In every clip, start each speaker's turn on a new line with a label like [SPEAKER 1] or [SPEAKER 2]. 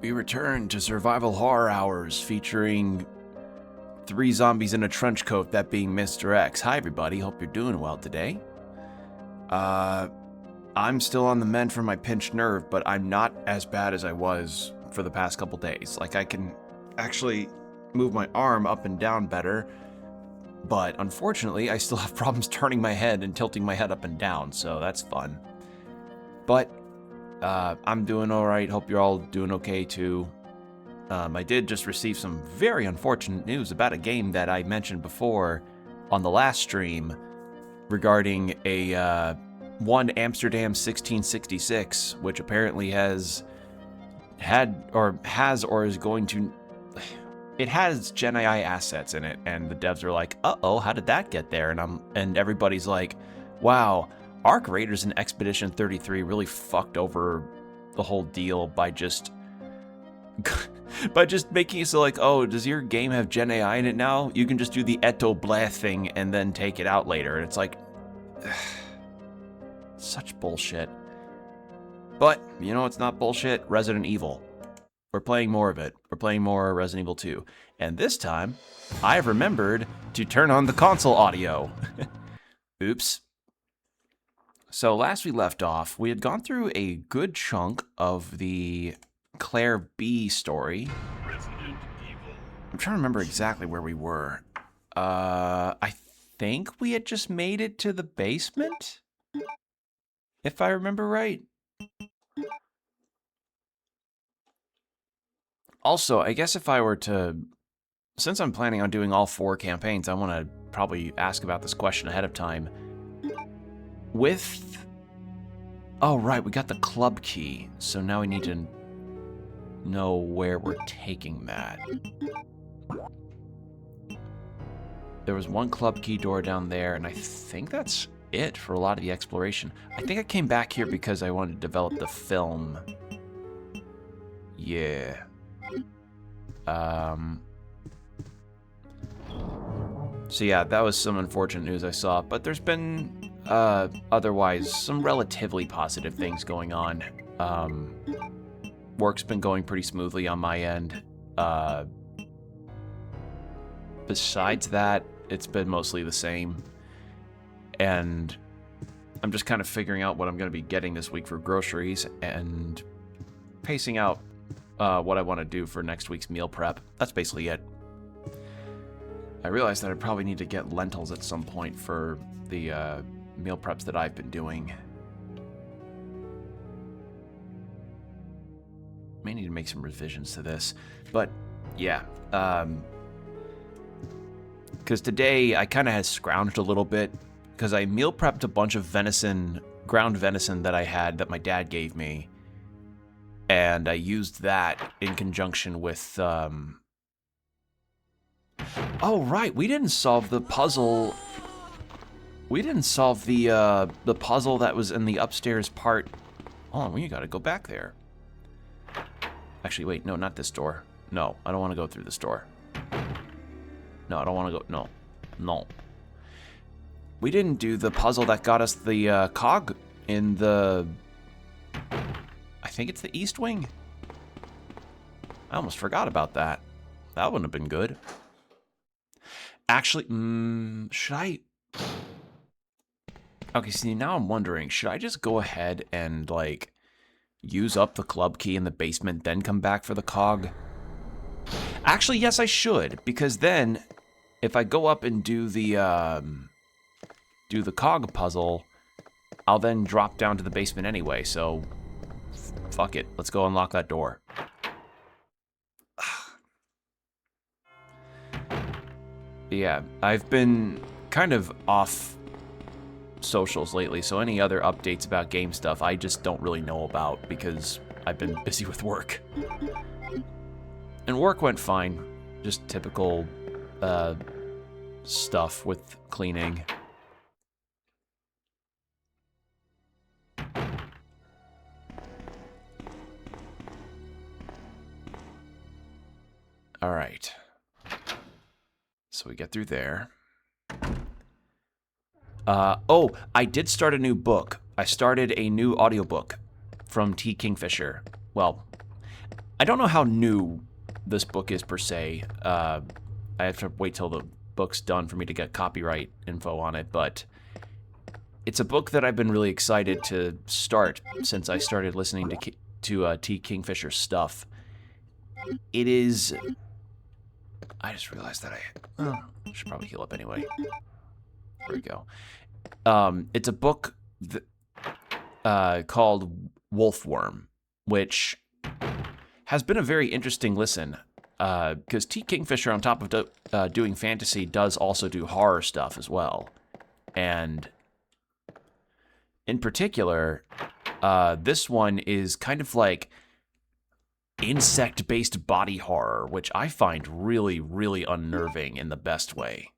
[SPEAKER 1] We return to Survival Horror Hours featuring 3 zombies in a trench coat, that being Mr. X. Hi everybody, hope you're doing well today. I'm still on the mend for my pinched nerve, but I'm not as bad as I was for the past couple days. Like, I can actually move my arm up and down better, but unfortunately I still have problems turning my head and tilting my head up and down, so that's fun. But I'm doing alright, hope you're all doing okay too. I did just receive some very unfortunate news about a game that I mentioned before on the last stream regarding a one Amsterdam 1666, which apparently has is going to... It has Gen AI assets in it, and the devs are like, uh-oh, how did that get there? And everybody's like, wow, Arc Raiders and Expedition 33 really fucked over the whole deal by just making it so like, oh, does your game have Gen AI in it now? You can just do the Eto Bleh thing and then take it out later. And it's like, such bullshit. But, you know, it's not bullshit. Resident Evil. We're playing more of it. We're playing more Resident Evil 2. And this time, I've remembered to turn on the console audio. Oops. So last we left off, we had gone through a good chunk of the Clair B story.
[SPEAKER 2] Resident Evil.
[SPEAKER 1] I'm trying to remember exactly where we were. I think we had just made it to the basement, if I remember right. Also, I guess if I were to, since I'm planning on doing all 4 campaigns, I want to probably ask about this question ahead of time. Oh right, we got the club key, so now we need to know where we're taking that. There was one club key door down there, and I think that's it for a lot of the exploration. I think I came back here because I wanted to develop the film. Yeah. So yeah, that was some unfortunate news I saw, but there's been otherwise some relatively positive things going on. Work's been going pretty smoothly on my end. Besides that, it's been mostly the same. And I'm just kind of figuring out what I'm going to be getting this week for groceries and pacing out what I want to do for next week's meal prep. That's basically it. I realized that I probably need to get lentils at some point for the meal preps that I've been doing. May need to make some revisions to this, but yeah. Because today I kind of had scrounged a little bit because I meal prepped a bunch of venison, ground venison that I had that my dad gave me, and I used that in conjunction with. Oh right, we didn't solve the puzzle. We didn't solve the puzzle that was in the upstairs part. Oh, we gotta go back there. Actually, wait, no, not this door. No, I don't want to go through this door. No, I don't want to go. No, no. We didn't do the puzzle that got us the cog in the. I think it's the East Wing. I almost forgot about that. That wouldn't have been good. Actually, should I? Okay, see, now I'm wondering, should I just go ahead and, like, use up the club key in the basement, then come back for the cog? Actually, yes, I should, because then, if I go up and do the cog puzzle, I'll then drop down to the basement anyway, so fuck it. Let's go unlock that door. Yeah, I've been kind of off socials lately, so any other updates about game stuff I just don't really know about because I've been busy with work. And work went fine. Just typical stuff with cleaning. All right. So we get through there. Oh, I did start a new book. I started a new audiobook from T. Kingfisher. Well, I don't know how new this book is per se. I have to wait till the book's done for me to get copyright info on it, but it's a book that I've been really excited to start since I started listening to T. Kingfisher's stuff. It is... I just realized that I should probably heal up anyway. There we go. It's a book called Wolfworm, which has been a very interesting listen. Because T. Kingfisher, on top of doing fantasy, does also do horror stuff as well. And in particular, this one is kind of like insect-based body horror, which I find really, really unnerving in the best way.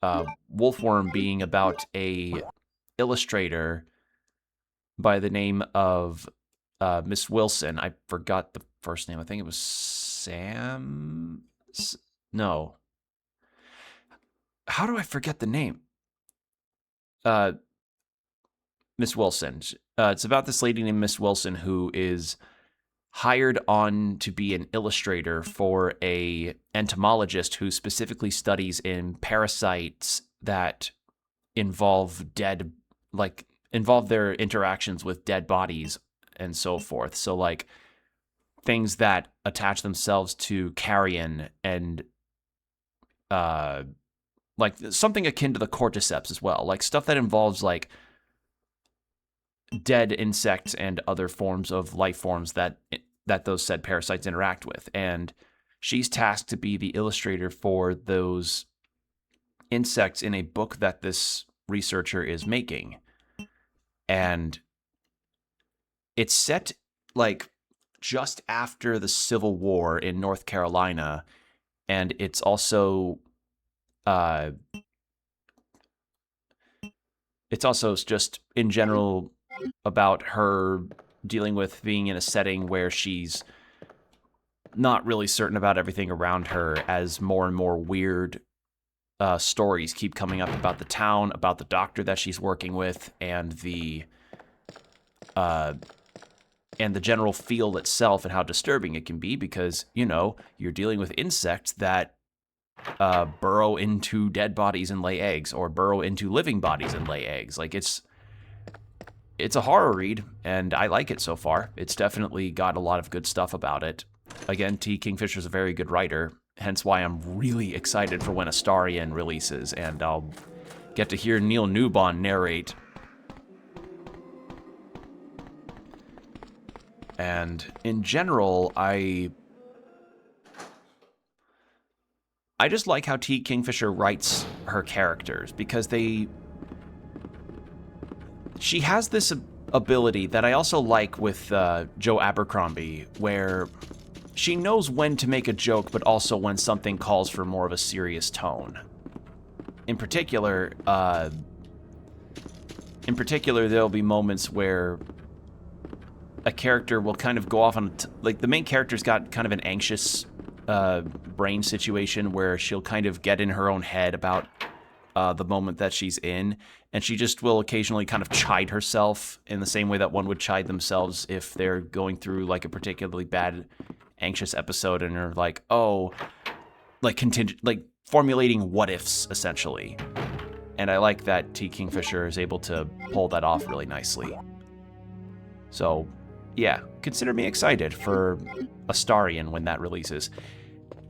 [SPEAKER 1] Wolfworm being about a illustrator by the name of Miss Wilson. I forgot the first name. I think it was Sam... No. How do I forget the name? Miss Wilson. It's about this lady named Miss Wilson who is hired on to be an illustrator for a entomologist who specifically studies in parasites that involve their interactions with dead bodies and so forth. So like things that attach themselves to carrion and like something akin to the cordyceps as well, like stuff that involves like dead insects and other forms of life forms that those said parasites interact with. And she's tasked to be the illustrator for those insects in a book that this researcher is making. And it's set like just after the Civil War in North Carolina, and it's also just in general about her dealing with being in a setting where she's not really certain about everything around her as more and more weird stories keep coming up about the town, about the doctor that she's working with, and the general field itself and how disturbing it can be because, you know, you're dealing with insects that burrow into dead bodies and lay eggs, or burrow into living bodies and lay eggs. Like, it's a horror read, and I like it so far. It's definitely got a lot of good stuff about it. Again, T. Kingfisher's a very good writer, hence why I'm really excited for when Astarion releases, and I'll get to hear Neil Newbon narrate. And in general, I just like how T. Kingfisher writes her characters, because she has this ability that I also like with Joe Abercrombie, where she knows when to make a joke, but also when something calls for more of a serious tone. In particular, there'll be moments where a character will kind of go off on, like, the main character's got kind of an anxious brain situation where she'll kind of get in her own head about the moment that she's in, and she just will occasionally kind of chide herself in the same way that one would chide themselves if they're going through like a particularly bad anxious episode and are like, oh, like formulating what ifs essentially. And I like that T. Kingfisher is able to pull that off really nicely. So yeah, consider me excited for Astarion when that releases.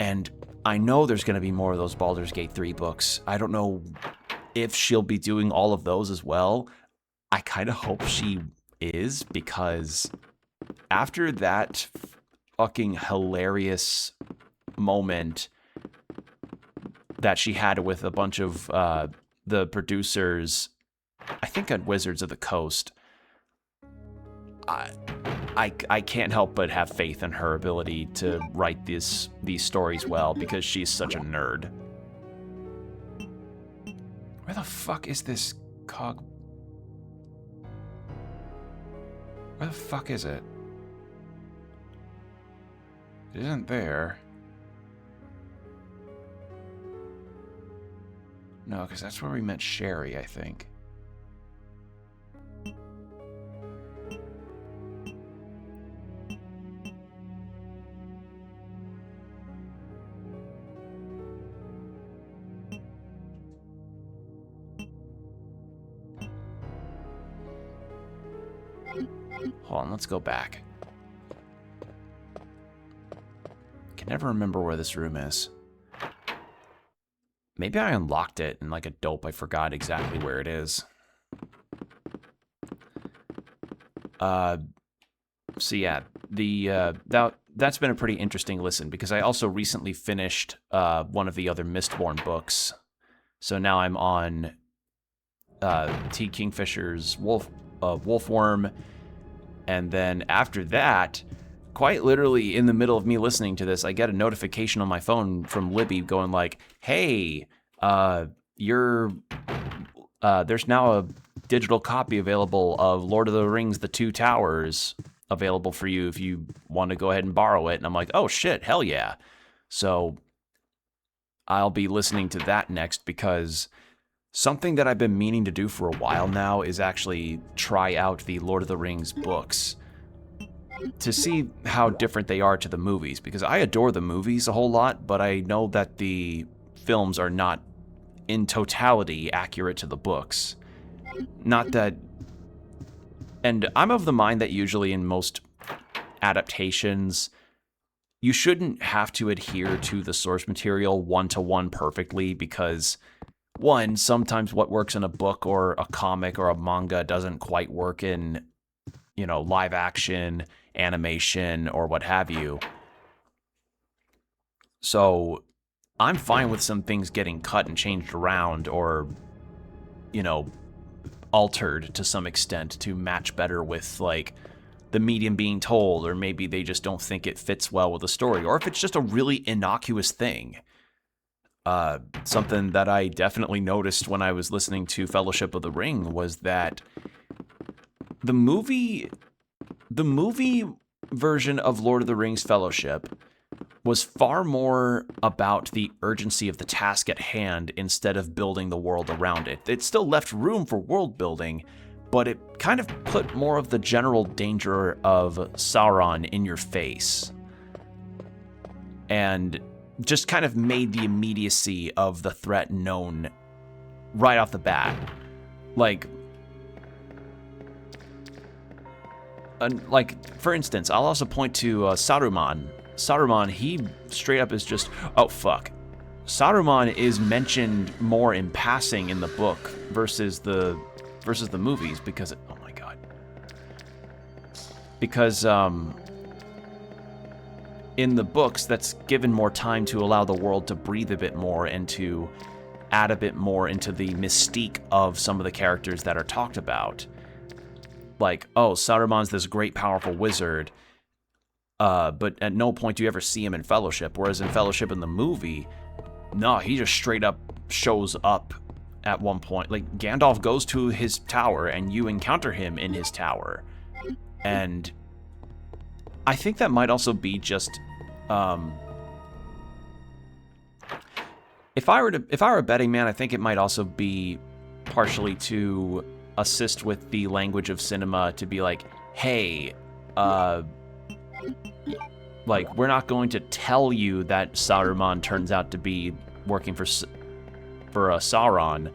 [SPEAKER 1] And I know there's going to be more of those Baldur's Gate 3 books. I don't know if she'll be doing all of those as well. I kind of hope she is, because after that fucking hilarious moment that she had with a bunch of the producers, I think at Wizards of the Coast, I can't help but have faith in her ability to write these stories well, because she's such a nerd. Where the fuck is this cog? Where the fuck is it? It isn't there. No, because that's where we met Sherry, I think. Hold on, let's go back. Can never remember where this room is. Maybe I unlocked it and like a dope I forgot exactly where it is. So yeah, that's been a pretty interesting listen because I also recently finished one of the other Mistborn books. So now I'm on T. Kingfisher's Wolfworm, and then after that, quite literally in the middle of me listening to this, I get a notification on my phone from Libby going like, "Hey, there's now a digital copy available of Lord of the Rings: The Two Towers available for you if you want to go ahead and borrow it." And I'm like, "Oh shit, hell yeah!" So I'll be listening to that next because something that I've been meaning to do for a while now is actually try out the Lord of the Rings books to see how different they are to the movies, because I adore the movies a whole lot, but I know that the films are not in totality accurate to the books. Not that... And I'm of the mind that usually in most adaptations, you shouldn't have to adhere to the source material one-to-one perfectly, because one, sometimes what works in a book or a comic or a manga doesn't quite work in, you know, live action, animation, or what have you. So I'm fine with some things getting cut and changed around or, you know, altered to some extent to match better with, like, the medium being told, or maybe they just don't think it fits well with the story, or if it's just a really innocuous thing. Something that I definitely noticed when I was listening to Fellowship of the Ring was that the movie version of Lord of the Rings Fellowship was far more about the urgency of the task at hand instead of building the world around it. It still left room for world building, but it kind of put more of the general danger of Sauron in your face. And just kind of made the immediacy of the threat known right off the bat. Like, for instance, I'll also point to Saruman. Saruman, he straight up is just, oh fuck. Saruman is mentioned more in passing in the book versus the movies because, oh my god. Because, in the books, that's given more time to allow the world to breathe a bit more and to add a bit more into the mystique of some of the characters that are talked about. Like, oh, Saruman's this great, powerful wizard, but at no point do you ever see him in Fellowship, whereas in Fellowship in the movie, no, he just straight up shows up at one point. Like, Gandalf goes to his tower, and you encounter him in his tower. And I think that might also be just... if I were a betting man, I think it might also be partially to assist with the language of cinema to be like, hey, like, we're not going to tell you that Saruman turns out to be working for Sauron.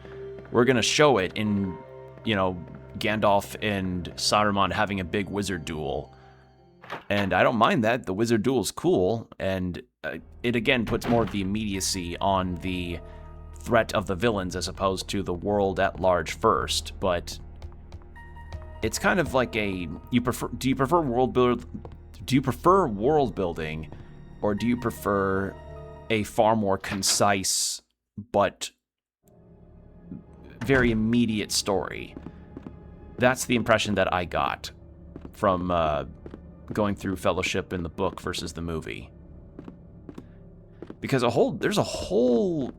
[SPEAKER 1] We're going to show it in, you know, Gandalf and Saruman having a big wizard duel. And I don't mind that. The wizard duel's cool, and it again puts more of the immediacy on the threat of the villains as opposed to the world at large first. But it's kind of like a do you prefer world building, or do you prefer a far more concise but very immediate story? That's the impression that I got from going through Fellowship in the book versus the movie. Because there's a whole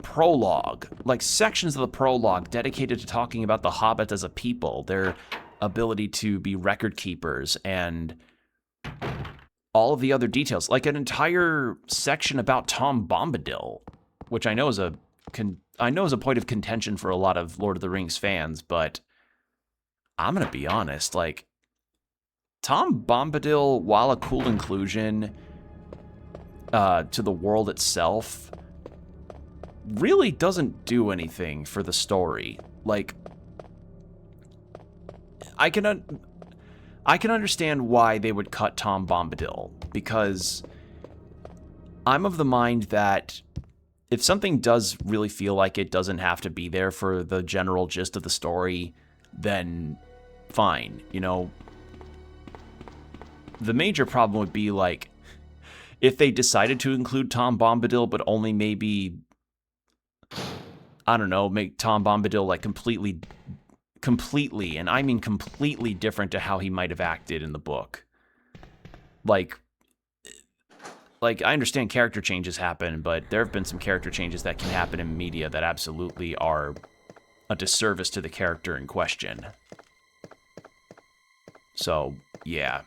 [SPEAKER 1] prologue, like sections of the prologue dedicated to talking about the Hobbits as a people, their ability to be record keepers, and all of the other details. Like an entire section about Tom Bombadil, which I know is a point of contention for a lot of Lord of the Rings fans, but I'm gonna be honest, like, Tom Bombadil, while a cool inclusion to the world itself, really doesn't do anything for the story. Like, I can understand why they would cut Tom Bombadil, because I'm of the mind that if something does really feel like it doesn't have to be there for the general gist of the story, then fine. You know, the major problem would be, like, if they decided to include Tom Bombadil, but only maybe, I don't know, make Tom Bombadil, like, completely, and I mean completely different to how he might have acted in the book. Like, I understand character changes happen, but there have been some character changes that can happen in media that absolutely are a disservice to the character in question. So, yeah.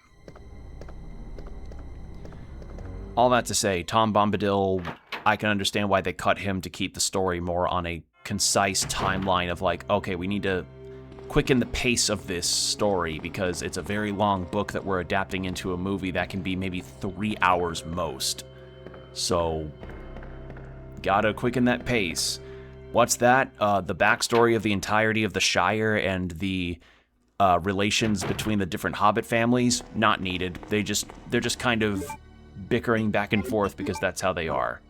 [SPEAKER 1] All that to say, Tom Bombadil, I can understand why they cut him to keep the story more on a concise timeline of, like, okay, we need to quicken the pace of this story because it's a very long book that we're adapting into a movie that can be maybe 3 hours most. So, gotta quicken that pace. What's that? The backstory of the entirety of the Shire and the relations between the different Hobbit families? Not needed. They're just kind of bickering back and forth because that's how they are.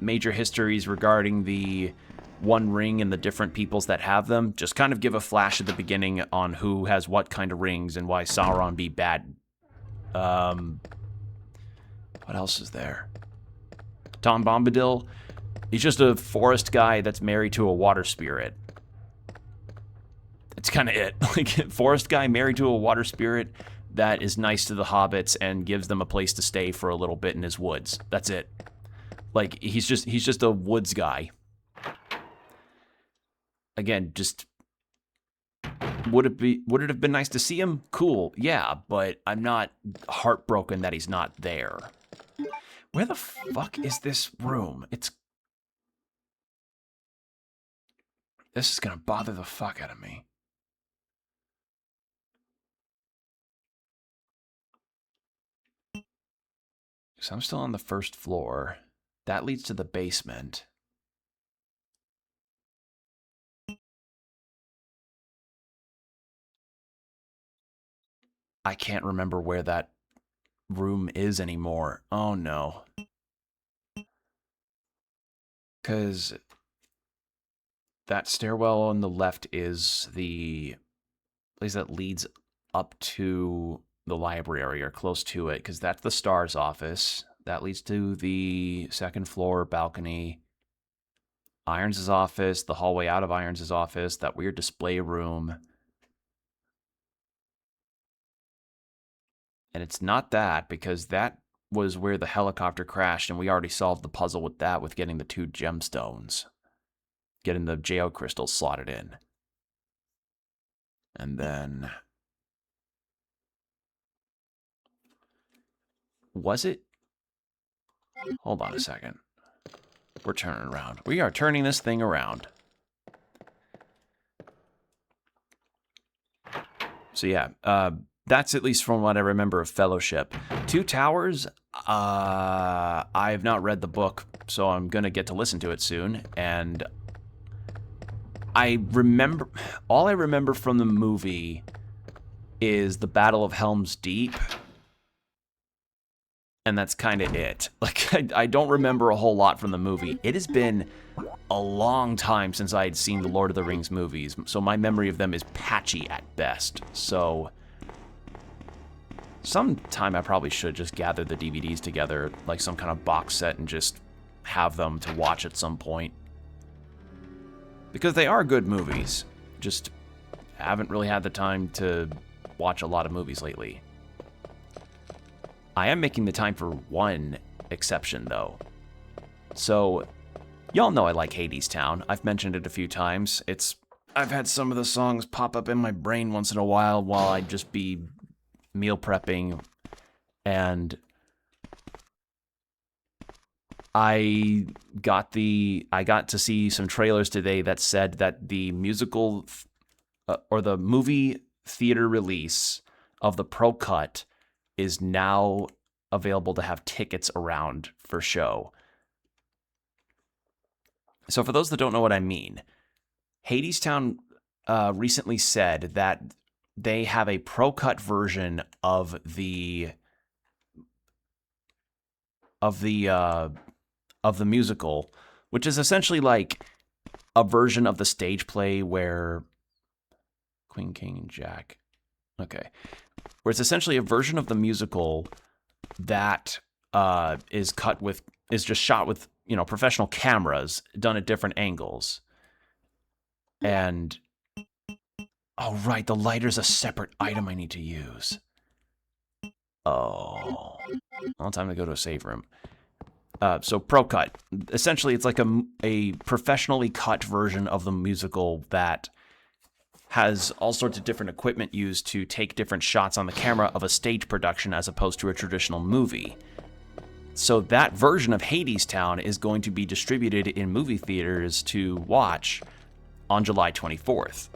[SPEAKER 1] Major histories regarding the One Ring and the different peoples that have them. Just kind of give a flash at the beginning on who has what kind of rings and why Sauron be bad. What else is there? Tom Bombadil, he's just a forest guy that's married to a water spirit. That's kind of it. Like, forest guy married to a water spirit that is nice to the hobbits and gives them a place to stay for a little bit in his woods. That's it. Like, he's just a woods guy. Again, just would it have been nice to see him? Cool, yeah, but I'm not heartbroken that he's not there. Where the fuck is this room? This is gonna bother the fuck out of me. So I'm still on the first floor. That leads to the basement. I can't remember where that room is anymore. Oh no. Because that stairwell on the left is the place that leads up to the library or close to it, because that's the Star's office. That leads to the second floor balcony. Irons' office, the hallway out of Irons' office, that weird display room. And it's not that, because that was where the helicopter crashed, and we already solved the puzzle with that, with getting the 2 gemstones. Getting the geode crystals slotted in. And then... was it? Hold on a second. We're turning around. We are turning this thing around. So yeah, that's at least from what I remember of Fellowship. 2 Towers, I have not read the book, so I'm going to get to listen to it soon. And all I remember from the movie is the Battle of Helm's Deep. And that's kind of it. Like, I don't remember a whole lot from the movie. It has been a long time since I had seen the Lord of the Rings movies, so my memory of them is patchy at best. So, sometime I probably should just gather the DVDs together, like some kind of box set, and just have them to watch at some point. Because they are good movies. Just haven't really had the time to watch a lot of movies lately. I am making the time for one exception, though. So, y'all know I like Hadestown. I've mentioned it a few times. I've had some of the songs pop up in my brain once in a while I'd just be meal prepping, and I got to see some trailers today that said that the musical or the movie theater release of the Pro Cut is now available to have tickets around for show. So for those that don't know what I mean, Hadestown recently said that they have a pro-cut version of the musical, which is essentially like a version of the stage play where Queen, King, and Jack. Okay. Where it's essentially a version of the musical that is just shot with, professional cameras done at different angles. And oh right, the lighter's a separate item I need to use. Oh. Well, time to go to a save room. So Pro Cut. Essentially, it's like a professionally cut version of the musical that has all sorts of different equipment used to take different shots on the camera of a stage production as opposed to a traditional movie. So that version of Hadestown is going to be distributed in movie theaters to watch on July 24th.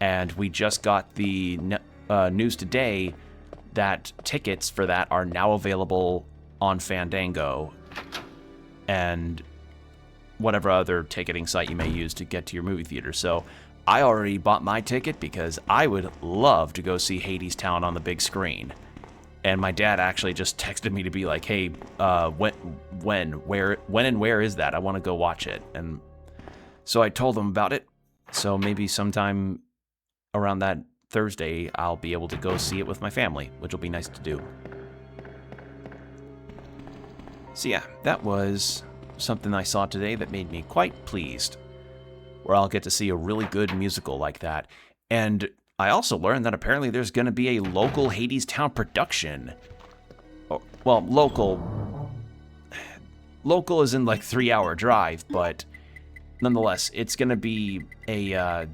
[SPEAKER 1] And we just got the news today that tickets for that are now available on Fandango and whatever other ticketing site you may use to get to your movie theater. So I already bought my ticket because I would love to go see Hadestown on the big screen. And my dad actually just texted me to be like, hey, when and where is that? I want to go watch it. And so I told him about it. So maybe sometime around that Thursday, I'll be able to go see it with my family, which will be nice to do. So yeah, that was something I saw today that made me quite pleased, where I'll get to see a really good musical like that. And I also learned that apparently there's going to be a local Hadestown production. Well, local is in like 3-hour drive, but nonetheless, it's going to be a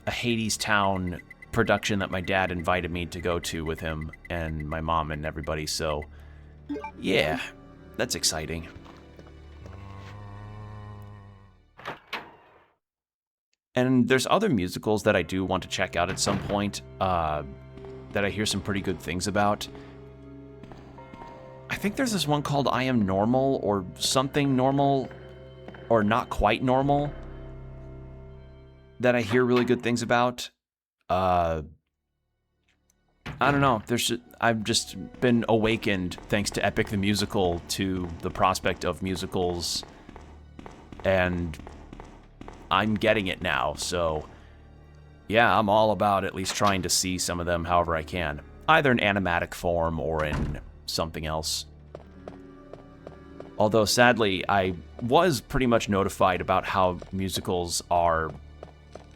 [SPEAKER 1] Hadestown production that my dad invited me to go to with him and my mom and everybody. So yeah, that's exciting. And there's other musicals that I do want to check out at some point that I hear some pretty good things about. I think there's this one called I Am Normal or something normal or not quite normal that I hear really good things about. I don't know. I've just been awakened, thanks to Epic the Musical, to the prospect of musicals, and I'm getting it now. So yeah, I'm all about at least trying to see some of them however I can, either in animatic form or in something else. Although sadly, I was pretty much notified about how musicals are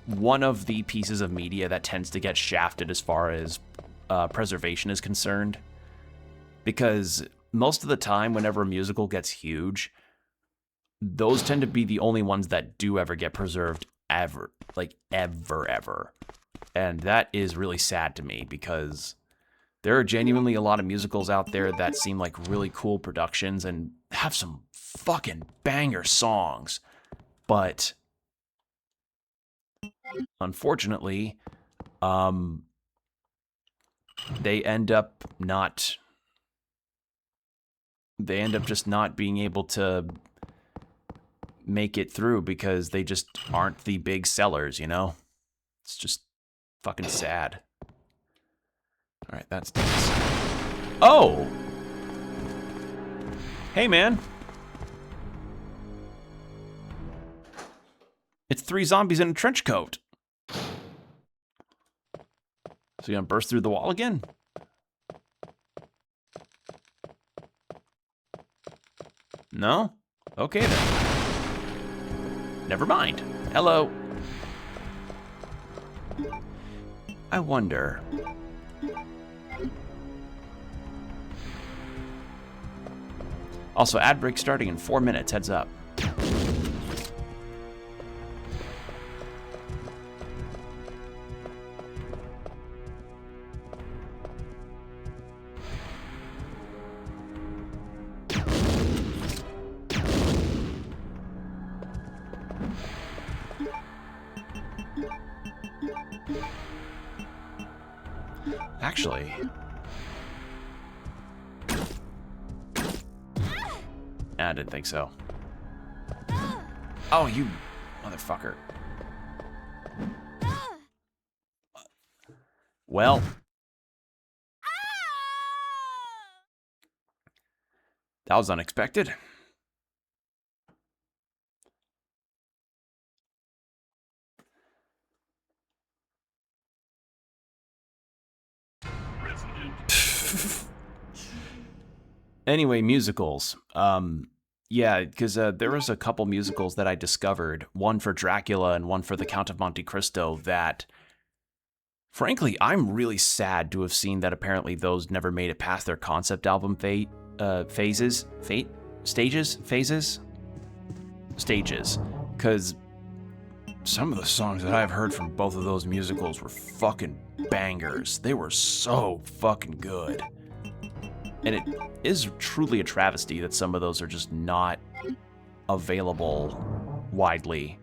[SPEAKER 1] one of the pieces of media that tends to get shafted as far as preservation is concerned. Because most of the time, whenever a musical gets huge, those tend to be the only ones that do ever get preserved ever. Like, ever. And that is really sad to me, because there are genuinely a lot of musicals out there that seem like really cool productions and have some fucking banger songs. But unfortunately, they end up just not being able to make it through because they just aren't the big sellers, you know? It's just fucking sad. All right, that's nice. Oh! Hey, man. It's 3 zombies in a trench coat. So you gonna burst through the wall again? No? Okay then. Never mind. Hello. I wonder. Also, ad break starting in 4 minutes. Heads up. Actually, I didn't think so. Oh, you motherfucker. Well, that was unexpected. Anyway, musicals. Yeah, because there was a couple musicals that I discovered, one for Dracula and one for The Count of Monte Cristo, that, frankly, I'm really sad to have seen that apparently those never made it past their concept album stages, because some of the songs that I've heard from both of those musicals were fucking bangers. They were so fucking good. And it is truly a travesty that some of those are just not available widely.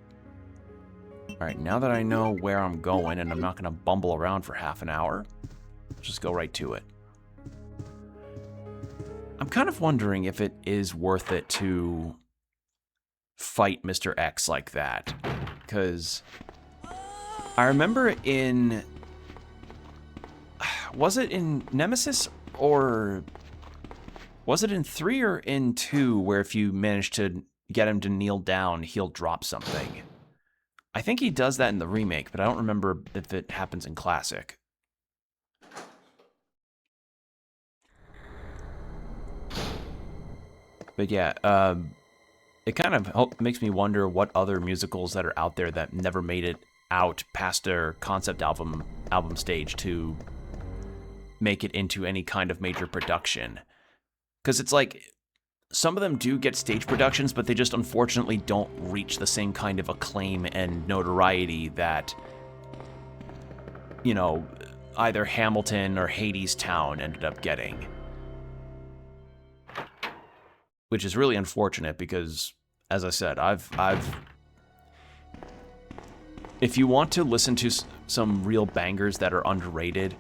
[SPEAKER 1] Alright, now that I know where I'm going and I'm not going to bumble around for half an hour, just go right to it. I'm kind of wondering if it is worth it to fight Mr. X like that. Because I remember in... Was it in Nemesis or... Was it in 3 or in 2 where if you manage to get him to kneel down, he'll drop something? I think he does that in the remake, but I don't remember if it happens in Classic. But yeah, it kind of makes me wonder what other musicals that are out there that never made it out past their concept album stage to make it into any kind of major production. Because it's like, some of them do get stage productions, but they just unfortunately don't reach the same kind of acclaim and notoriety that, you know, either Hamilton or Hadestown ended up getting. Which is really unfortunate because, as I said, if you want to listen to some real bangers that are underrated,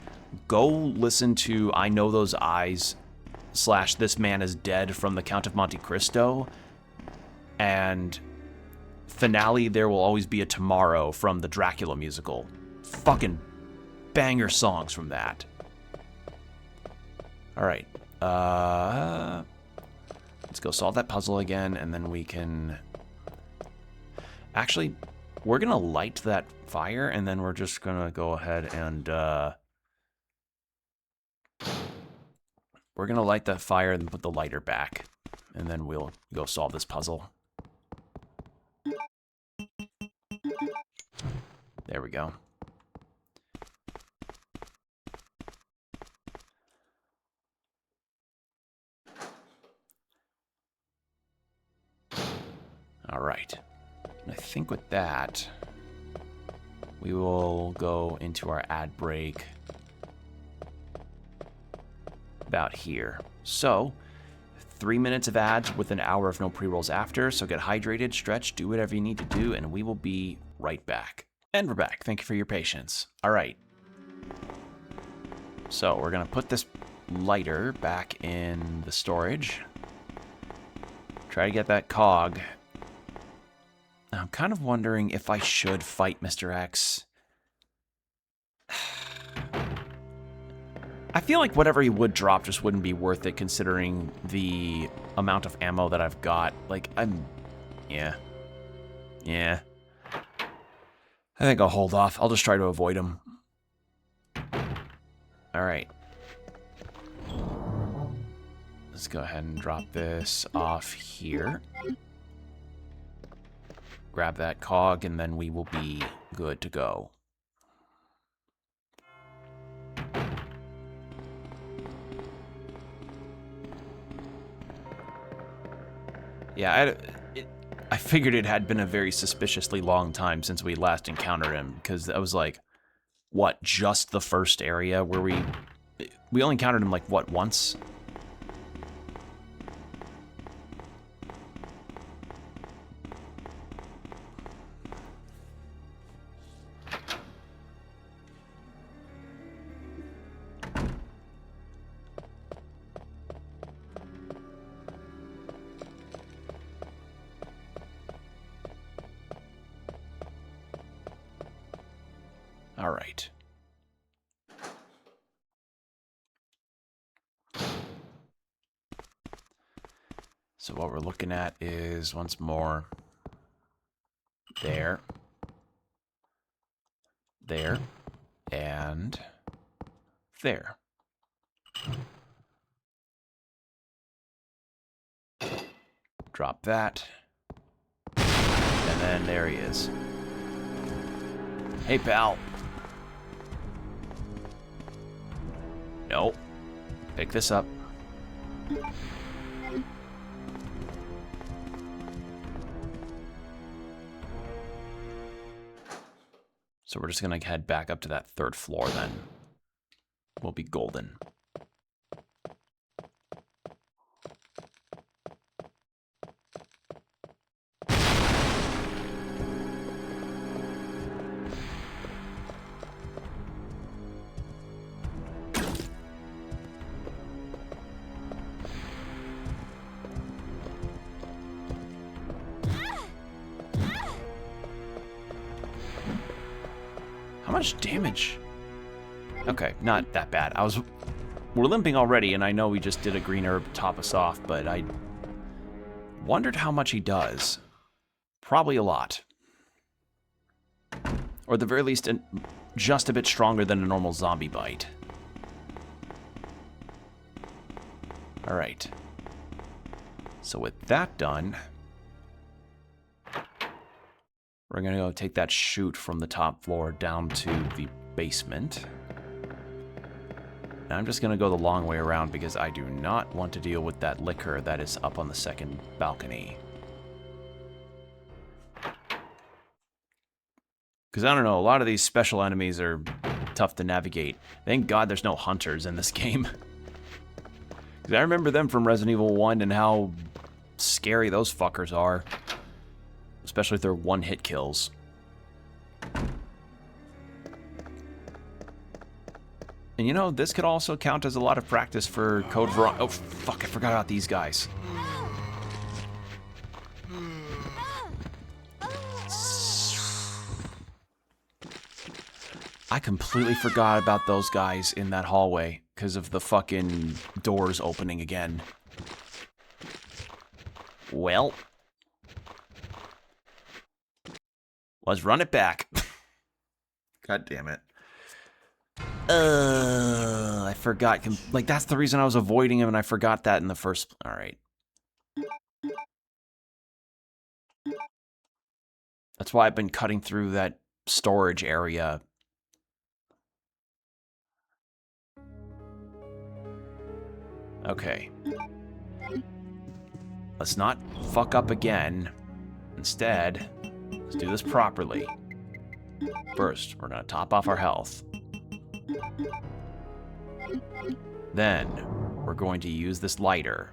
[SPEAKER 1] go listen to I Know Those Eyes / This Man Is Dead from The Count of Monte Cristo, and Finale There Will Always Be a Tomorrow from the Dracula musical. Fucking banger songs from that. Alright, let's go solve that puzzle again, and then we can... Actually, we're gonna light that fire, and then we're just gonna go ahead and, we're gonna light that fire and put the lighter back, and then we'll go solve this puzzle. There we go. All right. And I think with that, we will go into our ad break about here. So, 3 minutes of ads with an hour of no pre-rolls after, so get hydrated, stretch, do whatever you need to do, and we will be right back. And we're back. Thank you for your patience. All right. So, we're going to put this lighter back in the storage. Try to get that cog. I'm kind of wondering if I should fight Mr. X. I feel like whatever he would drop just wouldn't be worth it considering the amount of ammo that I've got. Like, yeah. I think I'll hold off. I'll just try to avoid him. Alright. Let's go ahead and drop this off here. Grab that cog, and then we will be good to go. Yeah, I figured it had been a very suspiciously long time since we last encountered him, because that was like, what, just the first area where we only encountered him, like, what, once? All right. So what we're looking at is once more there, there, and there. Drop that. And then there he is. Hey, pal. No. Pick this up. So we're just going to head back up to that 3rd floor then. We'll be golden. How much damage? Okay, not that bad. We're limping already, and I know we just did a green herb to top us off, but I wondered how much he does. Probably a lot. Or at the very least, just a bit stronger than a normal zombie bite. Alright. So with that done, we're going to go take that chute from the top floor down to the basement. And I'm just going to go the long way around because I do not want to deal with that liquor that is up on the 2nd balcony. Because I don't know, a lot of these special enemies are tough to navigate. Thank God there's no hunters in this game. Because I remember them from Resident Evil 1 and how scary those fuckers are. Especially if they're one-hit kills. And you know, this could also count as a lot of practice for Code Veronica. Oh, fuck, I forgot about these guys. I completely forgot about those guys in that hallway because of the fucking doors opening again. Well, let's run it back. God damn it. I forgot. Like, that's the reason I was avoiding him, and I forgot that in the first... Alright. That's why I've been cutting through that storage area. Okay. Let's not fuck up again. Instead, let's do this properly. First, we're gonna top off our health. Then, we're going to use this lighter.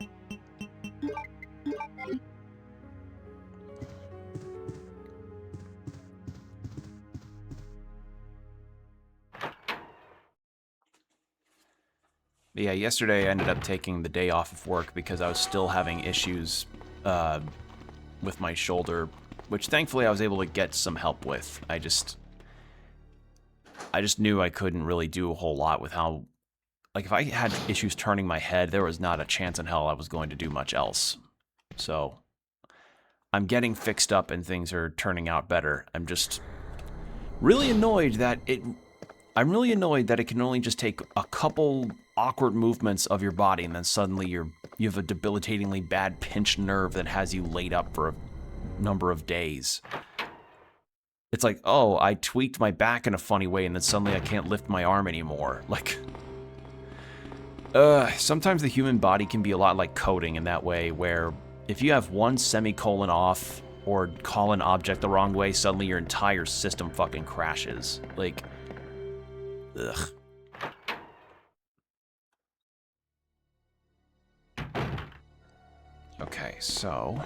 [SPEAKER 1] But yeah, yesterday I ended up taking the day off of work because I was still having issues with my shoulder, which thankfully I was able to get some help with. I just knew I couldn't really do a whole lot with how... Like, if I had issues turning my head, there was not a chance in hell I was going to do much else. So, I'm getting fixed up and things are turning out better. I'm just really annoyed that I'm really annoyed that it can only just take a couple awkward movements of your body and then suddenly you have a debilitatingly bad pinched nerve that has you laid up for a number of days. It's like, oh, I tweaked my back in a funny way and then suddenly I can't lift my arm anymore. Like, sometimes the human body can be a lot like coding in that way, where if you have one semicolon off or call an object the wrong way, suddenly your entire system fucking crashes. Like, ugh. Okay, so...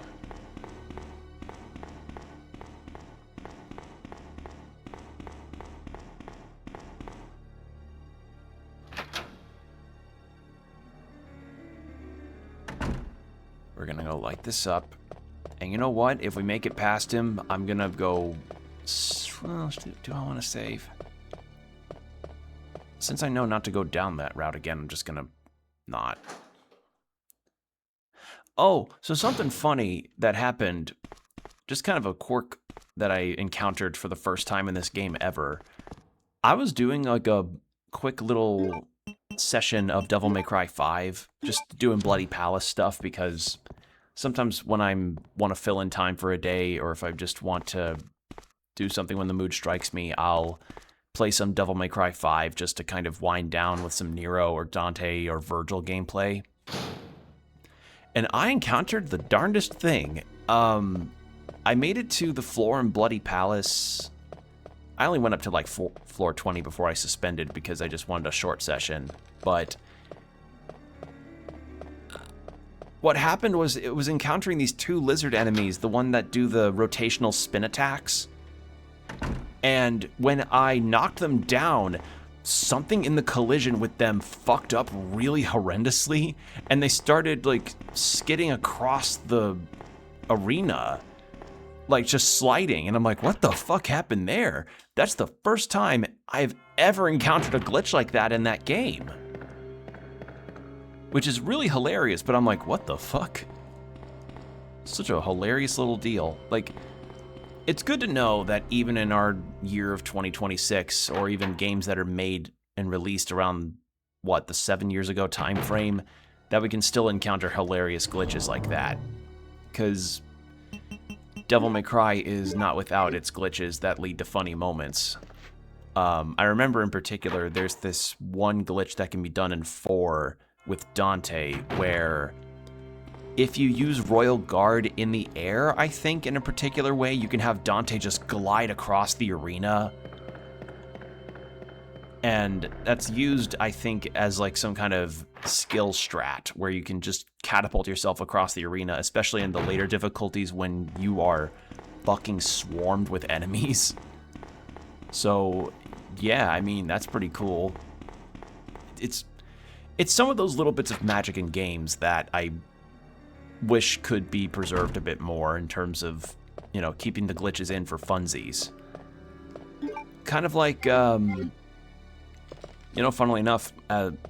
[SPEAKER 1] we're gonna go light this up. And you know what? If we make it past him, I'm gonna go... Well, do I want to save? Since I know not to go down that route again, I'm just gonna not. Oh, so something funny that happened, just kind of a quirk that I encountered for the first time in this game ever. I was doing like a quick little session of Devil May Cry 5, just doing Bloody Palace stuff, because sometimes when I want to fill in time for a day, or if I just want to do something when the mood strikes me, I'll play some Devil May Cry 5 just to kind of wind down with some Nero or Dante or Virgil gameplay. And I encountered the darndest thing. I made it to the floor in Bloody Palace. I only went up to like floor 20 before I suspended because I just wanted a short session. But what happened was it was encountering these two lizard enemies, the one that do the rotational spin attacks. And when I knocked them down, something in the collision with them fucked up really horrendously, and they started like skidding across the arena, like just sliding, and I'm like, what the fuck happened there? That's the first time I've ever encountered a glitch like that in that game. Which is really hilarious, but I'm like, what the fuck? Such a hilarious little deal. Like, it's good to know that even in our year of 2026, or even games that are made and released around, what, the 7 years ago time frame, that we can still encounter hilarious glitches like that. Because Devil May Cry is not without its glitches that lead to funny moments. I remember in particular, there's this one glitch that can be done in 4 with Dante, where if you use Royal Guard in the air, I think, in a particular way, you can have Dante just glide across the arena. And that's used, I think, as like some kind of skill strat, where you can just catapult yourself across the arena, especially in the later difficulties when you are fucking swarmed with enemies. So, yeah, I mean, that's pretty cool. It's some of those little bits of magic in games that I wish could be preserved a bit more in terms of, you know, keeping the glitches in for funsies. Kind of like, you know, funnily enough,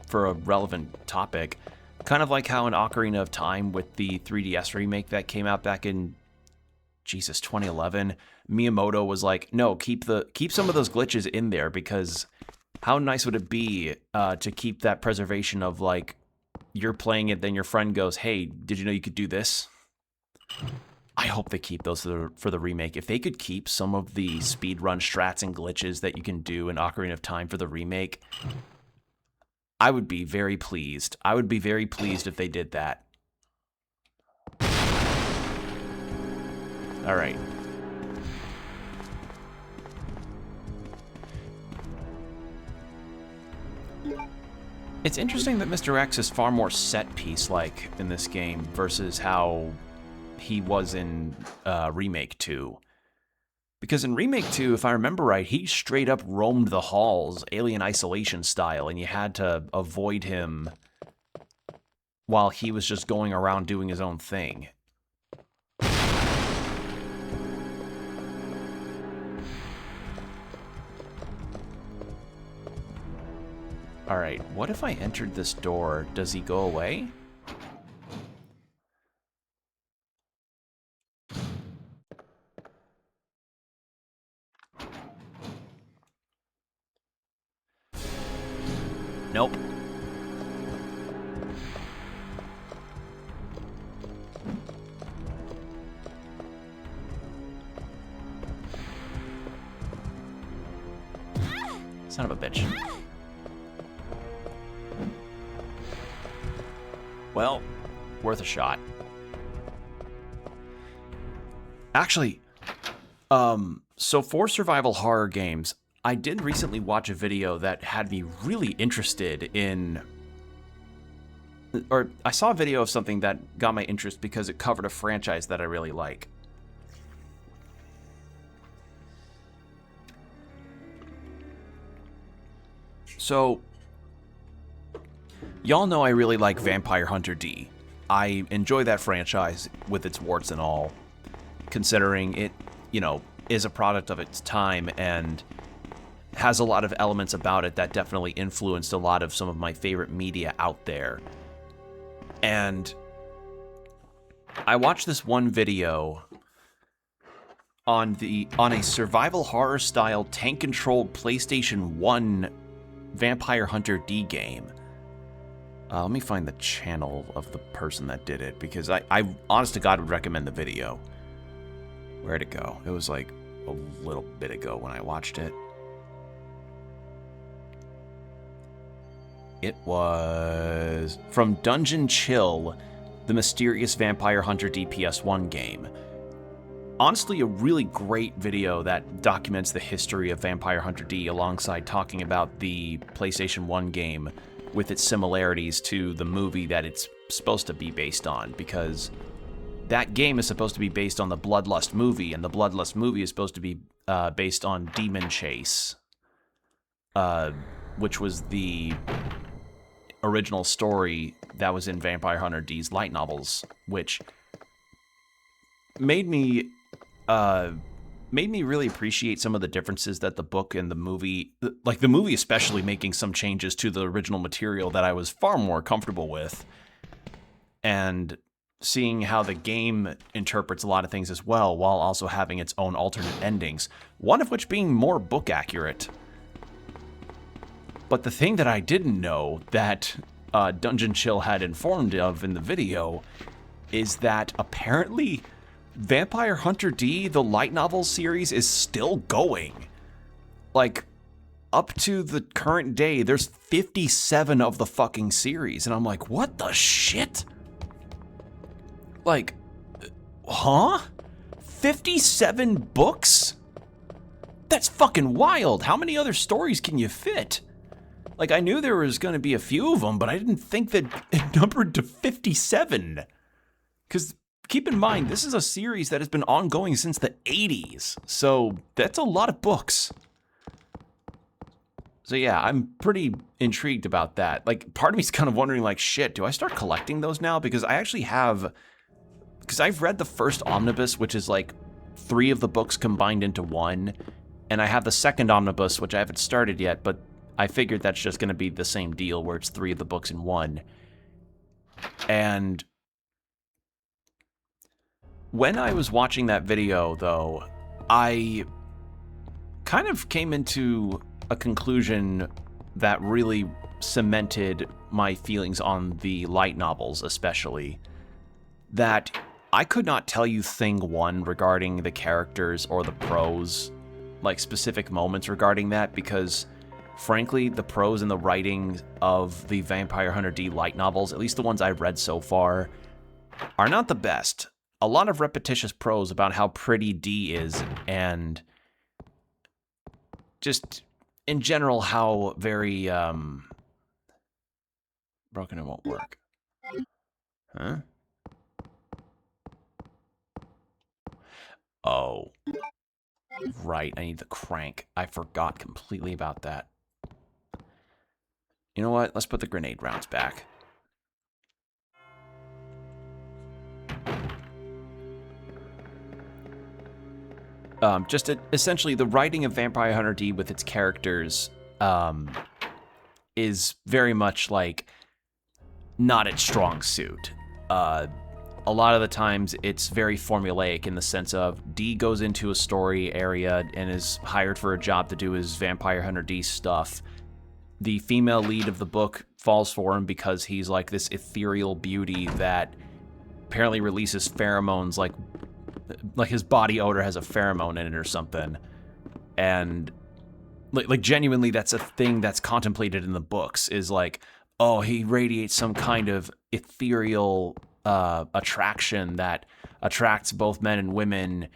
[SPEAKER 1] for a relevant topic, kind of like how in Ocarina of Time with the 3DS remake that came out back in, Jesus, 2011, Miyamoto was like, no, keep some of those glitches in there, because how nice would it be to keep that preservation of, like, you're playing it, then your friend goes, hey, did you know you could do this? I hope they keep those for the remake. If they could keep some of the speedrun strats and glitches that you can do in Ocarina of Time for the remake, I would be very pleased. I would be very pleased if they did that. All right. It's interesting that Mr. X is far more set-piece-like in this game versus how he was in Remake 2. Because in Remake 2, if I remember right, he straight up roamed the halls, Alien Isolation style, and you had to avoid him while he was just going around doing his own thing. Alright, what if I entered this door? Does he go away? Nope. Son of a bitch. Well, worth a shot. Actually, so for survival horror games, I did recently watch a video that had me really interested in, or I saw a video of something that got my interest because it covered a franchise that I really like. So, y'all know I really like Vampire Hunter D. I enjoy that franchise with its warts and all, considering it, you know, is a product of its time and has a lot of elements about it that definitely influenced a lot of some of my favorite media out there. And I watched this one video on a survival horror style tank controlled PlayStation 1 Vampire Hunter D game. Let me find the channel of the person that did it, because I honest to God would recommend the video. Where'd it go? It was like a little bit ago when I watched it. It was from Dungeon Chill, the mysterious Vampire Hunter DPS1 game. Honestly, a really great video that documents the history of Vampire Hunter D alongside talking about the PlayStation 1 game with its similarities to the movie that it's supposed to be based on, because that game is supposed to be based on the Bloodlust movie, and the Bloodlust movie is supposed to be based on Demon Chase, which was the original story that was in Vampire Hunter D's light novels, which made me really appreciate some of the differences that the book and the movie, like the movie especially, making some changes to the original material that I was far more comfortable with, and seeing how the game interprets a lot of things as well, while also having its own alternate endings, one of which being more book accurate. But the thing that I didn't know that Dungeon Chill had informed of in the video is that apparently Vampire Hunter D, the light novel series, is still going. Like, up to the current day, there's 57 of the fucking series, and I'm like, what the shit? Like, huh? 57 books? That's fucking wild. How many other stories can you fit? Like, I knew there was going to be a few of them, but I didn't think that it numbered to 57. Because keep in mind, this is a series that has been ongoing since the 80s. So that's a lot of books. So yeah, I'm pretty intrigued about that. Like, part of me's kind of wondering, like, shit, do I start collecting those now? Because I actually have... Because I've read the first omnibus, which is like 3 of the books combined into one. And I have the second omnibus, which I haven't started yet, but I figured that's just going to be the same deal where it's 3 of the books in one. And when I was watching that video, though, I kind of came into a conclusion that really cemented my feelings on the light novels, especially. That I could not tell you thing one regarding the characters or the prose, like specific moments regarding that, because frankly, the prose and the writing of the Vampire Hunter D light novels, at least the ones I've read so far, are not the best. A lot of repetitious prose about how pretty D is, and just in general how very broken it won't work. Huh? Oh. Right, I need the crank. I forgot completely about that. You know what? Let's put the grenade rounds back. Essentially, the writing of Vampire Hunter D with its characters is very much like not its strong suit. A lot of the times it's very formulaic in the sense of D goes into a story area and is hired for a job to do his Vampire Hunter D stuff. The female lead of the book falls for him because he's like this ethereal beauty that apparently releases pheromones, like his body odor has a pheromone in it or something. And like genuinely that's a thing that's contemplated in the books, is like, oh, he radiates some kind of ethereal attraction that attracts both men and women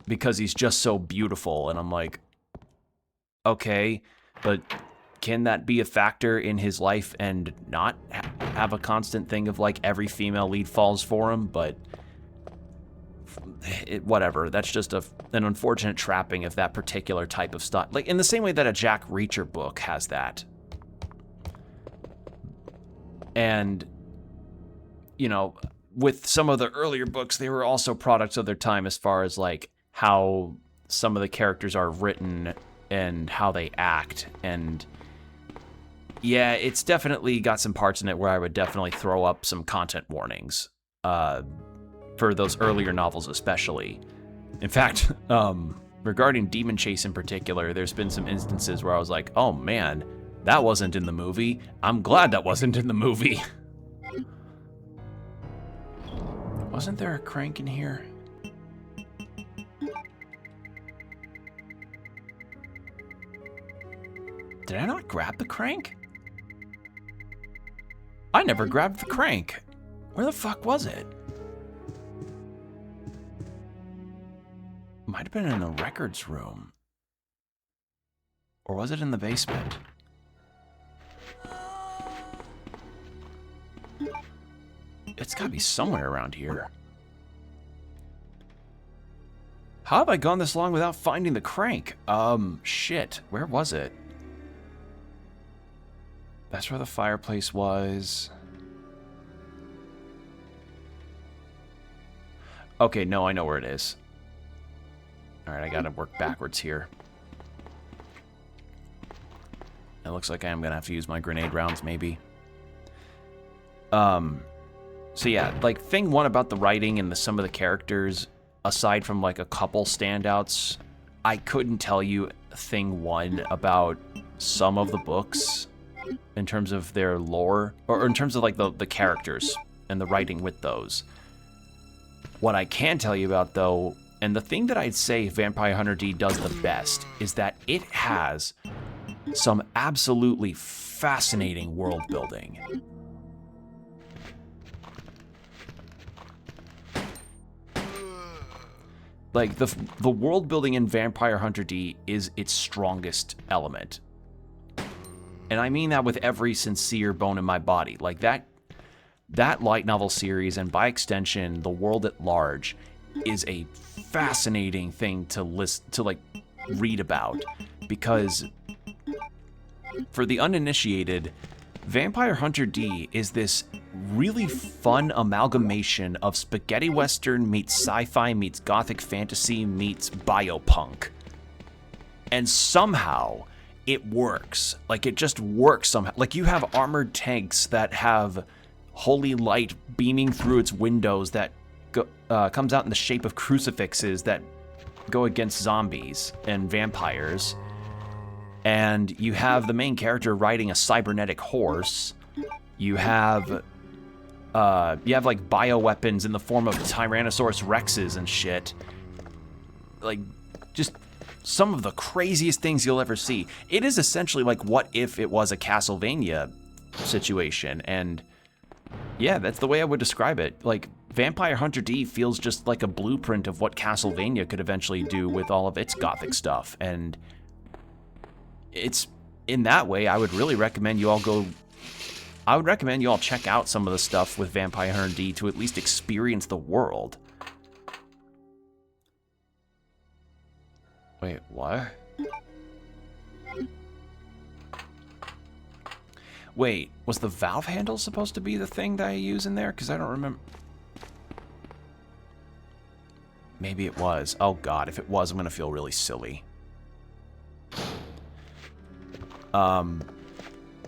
[SPEAKER 1] because he's just so beautiful. And I'm like, okay, but can that be a factor in his life and not have a constant thing of like every female lead falls for him? But whatever, that's just an unfortunate trapping of that particular type of stuff. Like in the same way that a Jack Reacher book has that. And you know, with some of the earlier books, they were also products of their time as far as like how some of the characters are written and how they act. And yeah, it's definitely got some parts in it where I would definitely throw up some content warnings. for those earlier novels especially. In fact, regarding Demon Chase in particular, there's been some instances where I was like, oh man, that wasn't in the movie. I'm glad that wasn't in the movie. Wasn't there a crank in here? Did I not grab the crank? I never grabbed the crank. Where the fuck was it? Might have been in the records room. Or was it in the basement? It's gotta be somewhere around here. How have I gone this long without finding the crank? Shit. Where was it? That's where the fireplace was. Okay, no, I know where it is. Alright, I gotta work backwards here. It looks like I am gonna have to use my grenade rounds, maybe. So yeah, like, thing one about the writing and some of the characters, aside from, like, a couple standouts, I couldn't tell you thing one about some of the books in terms of their lore, or in terms of, like, the characters and the writing with those. What I can tell you about, though, and the thing that I'd say Vampire Hunter D does the best, is that it has some absolutely fascinating world building. Like, the world building in Vampire Hunter D is its strongest element. And I mean that with every sincere bone in my body. Like, that light novel series, and by extension, the world at large, is a fascinating thing to read about. Because, for the uninitiated, Vampire Hunter D is this really fun amalgamation of spaghetti western meets sci-fi meets gothic fantasy meets biopunk. And somehow it works. Like, it just works somehow. Like, you have armored tanks that have holy light beaming through its windows that comes out in the shape of crucifixes that go against zombies and vampires. And you have the main character riding a cybernetic horse. You have like bioweapons in the form of Tyrannosaurus Rexes and shit. Like, just some of the craziest things you'll ever see. It is essentially like what if it was a Castlevania situation, and yeah, that's the way I would describe it. Like, Vampire Hunter D feels just like a blueprint of what Castlevania could eventually do with all of its gothic stuff, and it's, in that way, I would really recommend you all check out some of the stuff with Vampire Hunter D to at least experience the world. Wait, what? Wait, was the valve handle supposed to be the thing that I use in there? Because I don't remember. Maybe it was. Oh god, if it was, I'm gonna feel really silly.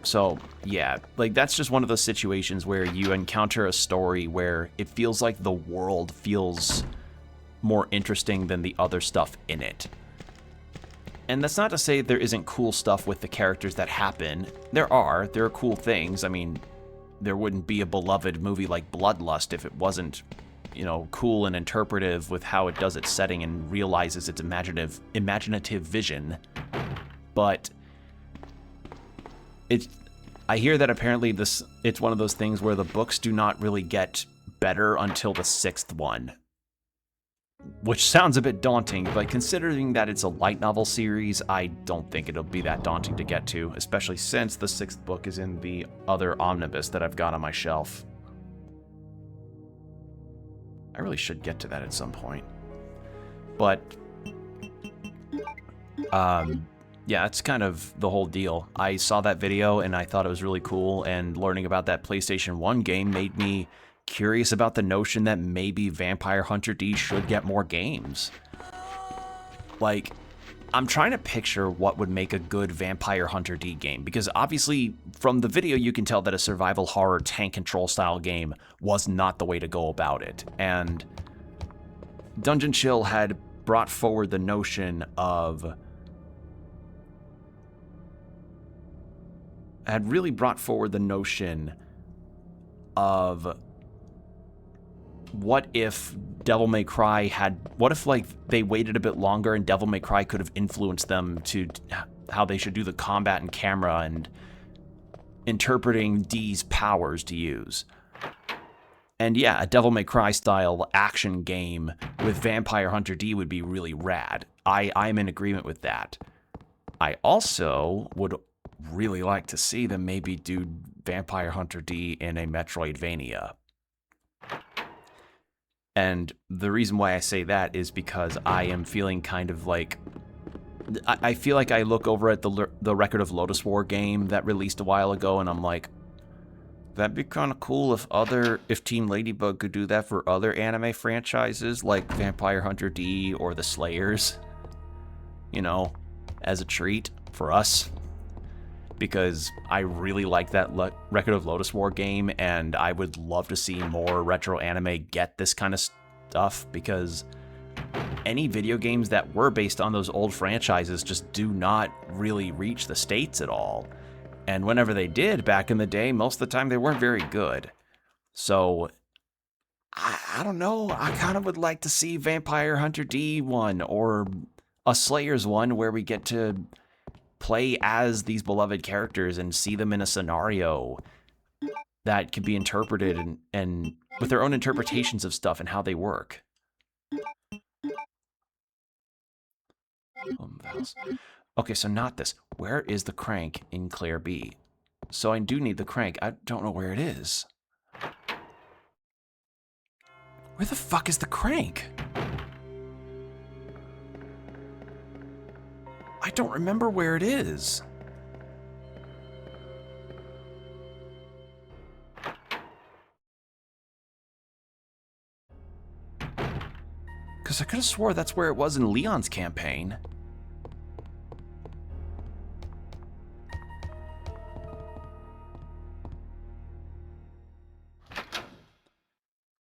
[SPEAKER 1] So, yeah, like, that's just one of those situations where you encounter a story where it feels like the world feels more interesting than the other stuff in it. And that's not to say there isn't cool stuff with the characters that happen. There are cool things. I mean, there wouldn't be a beloved movie like Bloodlust if it wasn't, you know, cool and interpretive with how it does its setting and realizes its imaginative vision. But I hear that apparently it's one of those things where the books do not really get better until the 6th one. Which sounds a bit daunting, but considering that it's a light novel series, I don't think it'll be that daunting to get to, especially since the 6th book is in the other omnibus that I've got on my shelf. I really should get to that at some point. But, yeah, it's kind of the whole deal. I saw that video and I thought it was really cool, and learning about that PlayStation 1 game made me curious about the notion that maybe Vampire Hunter D should get more games. Like, I'm trying to picture what would make a good Vampire Hunter D game, because obviously from the video you can tell that a survival horror tank control style game was not the way to go about it. And Dungeon Chill had brought forward the notion of... had really brought forward the notion of what if Devil May Cry had... what if, like, they waited a bit longer and Devil May Cry could have influenced them to how they should do the combat and camera and interpreting D's powers to use. And yeah, a Devil May Cry style action game with Vampire Hunter D would be really rad. I'm in agreement with that. I also would really like to see them maybe do Vampire Hunter D in a Metroidvania. And the reason why I say that is because I am feeling kind of like... I feel like I look over at the Record of Lodoss War game that released a while ago, and I'm like, that'd be kind of cool if Team Ladybug could do that for other anime franchises like Vampire Hunter D or The Slayers. You know, as a treat for us. Because I really like that Record of Lodoss War game, and I would love to see more retro anime get this kind of stuff, because any video games that were based on those old franchises just do not really reach the States at all. And whenever they did back in the day, most of the time they weren't very good. So, I don't know, I kind of would like to see Vampire Hunter D one, or a Slayers one, where we get to play as these beloved characters and see them in a scenario that can be interpreted and with their own interpretations of stuff and how they work. Okay, so not this. Where is the crank in Clair B? So I do need the crank. I don't know where it is. Where the fuck is the crank? I don't remember where it is. Because I could have swore that's where it was in Leon's campaign.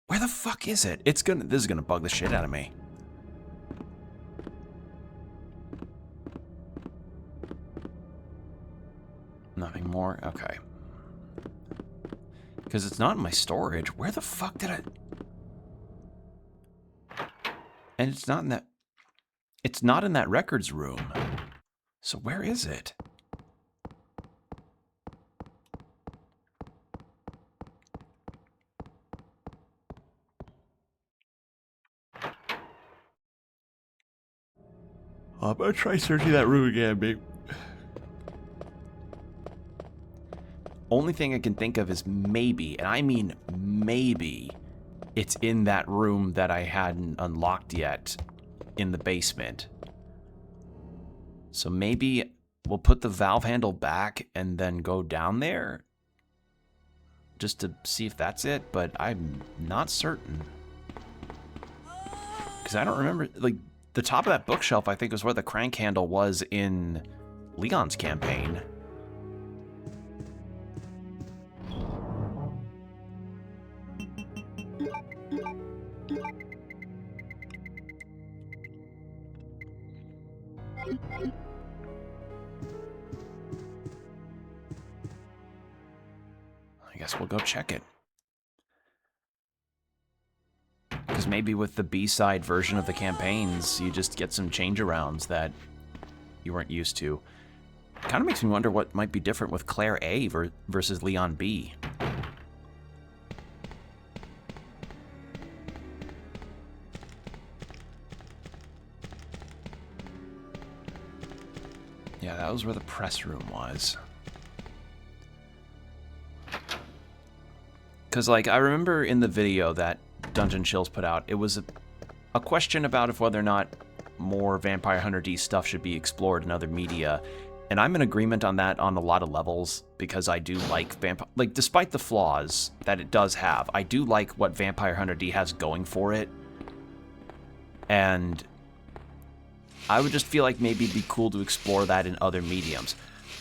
[SPEAKER 1] Where the fuck is it? This is gonna bug the shit out of me. Nothing more? Okay. Because it's not in my storage. Where the fuck did I... And it's not in that... It's not in that records room. So where is it? I'm gonna try searching that room again, babe. Only thing I can think of is maybe, and I mean maybe, it's in that room that I hadn't unlocked yet in the basement. So maybe we'll put the valve handle back and then go down there just to see if that's it, but I'm not certain. Because I don't remember, like, the top of that bookshelf I think was where the crank handle was in Leon's campaign. I guess we'll go check it. Because maybe with the B-side version of the campaigns, you just get some change-arounds that you weren't used to. Kind of makes me wonder what might be different with Clair A versus Leon B. Yeah, that was where the press room was. Because, like, I remember in the video that Dungeon Chills put out, it was a question about if whether or not more Vampire Hunter D stuff should be explored in other media. And I'm in agreement on that on a lot of levels, because I do like Vampire... Like, despite the flaws that it does have, I do like what Vampire Hunter D has going for it. And I would just feel like maybe it'd be cool to explore that in other mediums.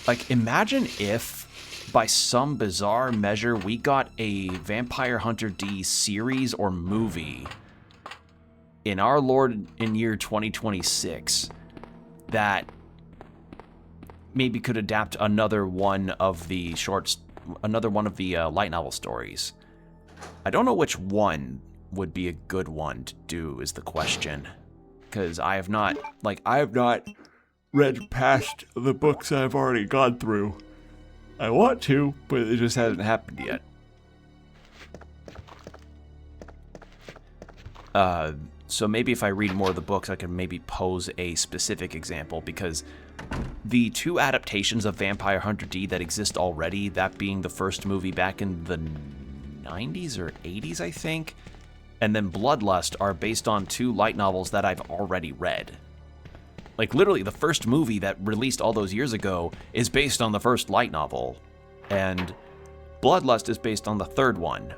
[SPEAKER 1] Like, imagine if, by some bizarre measure, we got a Vampire Hunter D series or movie in our Lord in year 2026 that maybe could adapt another one of the light novel stories. I don't know which one would be a good one to do is the question, because I have not read past the books I've already gone through. I want to, but it just hasn't happened yet. So maybe if I read more of the books, I can maybe pose a specific example, because the two adaptations of Vampire Hunter D that exist already, that being the first movie back in the 90s or 80s, I think, and then Bloodlust, are based on two light novels that I've already read. Like, literally, the first movie that released all those years ago is based on the first light novel, and Bloodlust is based on the third one.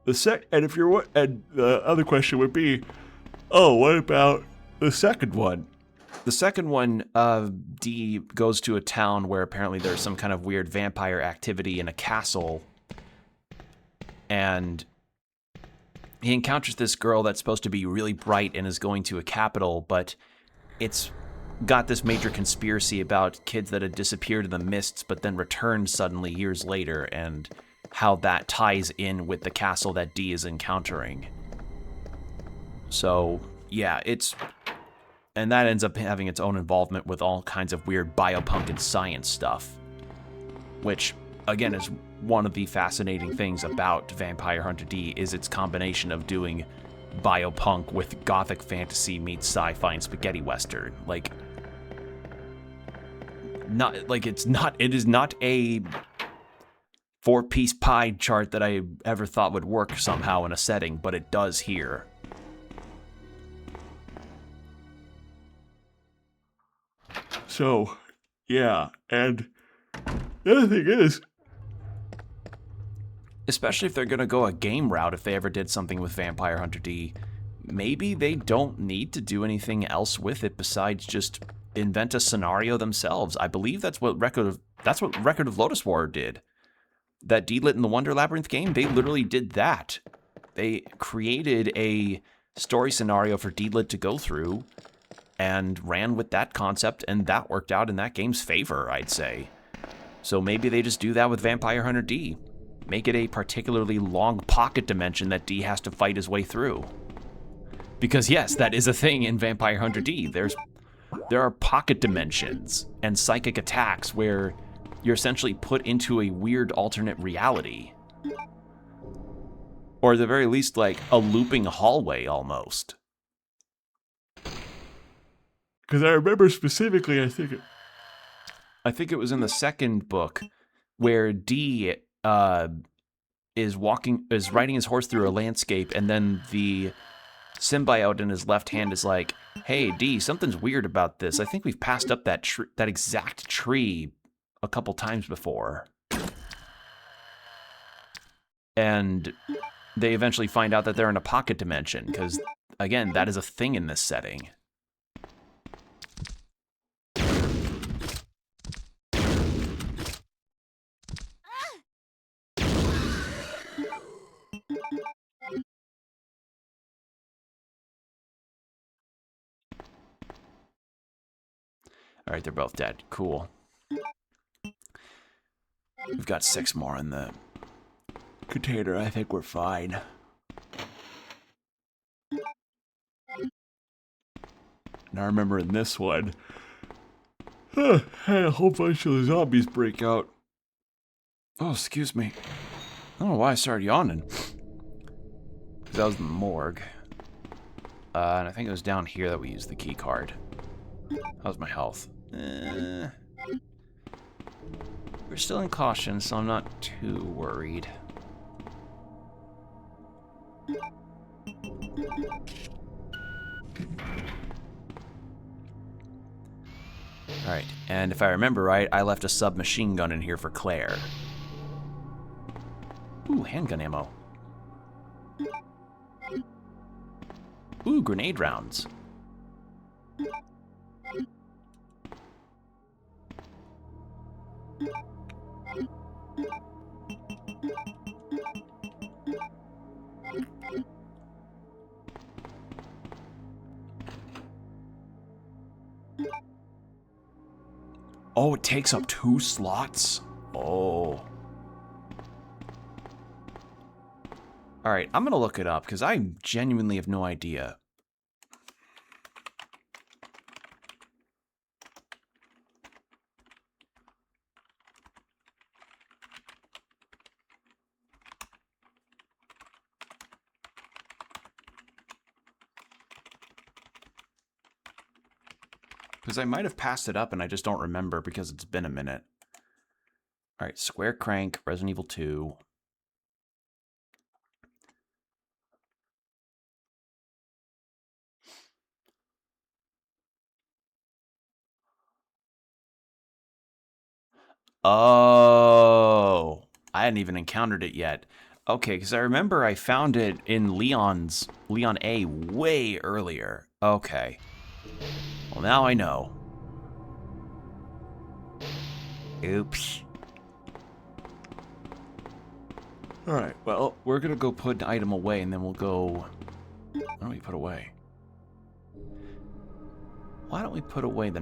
[SPEAKER 1] And the other question would be, oh, what about the second one? The second one, Dee goes to a town where apparently there's some kind of weird vampire activity in a castle, and he encounters this girl that's supposed to be really bright and is going to a capital, but it's got this major conspiracy about kids that had disappeared in the mists but then returned suddenly years later, and how that ties in with the castle that Dee is encountering. So, yeah, and that ends up having its own involvement with all kinds of weird biopunk and science stuff, which, again, is one of the fascinating things about Vampire Hunter D, is its combination of doing biopunk with gothic fantasy meets sci-fi and spaghetti western. It is not a four-piece pie chart that I ever thought would work somehow in a setting, but it does here. So, yeah, and the other thing is, especially if they're going to go a game route, if they ever did something with Vampire Hunter D, maybe they don't need to do anything else with it besides just invent a scenario themselves. I believe that's what Record of Lotus War did. That D-Lit in the Wonder Labyrinth game, they literally did that. They created a story scenario for D-Lit to go through and ran with that concept, and that worked out in that game's favor, I'd say. So maybe they just do that with Vampire Hunter D. Make it a particularly long pocket dimension that D has to fight his way through. Because yes, that is a thing in Vampire Hunter D. There are pocket dimensions and psychic attacks where you're essentially put into a weird alternate reality. Or at the very least, like a looping hallway almost. Because I remember specifically, I think it was in the second book where D is riding his horse through a landscape, and then the symbiote in his left hand is like, "Hey, D, something's weird about this. I think we've passed up that exact tree a couple times before." And they eventually find out that they're in a pocket dimension, because, again, that is a thing in this setting. All right, they're both dead. Cool. We've got 6 more in the container. I think we're fine. And I remember in this one, had a whole bunch of zombies break out. Oh, excuse me. I don't know why I started yawning. Because that was the morgue. And I think it was down here that we used the key card. How's my health? We're still in caution, so I'm not too worried. Alright, and if I remember right, I left a submachine gun in here for Clair. Ooh, handgun ammo. Ooh, grenade rounds. Oh, it takes up 2 slots? Oh. Alright, I'm gonna look it up, because I genuinely have no idea. Because I might have passed it up and I just don't remember because it's been a minute. Alright, Square Crank, Resident Evil 2. Oh, I hadn't even encountered it yet. Okay, because I remember I found it in Leon A way earlier. Okay. Well, now I know. Oops. Alright, well, we're gonna go put an item away and then we'll go... What do we put away? Why don't we put away the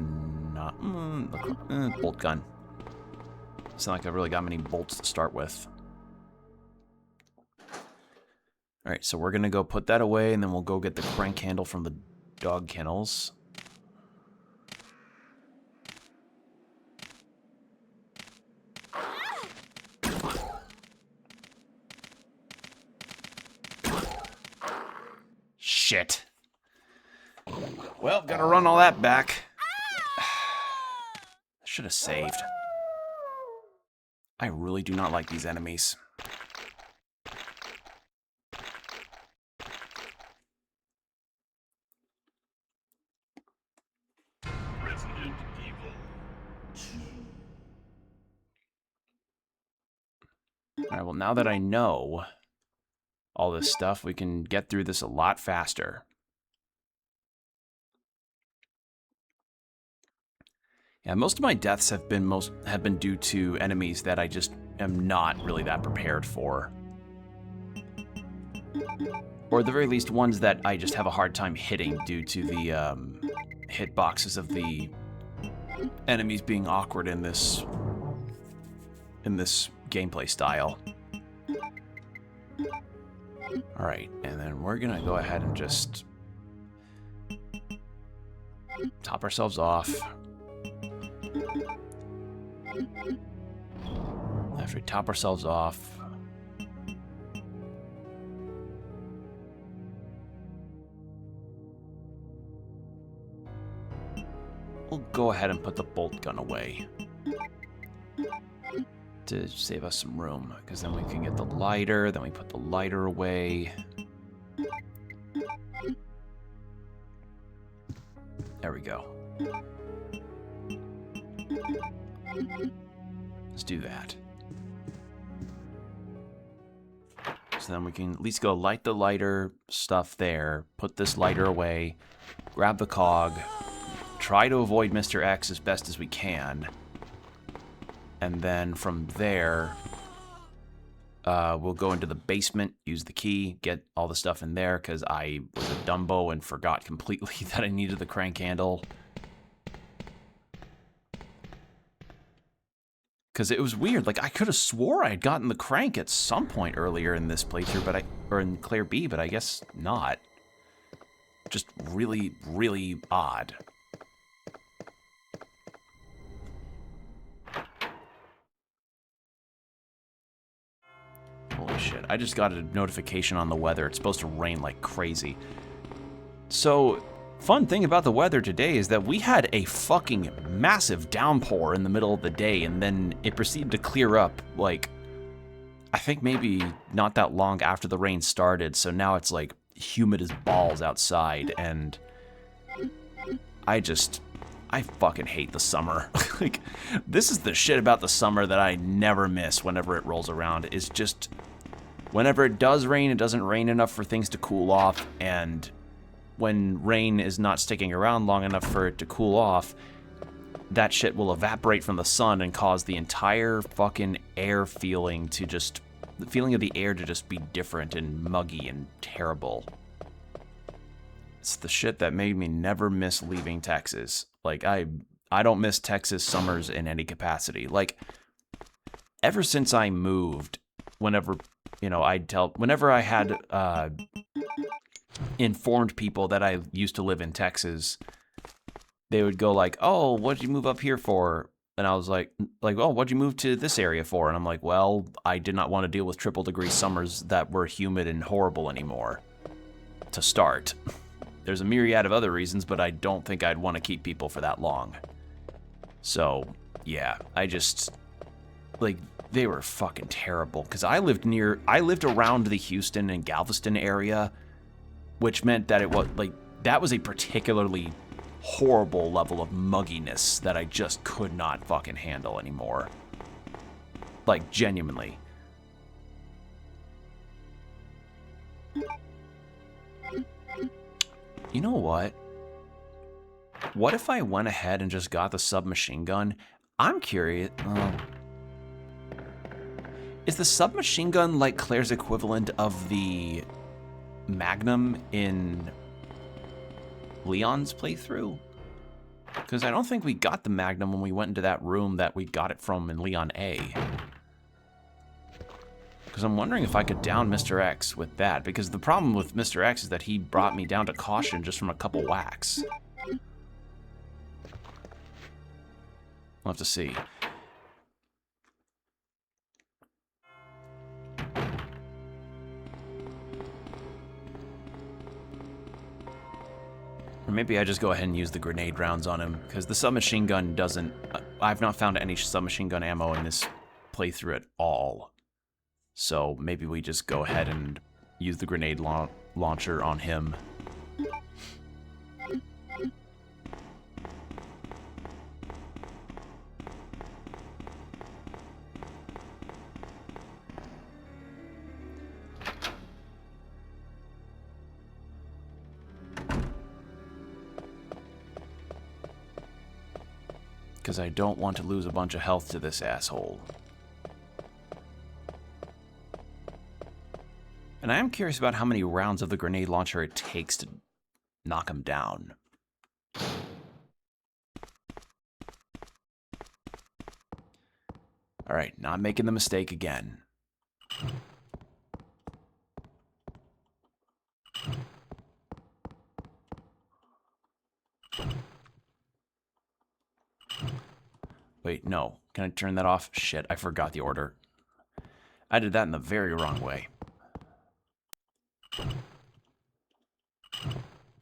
[SPEAKER 1] bolt gun? It's not like I really got many bolts to start with. Alright, so we're gonna go put that away and then we'll go get the crank handle from the dog kennels. Shit. Well, gotta run all that back. Should have saved. I really do not like these enemies.
[SPEAKER 2] Resident Evil 2.
[SPEAKER 1] Alright, well, now that I know all this stuff, we can get through this a lot faster. Yeah, most of my deaths have been due to enemies that I just am not really that prepared for. Or at the very least, ones that I just have a hard time hitting due to the hitboxes of the enemies being awkward in this gameplay style. Alright, and then we're gonna go ahead and just top ourselves off. After we top ourselves off, we'll go ahead and put the bolt gun away to save us some room, because then we can get the lighter, then we put the lighter away. There we go. Let's do that. So then we can at least go light the lighter stuff there, put this lighter away, grab the cog, try to avoid Mr. X as best as we can, and then from there, we'll go into the basement, use the key, get all the stuff in there, because I was a Dumbo and forgot completely that I needed the crank handle. Because it was weird, like, I could have swore I had gotten the crank at some point earlier in this playthrough, or in Clair B, but I guess not. Just really, really odd. Holy shit, I just got a notification on the weather. It's supposed to rain like crazy. So, fun thing about the weather today is that we had a fucking massive downpour in the middle of the day, and then it proceeded to clear up, like, I think maybe not that long after the rain started, so now it's like humid as balls outside, and I fucking hate the summer. Like, this is the shit about the summer that I never miss whenever it rolls around, is just, whenever it does rain, it doesn't rain enough for things to cool off, and when rain is not sticking around long enough for it to cool off, that shit will evaporate from the sun and cause the entire fucking air feeling to just, the feeling of the air to just be different and muggy and terrible. It's the shit that made me never miss leaving Texas. Like, I I don't miss Texas summers in any capacity. Like, ever since I moved, whenever, you know, whenever I had informed people that I used to live in Texas, they would go like, "Oh, what'd you move up here for?" And I was like, "Oh, what'd you move to this area for?" And I'm like, "Well, I did not want to deal with triple degree summers that were humid and horrible anymore, to start. There's a myriad of other reasons, but I don't think I'd want to keep people for that long." So, yeah, I just, like, they were fucking terrible, because I lived around the Houston and Galveston area, which meant that it was, like, that was a particularly horrible level of mugginess that I just could not fucking handle anymore. Like, genuinely. You know what? What if I went ahead and just got the submachine gun? I'm curious. Is the submachine gun like Claire's equivalent of the Magnum in Leon's playthrough? Because I don't think we got the Magnum when we went into that room that we got it from in Leon A. Because I'm wondering if I could down Mr. X with that. Because the problem with Mr. X is that he brought me down to caution just from a couple whacks. We'll have to see. Or maybe I just go ahead and use the grenade rounds on him, because the submachine gun doesn't... I've not found any submachine gun ammo in this playthrough at all. So maybe we just go ahead and use the grenade launcher on him. Because I don't want to lose a bunch of health to this asshole. And I am curious about how many rounds of the grenade launcher it takes to knock him down. Alright, not making the mistake again. Wait, no. Can I turn that off? Shit, I forgot the order. I did that in the very wrong way.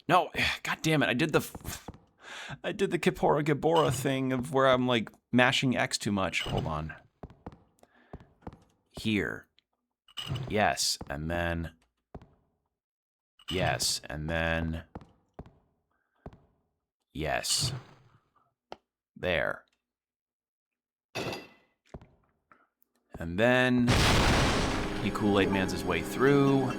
[SPEAKER 1] No, god damn it, I did the Kippora Gibora thing of where I'm like mashing X too much. Hold on. Here. Yes, and then... Yes, and then... Yes. There. And then he Kool-Aid Mans his way through.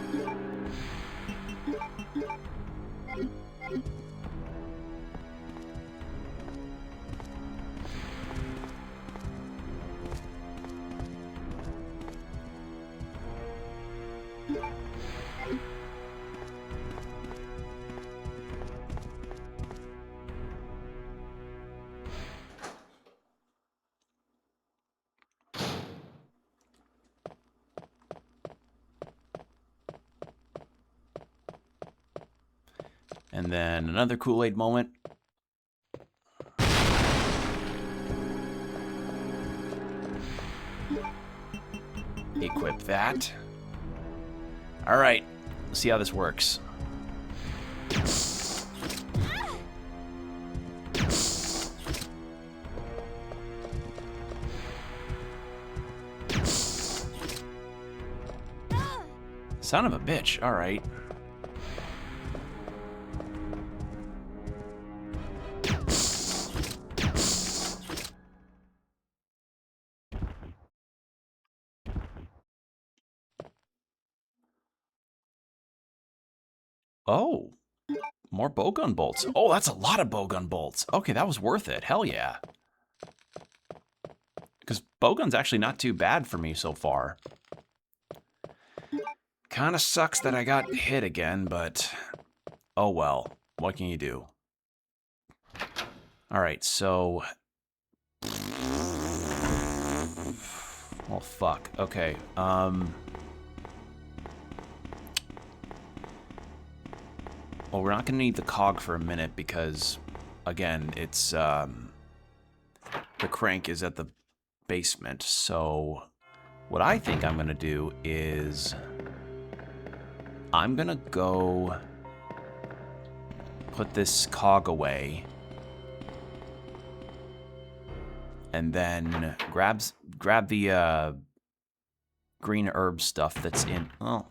[SPEAKER 1] And then another Kool-Aid moment. Equip that. All right, let's see how this works. Son of a bitch, all right. Oh, more bowgun bolts. Oh, that's a lot of bowgun bolts. Okay, that was worth it. Hell yeah. Because bowgun's actually not too bad for me so far. Kind of sucks that I got hit again, but oh well. What can you do? Alright, so... Well, fuck. Okay, Well, we're not gonna need the cog for a minute because, again, it's, the crank is at the basement, so... What I think I'm gonna do is... I'm gonna go... put this cog away... and then grab the green herb stuff that's in... Oh.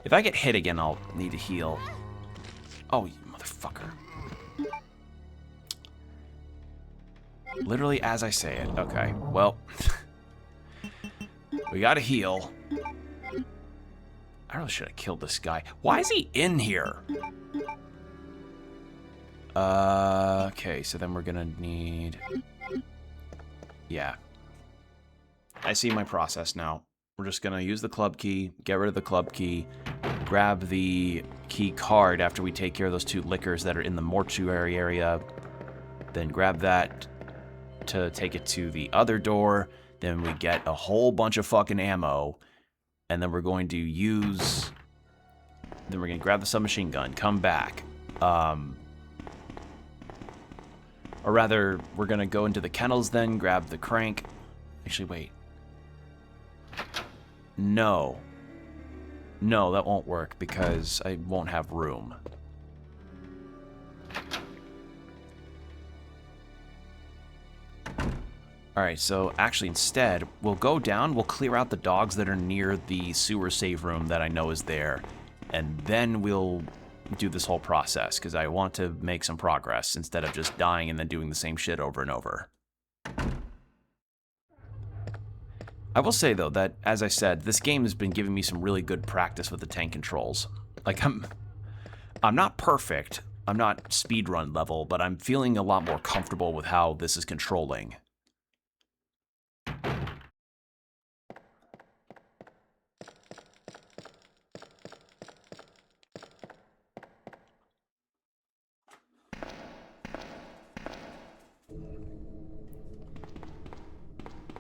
[SPEAKER 1] If I get hit again, I'll need to heal. Oh, you motherfucker. Literally as I say it. Okay, well... we gotta heal. I really should have killed this guy. Why is he in here? Okay, so then we're gonna need... Yeah. I see my process now. We're just gonna use the club key, get rid of the club key, grab the key card after we take care of those 2 lickers that are in the mortuary area, then grab that to take it to the other door, then we get a whole bunch of fucking ammo, and then we're going to use... Then we're gonna grab the submachine gun, come back, or rather, we're gonna go into the kennels then, grab the crank. Actually, wait. No. No, that won't work because I won't have room. Alright, so actually instead, we'll go down, we'll clear out the dogs that are near the sewer save room that I know is there, and then we'll do this whole process, because I want to make some progress instead of just dying and then doing the same shit over and over. I will say, though, that, as I said, this game has been giving me some really good practice with the tank controls. Like, I'm not perfect, I'm not speedrun level, but I'm feeling a lot more comfortable with how this is controlling.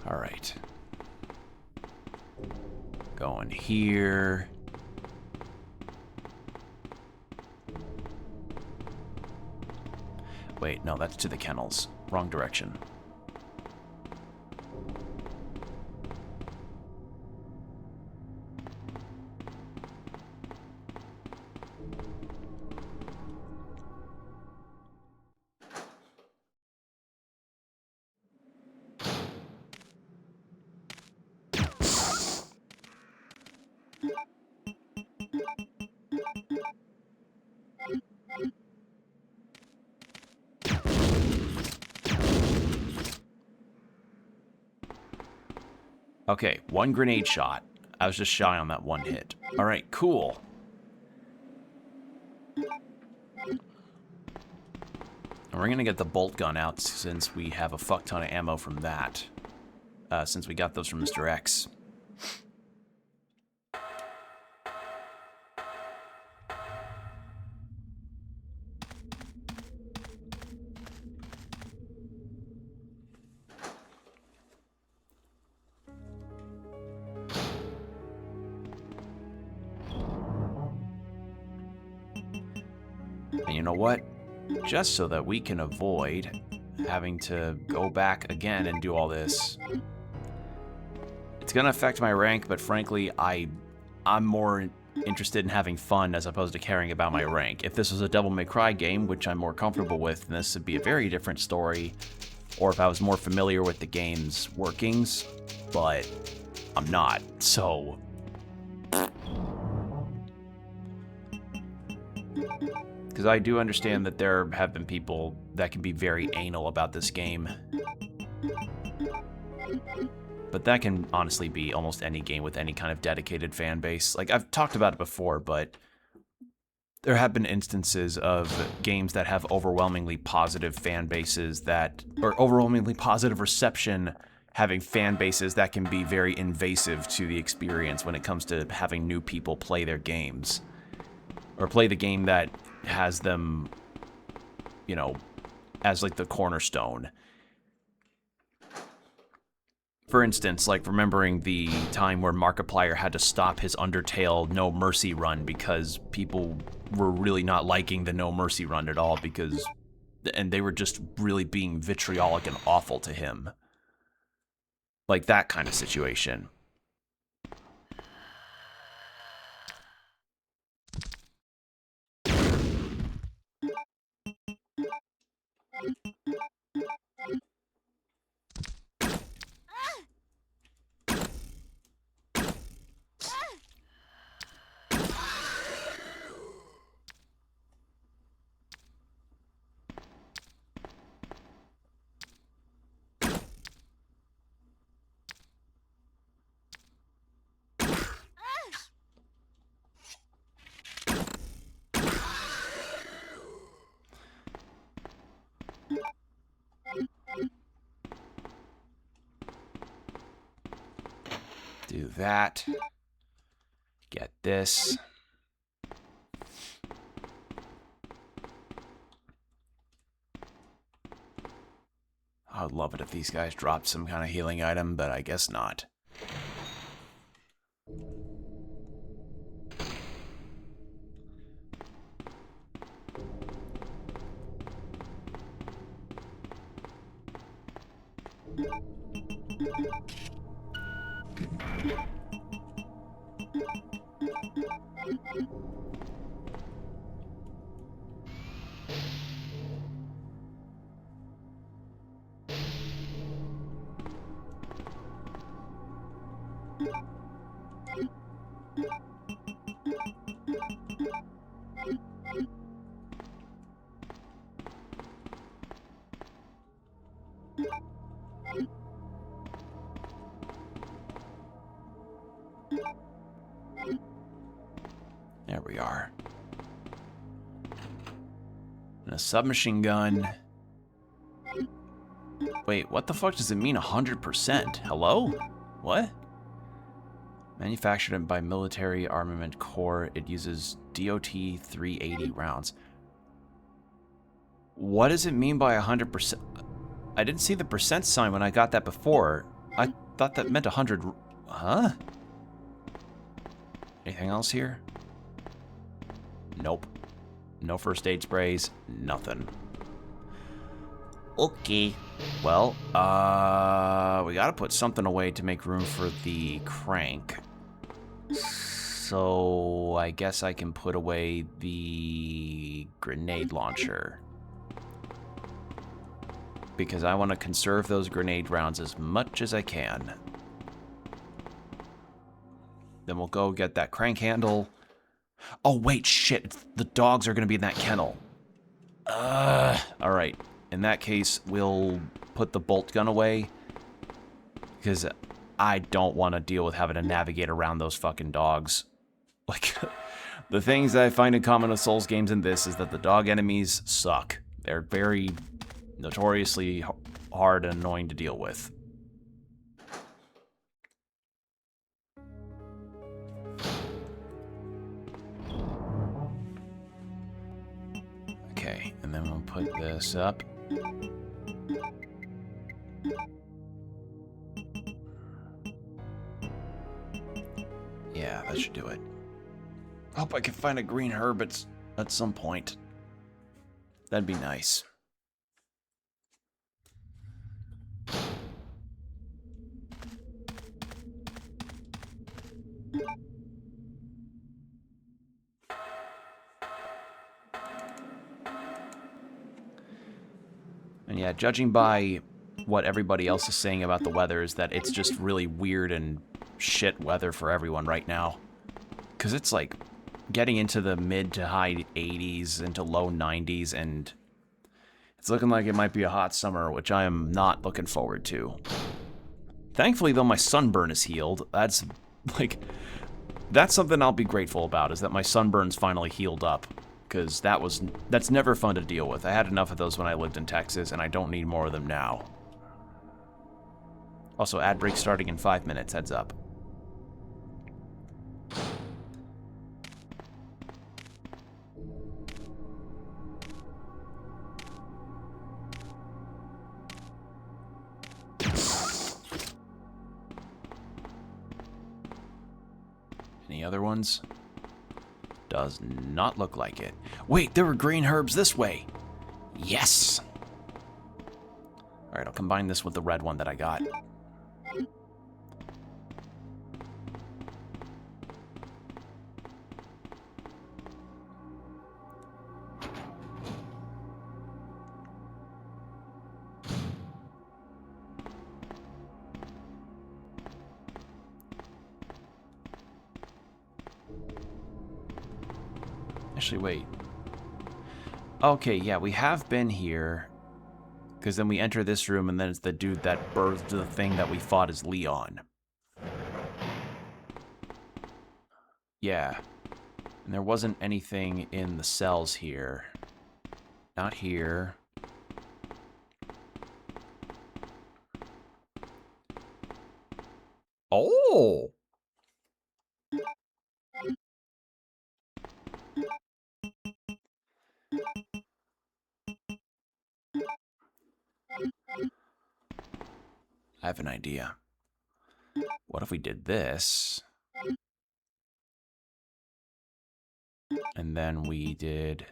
[SPEAKER 1] All right. Going here. Wait, no, that's to the kennels. Wrong direction. Okay, 1 grenade shot. I was just shy on that 1 hit. Alright, cool. And we're gonna get the bolt gun out since we have a fuck ton of ammo from that. Since we got those from Mr. X. And you know what? Just so that we can avoid having to go back again and do all this. It's gonna affect my rank, but frankly, I'm more interested in having fun as opposed to caring about my rank. If this was a Devil May Cry game, which I'm more comfortable with, then this would be a very different story. Or if I was more familiar with the game's workings, but I'm not, so... Because I do understand that there have been people that can be very anal about this game. But that can honestly be almost any game with any kind of dedicated fan base. Like, I've talked about it before, but there have been instances of games that have overwhelmingly positive fan bases that, or overwhelmingly positive reception, having fan bases that can be very invasive to the experience when it comes to having new people play their games. Or play the game that has them, you know, as like the cornerstone. For instance, like remembering the time where Markiplier had to stop his Undertale No Mercy run because people were really not liking the No Mercy run at all and they were just really being vitriolic and awful to him. Like that kind of situation. Do that. Get this. I would love it if these guys dropped some kind of healing item, but I guess not. There we are. And a submachine gun. Wait, what the fuck does it mean 100%? Hello? What? Manufactured by Military Armament Corps, it uses DOT 380 rounds. What does it mean by 100%? I didn't see the percent sign when I got that before. I thought that meant 100. Huh? Anything else here? Nope. No first aid sprays. Nothing. Okay. Well, we gotta put something away to make room for the crank. So I guess I can put away the grenade launcher. Because I want to conserve those grenade rounds as much as I can. Then we'll go get that crank handle. Oh, wait, shit. The dogs are going to be in that kennel. Alright. In that case, we'll put the bolt gun away. Because I don't want to deal with having to navigate around those fucking dogs. Like, the things that I find in common with Souls games in this is that the dog enemies suck. They're very notoriously hard and annoying to deal with. Okay, and then we'll put this up. Yeah, that should do it. Hope I can find a green herb at some point. That'd be nice. And yeah, judging by what everybody else is saying about the weather is that it's just really weird and shit weather for everyone right now. Because it's like getting into the mid to high 80s into low 90s, and it's looking like it might be a hot summer, which I am not looking forward to. Thankfully, though, my sunburn is healed. That's something I'll be grateful about, is that my sunburn's finally healed up. Because that's never fun to deal with. I had enough of those when I lived in Texas, and I don't need more of them now. Also, ad break starting in 5 minutes, heads up. Any other ones? Does not look like it. Wait, there were green herbs this way. Yes! Alright, I'll combine this with the red one that I got. Actually, wait. Okay, yeah, we have been here. Because then we enter this room, and then it's the dude that birthed the thing that we fought as Leon. Yeah. And there wasn't anything in the cells here. Not here. Oh! I have an idea. What if we did this? And then we did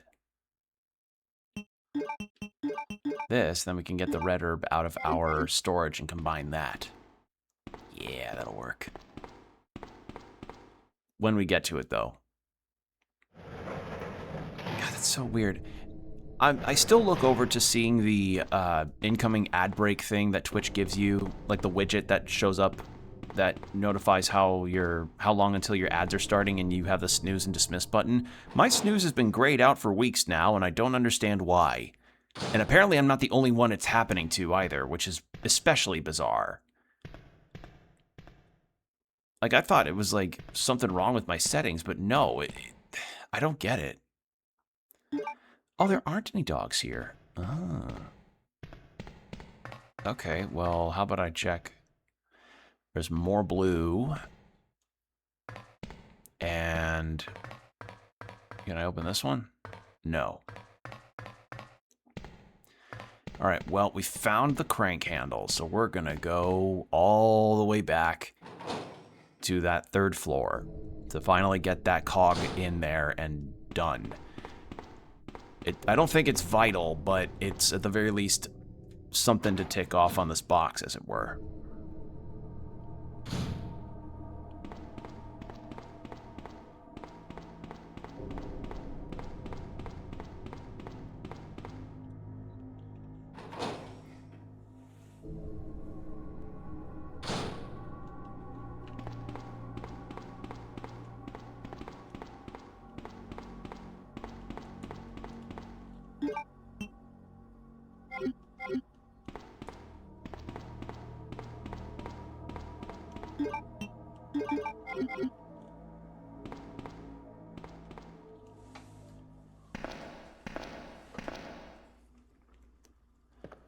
[SPEAKER 1] this, then we can get the red herb out of our storage and combine that. Yeah, that'll work. When we get to it, though. God, that's so weird. I still look over to seeing the incoming ad break thing that Twitch gives you, like the widget that shows up that notifies how long until your ads are starting, and you have the snooze and dismiss button. My snooze has been grayed out for weeks now, and I don't understand why. And apparently I'm not the only one it's happening to either, which is especially bizarre. Like, I thought it was like something wrong with my settings, but no, I don't get it. Oh, there aren't any dogs here. Ah. Okay, well, how about I check? There's more blue. And can I open this one? No. All right, well, we found the crank handle, so we're gonna go all the way back to that 3rd floor to finally get that cog in there and done. I don't think it's vital, but it's at the very least something to tick off on this box, as it were.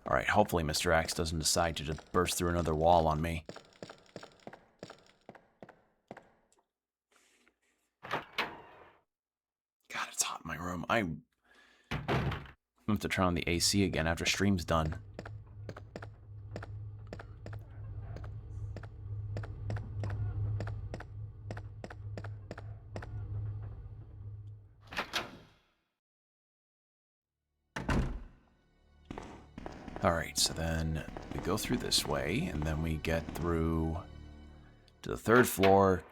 [SPEAKER 1] Alright, hopefully Mr. Axe doesn't decide to just burst through another wall on me. God, it's hot in my room. I'm gonna have to turn on the AC again after stream's done. Alright, so then we go through this way, and then we get through to the 3rd floor.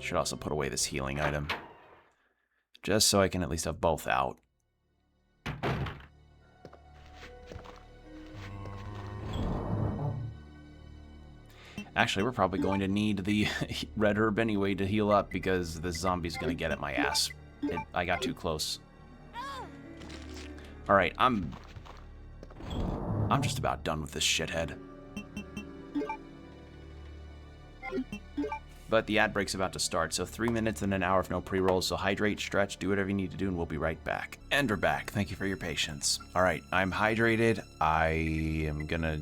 [SPEAKER 1] Should also put away this healing item, just so I can at least have both out. Actually, we're probably going to need the red herb anyway to heal up, because the zombie's going to get at my ass. I got too close. Alright, I'm just about done with this shithead. But the ad break's about to start, so 3 minutes and an hour of no pre-rolls, so hydrate, stretch, do whatever you need to do, and we'll be right back. And we're back. Thank you for your patience. Alright, I'm hydrated. I am gonna...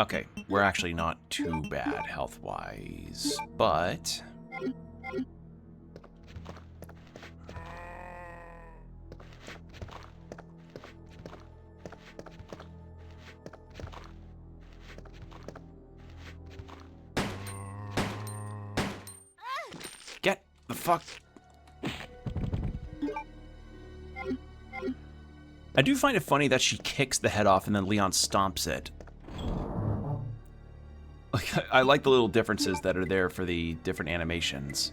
[SPEAKER 1] Okay, we're actually not too bad health-wise, but... Get the fuck... I do find it funny that she kicks the head off and then Leon stomps it. Like, I like the little differences that are there for the different animations.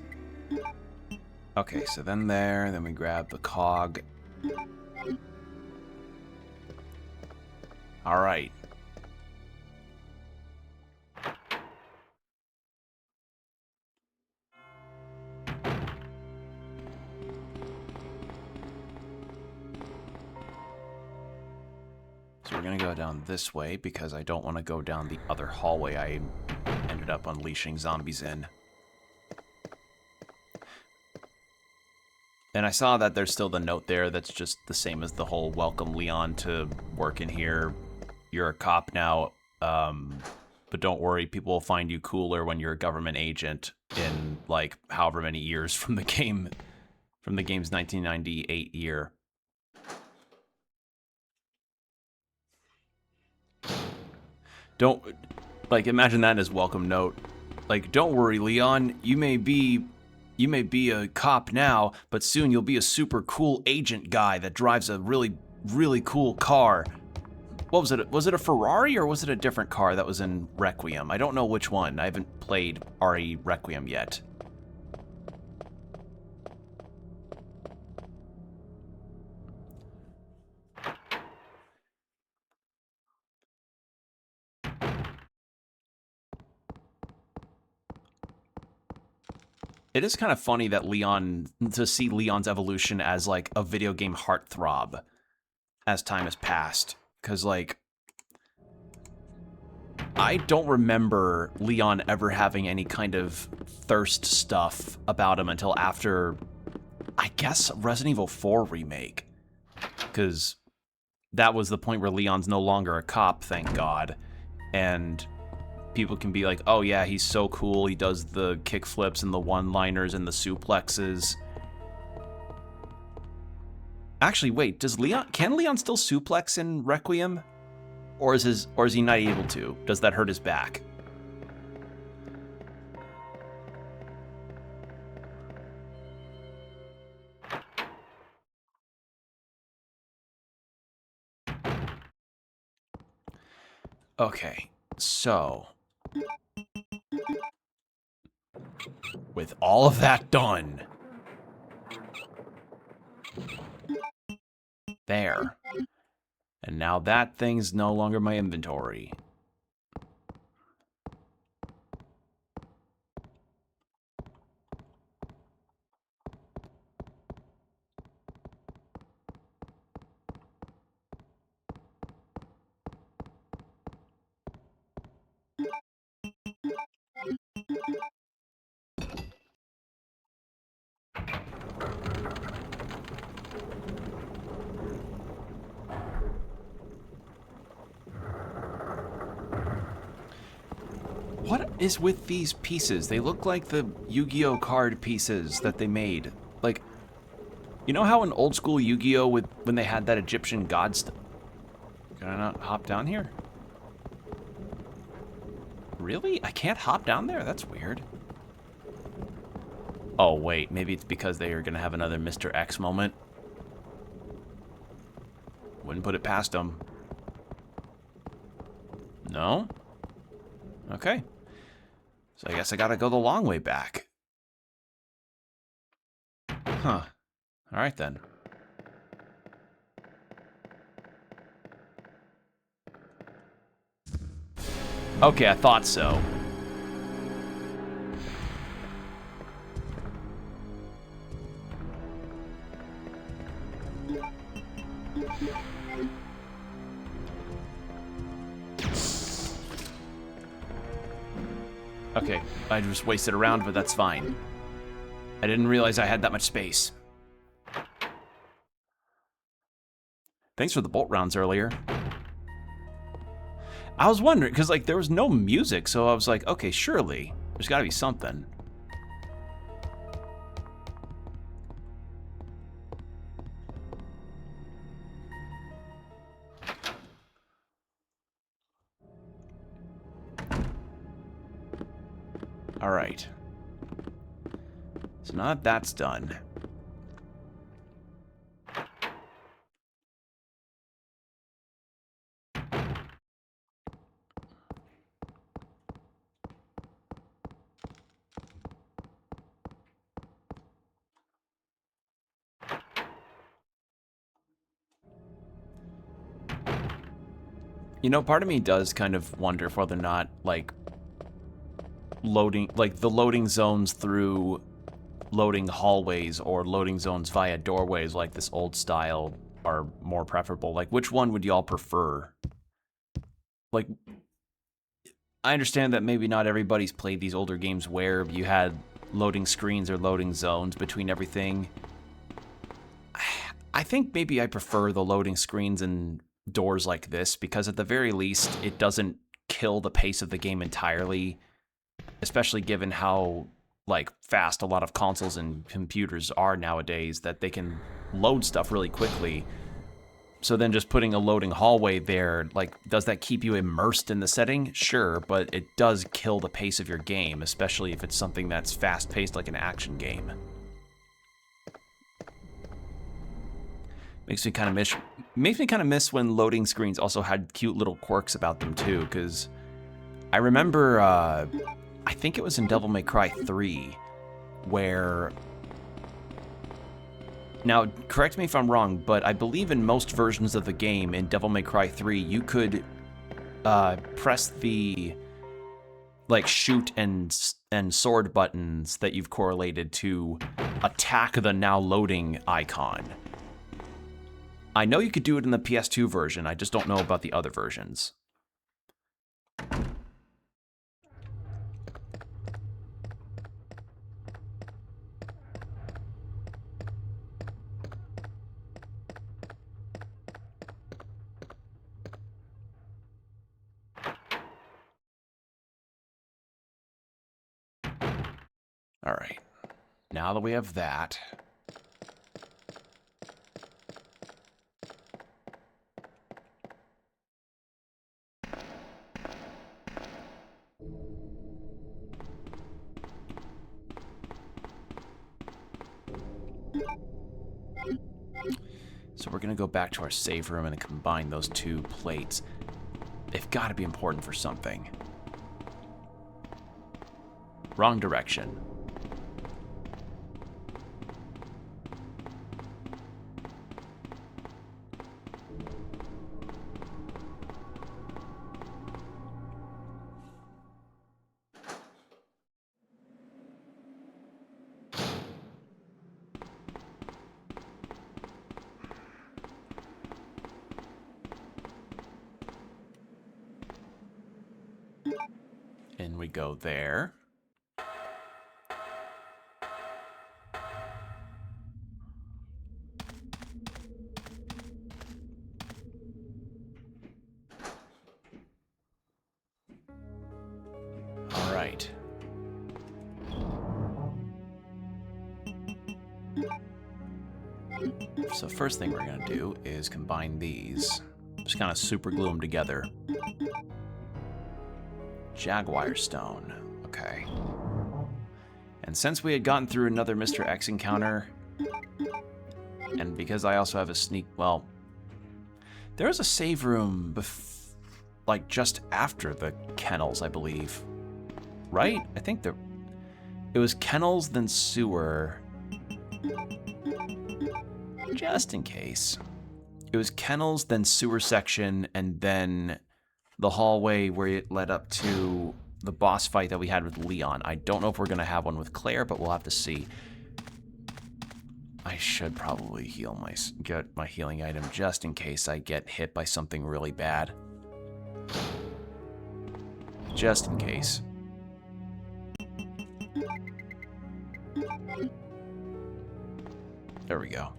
[SPEAKER 1] Okay, so then we grab the cog. All right. So we're gonna go down this way because I don't want to go down the other hallway I ended up unleashing zombies in. And I saw that there's still the note there that's just the same as the whole welcome Leon to work in here. You're a cop now, but don't worry, people will find you cooler when you're a government agent in like however many years from the game, from the game's 1998 year. Don't, like, imagine that as welcome note. Like, don't worry, Leon, you may be a cop now, but soon you'll be a super cool agent guy that drives a really, really cool car. What was it? Was it a Ferrari or was it a different car that was in Requiem? I don't know which one. I haven't played RE Requiem yet. It is kind of funny that to see Leon's evolution as, like, a video game heartthrob as time has passed. Because, like, I don't remember Leon ever having any kind of thirst stuff about him until after, I guess, Resident Evil 4 Remake. Because that was the point where Leon's no longer a cop, thank God. And people can be like, oh yeah, he's so cool, he does the kickflips and the one-liners and the suplexes. Actually, wait, can Leon still suplex in Requiem? Or is he not able to? Does that hurt his back? Okay, so with all of that done, there. And now that thing's no longer my inventory. What is with these pieces? They look like the Yu-Gi-Oh card pieces that they made. Like, you know how in old school Yu-Gi-Oh when they had that Egyptian god stuff? Can I not hop down here? Really? I can't hop down there? That's weird. Oh, wait. Maybe it's because they are going to have another Mr. X moment. Wouldn't put it past them. No? Okay. So I guess I gotta go the long way back. Huh. Alright then. Okay, I thought so. Okay, I just wasted a round, but that's fine. I didn't realize I had that much space. Thanks for the bolt rounds earlier. I was wondering, because, like, there was no music, so I was like, okay, surely. There's gotta be something. Alright. So now that that's done... You know, part of me does kind of wonder if whether or not, like, the loading zones through loading hallways or loading zones via doorways like this old style are more preferable. Like, which one would y'all prefer? Like, I understand that maybe not everybody's played these older games where you had loading screens or loading zones between everything. I think maybe I prefer the loading screens and doors like this because at the very least it doesn't kill the pace of the game entirely, especially given how like fast a lot of consoles and computers are nowadays that they can load stuff really quickly. So then just putting a loading hallway there, like, does that keep you immersed in the setting? Sure, but it does kill the pace of your game, especially if it's something that's fast-paced like an action game. Makes me kind of miss when loading screens also had cute little quirks about them too, because I remember, I think it was in Devil May Cry 3, where... Now, correct me if I'm wrong, but I believe in most versions of the game, in Devil May Cry 3, you could press the, like, shoot and sword buttons that you've correlated to attack the now loading icon. I know you could do it in the PS2 version, I just don't know about the other versions. All right, now that we have that, so we're gonna go back to our save room and combine those two plates. They've got to be important for something. Wrong direction. And we go there. All right. So first thing we're gonna do is combine these. Just kind of super glue them together. Jaguar stone. Okay. And since we had gotten through another Mr. X encounter, and because I also have a sneak... Well, there was a save room like just after the kennels, I believe. Right? I think it was kennels, then sewer. Just in case. It was kennels, then sewer section, and then the hallway where it led up to the boss fight that we had with Leon. I don't know if we're going to have one with Claire, but we'll have to see. I should probably get my healing item just in case I get hit by something really bad. Just in case. There we go.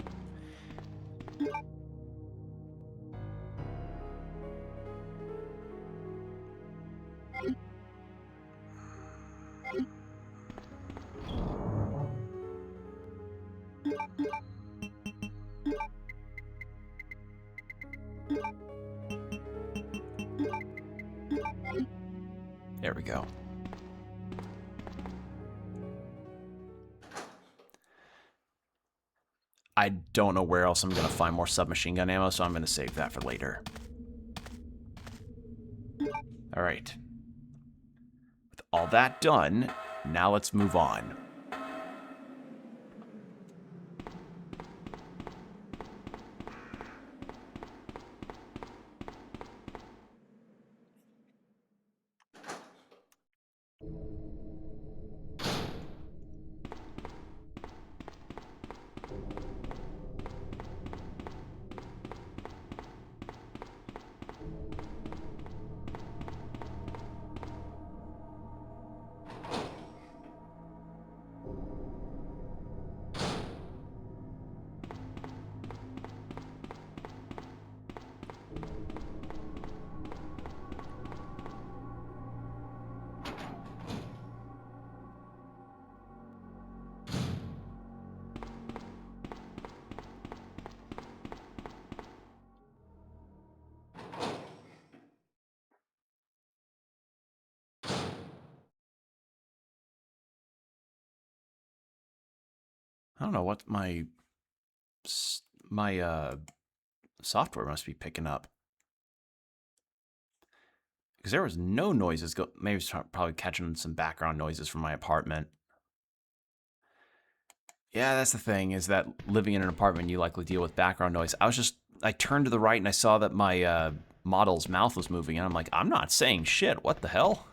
[SPEAKER 1] go. I don't know where else I'm going to find more submachine gun ammo, so I'm going to save that for later. All right. With all that done, now let's move on. I don't know what my software must be picking up. Because there was no noises. Maybe it's probably catching some background noises from my apartment. Yeah, that's the thing, is that living in an apartment, you likely deal with background noise. I turned to the right and I saw that my model's mouth was moving, and I'm like, I'm not saying shit. What the hell?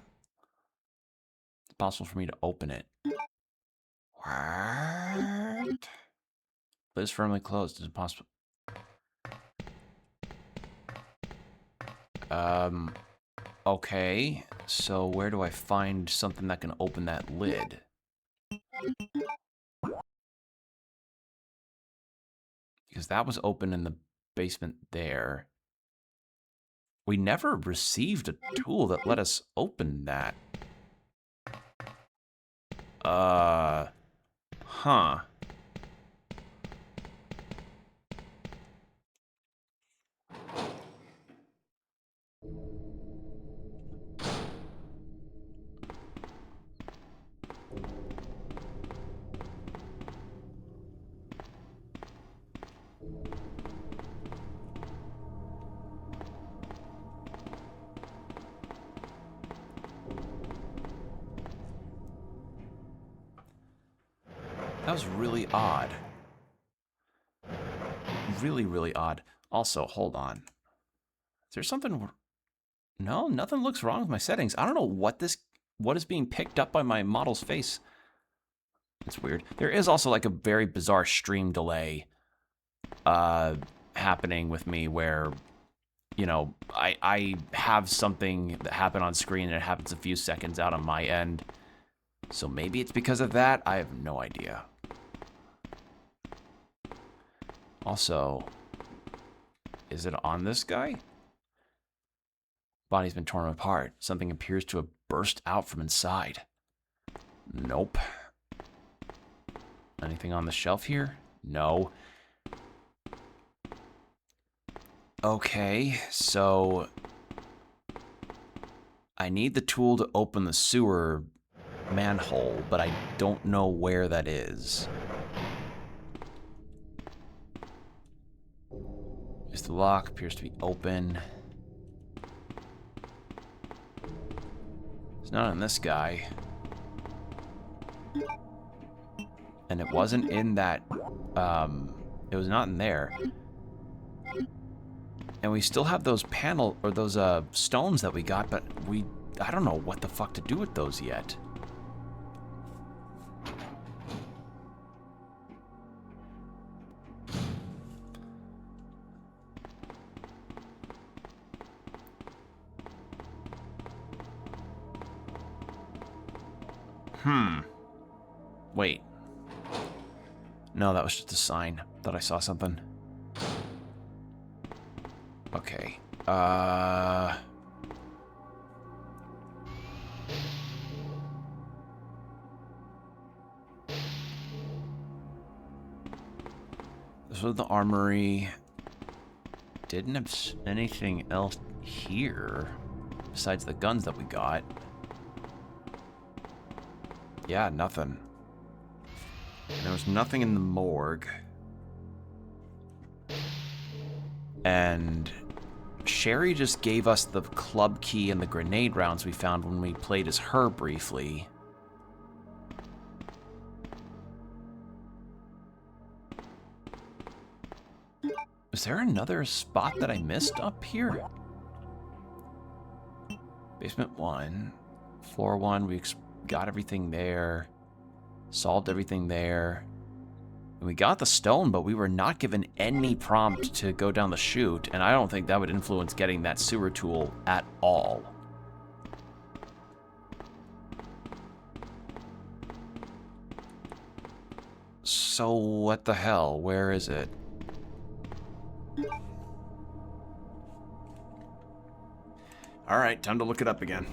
[SPEAKER 1] It's possible for me to open it. What? But it's firmly closed. Is it possible? Okay. So where do I find something that can open that lid? Because that was open in the basement there. We never received a tool that let us open that. Huh. That was really odd. Really, really odd. Also, hold on. Is there something... No, nothing looks wrong with my settings. I don't know what is being picked up by my model's face. It's weird. There is also like a very bizarre stream delay happening with me where, you know, I have something that happened on screen and it happens a few seconds out on my end. So maybe it's because of that. I have no idea. Also, is it on this guy? Body's been torn apart. Something appears to have burst out from inside. Nope. Anything on the shelf here? No. Okay, so I need the tool to open the sewer manhole, but I don't know where that is. Is the lock appears to be open. It's not on this guy. And it wasn't in that, it was not in there. And we still have those those stones that we got, but I don't know what the fuck to do with those yet. Wait. No, that was just a sign. Thought I saw something. Okay. This was the armory. Didn't have anything else here besides the guns that we got. Yeah, nothing. There was nothing in the morgue. And Sherry just gave us the club key and the grenade rounds we found when we played as her briefly. Is there another spot that I missed up here? Basement 1. Floor 1, we got everything there. Solved everything there. And we got the stone, but we were not given any prompt to go down the chute, and I don't think that would influence getting that sewer tool at all. So what the hell? Where is it? Alright, time to look it up again.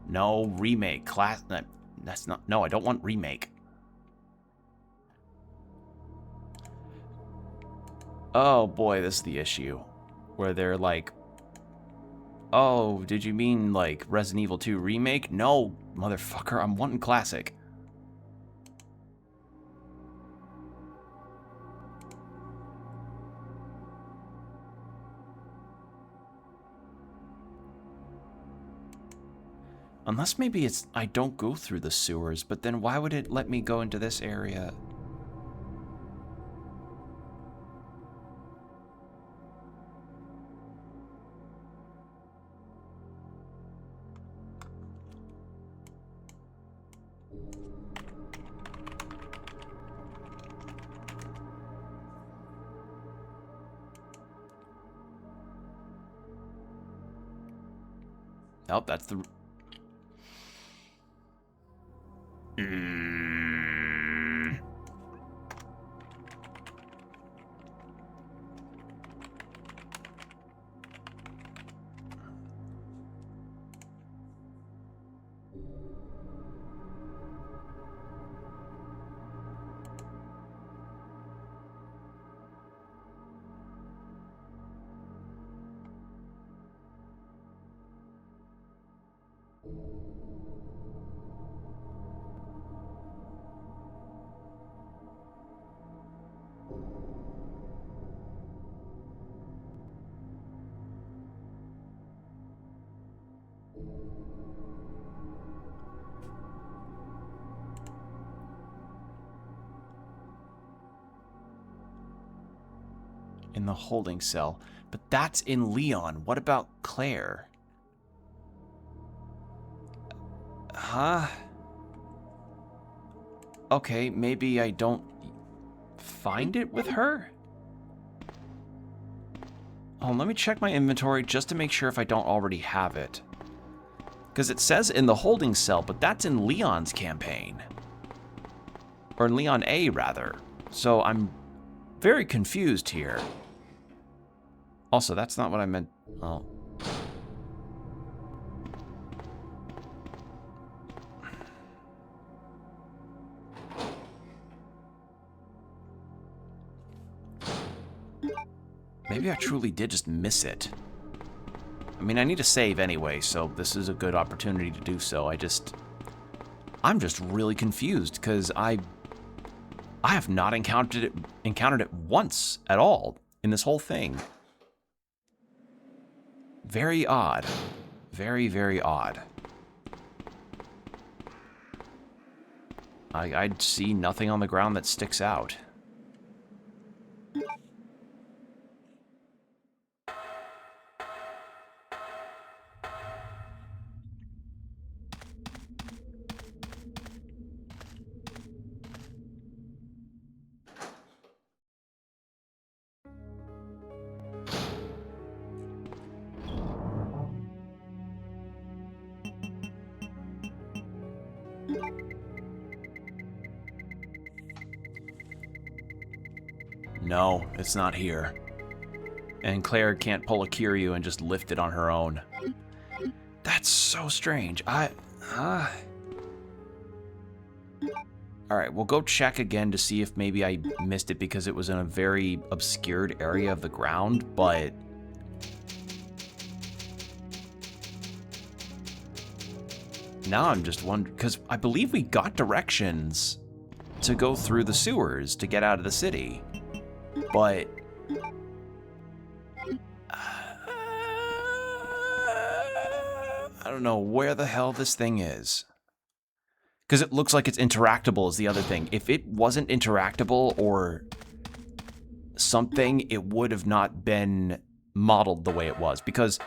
[SPEAKER 1] No, remake. Class... That's not... No, I don't want remake. Oh boy, this is the issue. Where they're like... Oh, did you mean, like, Resident Evil 2 Remake? No, motherfucker, I'm wanting Classic. Unless maybe it's... I don't go through the sewers, but then why would it let me go into this area? Nope, that's the... in the holding cell. But that's in Leon. What about Claire? Huh? Okay, maybe I don't find it with her? Oh, let me check my inventory just to make sure if I don't already have it. Because it says in the holding cell, but that's in Leon's campaign. Or in Leon A, rather. So I'm very confused here. Also, that's not what I meant. Oh. Maybe I truly did just miss it. I mean, I need to save anyway, so this is a good opportunity to do so. I'm just really confused because I have not encountered it once at all in this whole thing. Very odd. Very, very odd. I see nothing on the ground that sticks out. No, it's not here. And Claire can't pull a Kiryu and just lift it on her own. That's so strange. All right, we'll go check again to see if maybe I missed it because it was in a very obscured area of the ground, but... Now I'm just wondering, because I believe we got directions to go through the sewers to get out of the city, but... I don't know where the hell this thing is. Because it looks like it's interactable is the other thing. If it wasn't interactable or something, it would have not been modeled the way it was. Because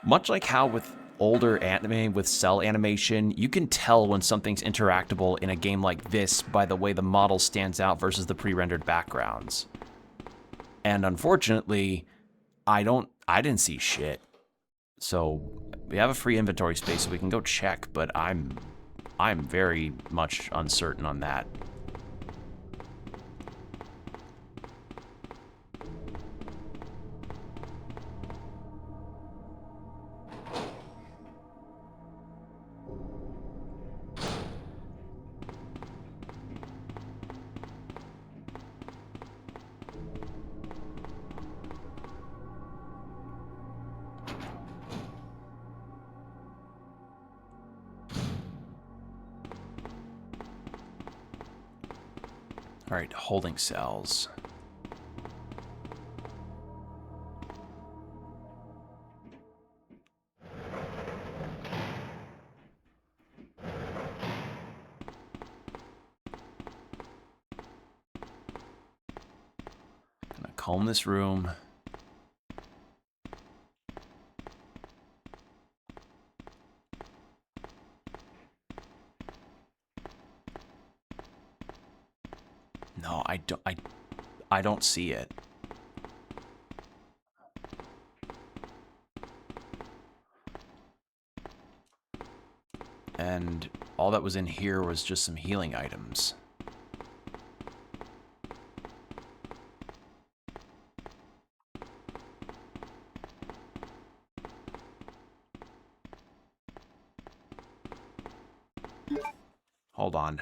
[SPEAKER 1] much like how with older anime with cell animation, you can tell when something's interactable in a game like this by the way the model stands out versus the pre-rendered backgrounds. And unfortunately, I didn't see shit. So we have a free inventory space so we can go check, but I'm very much uncertain on that. All right, holding cells. Gonna comb this room. No, I don't see it. And all that was in here was just some healing items. Hold on.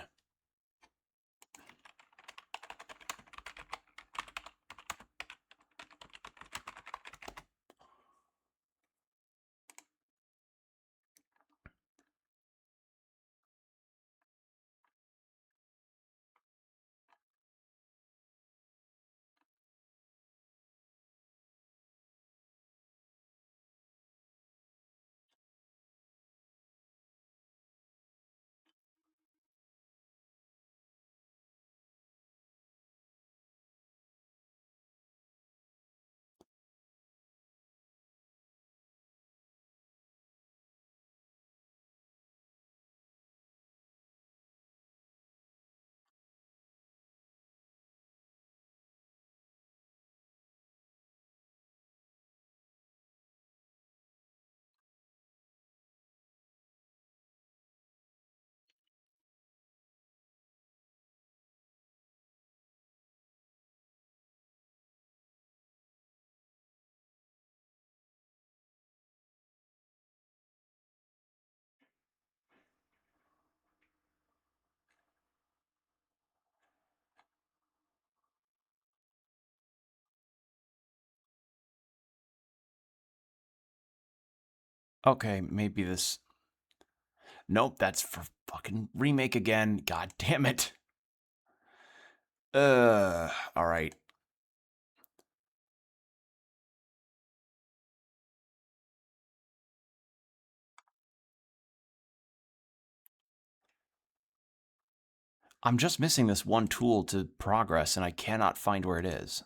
[SPEAKER 1] Okay, maybe this... Nope, that's for fucking remake again. God damn it. All right. I'm just missing this one tool to progress, and I cannot find where it is.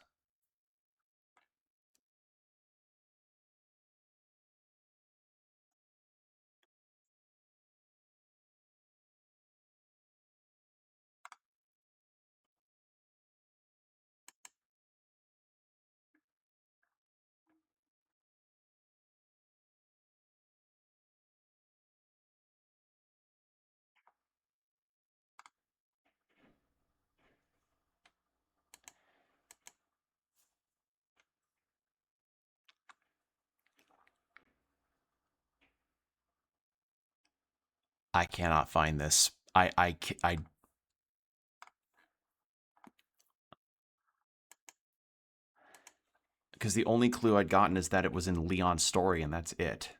[SPEAKER 1] I cannot find this. I Because the only clue I'd gotten is that it was in Leon's story, and that's it.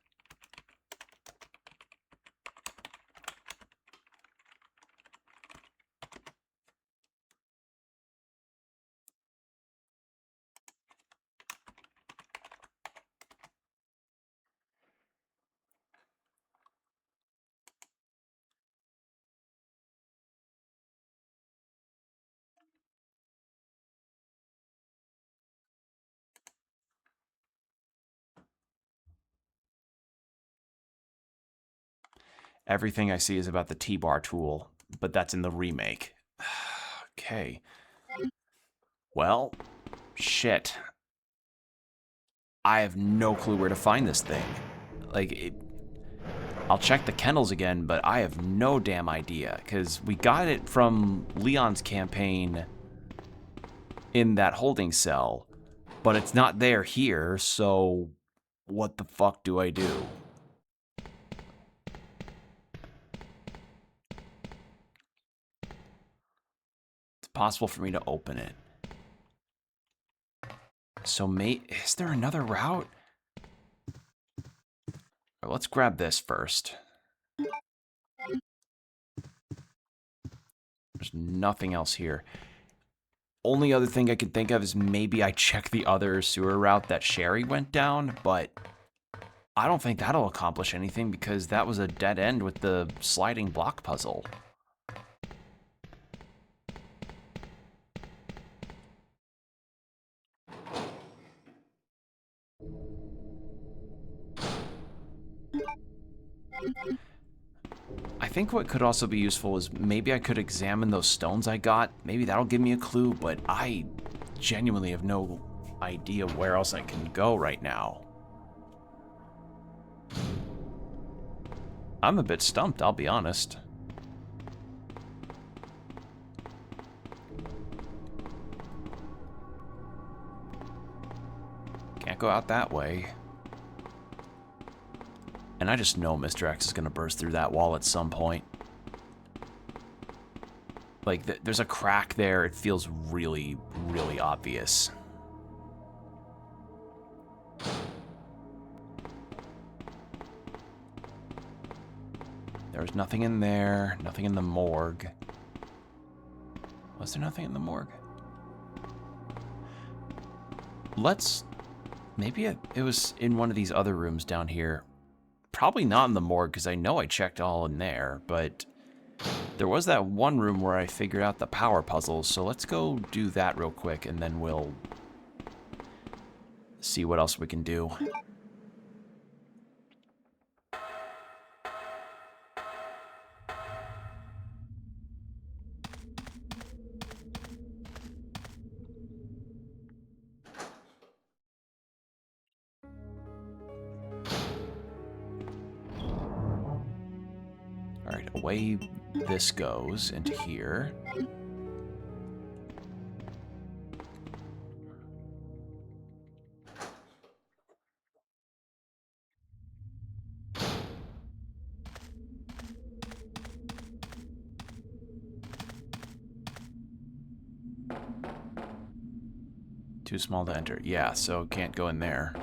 [SPEAKER 1] Everything I see is about the T-bar tool, but that's in the remake. Okay. Well, shit. I have no clue where to find this thing. Like, I'll check the kennels again, but I have no damn idea, because we got it from Leon's campaign in that holding cell, but it's not there here, so what the fuck do I do? It's possible for me to open it. So, mate, is there another route? Right, let's grab this first. There's nothing else here. Only other thing I could think of is maybe I check the other sewer route that Sherry went down, but I don't think that'll accomplish anything because that was a dead end with the sliding block puzzle. I think what could also be useful is maybe I could examine those stones I got. Maybe that'll give me a clue, but I genuinely have no idea where else I can go right now. I'm a bit stumped, I'll be honest. Can't go out that way. And I just know Mr. X is going to burst through that wall at some point. Like, there's a crack there. It feels really, really obvious. There's nothing in there. Nothing in the morgue. Was there nothing in the morgue? Let's... Maybe it was in one of these other rooms down here. Probably not in the morgue, because I know I checked all in there, but there was that one room where I figured out the power puzzles, so let's go do that real quick, and then we'll see what else we can do. Alright, away this goes into here. Too small to enter. Yeah, so can't go in there.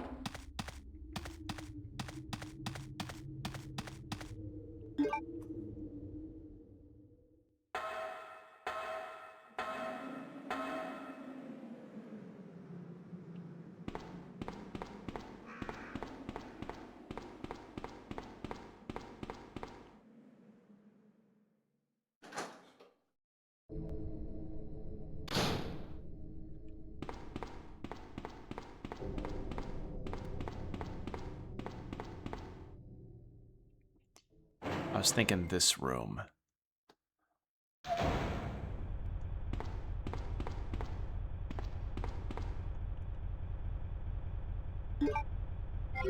[SPEAKER 1] I was thinking this room.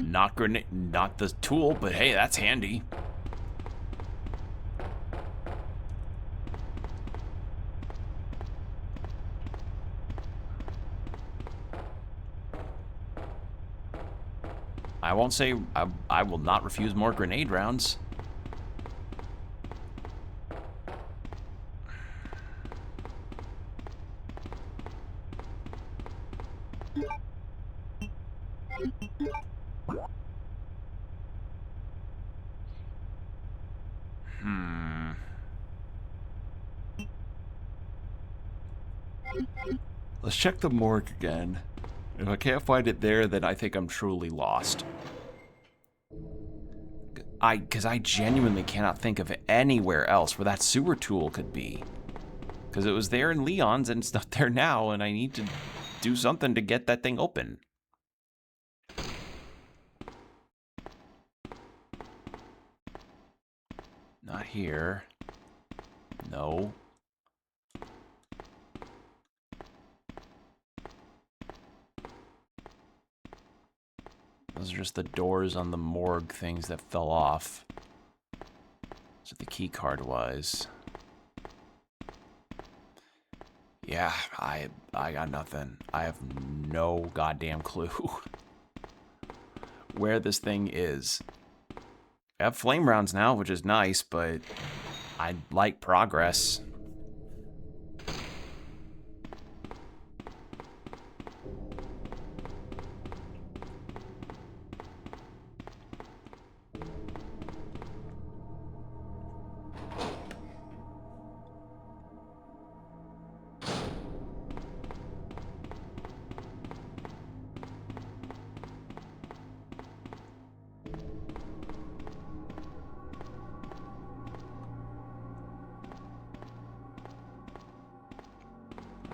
[SPEAKER 1] Not the tool, but hey, that's handy. I won't say I will not refuse more grenade rounds. Let's check the morgue again. If I can't find it there, then I think I'm truly lost. Because I genuinely cannot think of anywhere else where that sewer tool could be. Because it was there in Leon's and it's not there now, and I need to do something to get that thing open. Not here. No. Those are just the doors on the morgue things that fell off. That's what the key card was. Yeah, I got nothing. I have no goddamn clue where this thing is. I have flame rounds now, which is nice, but I like progress.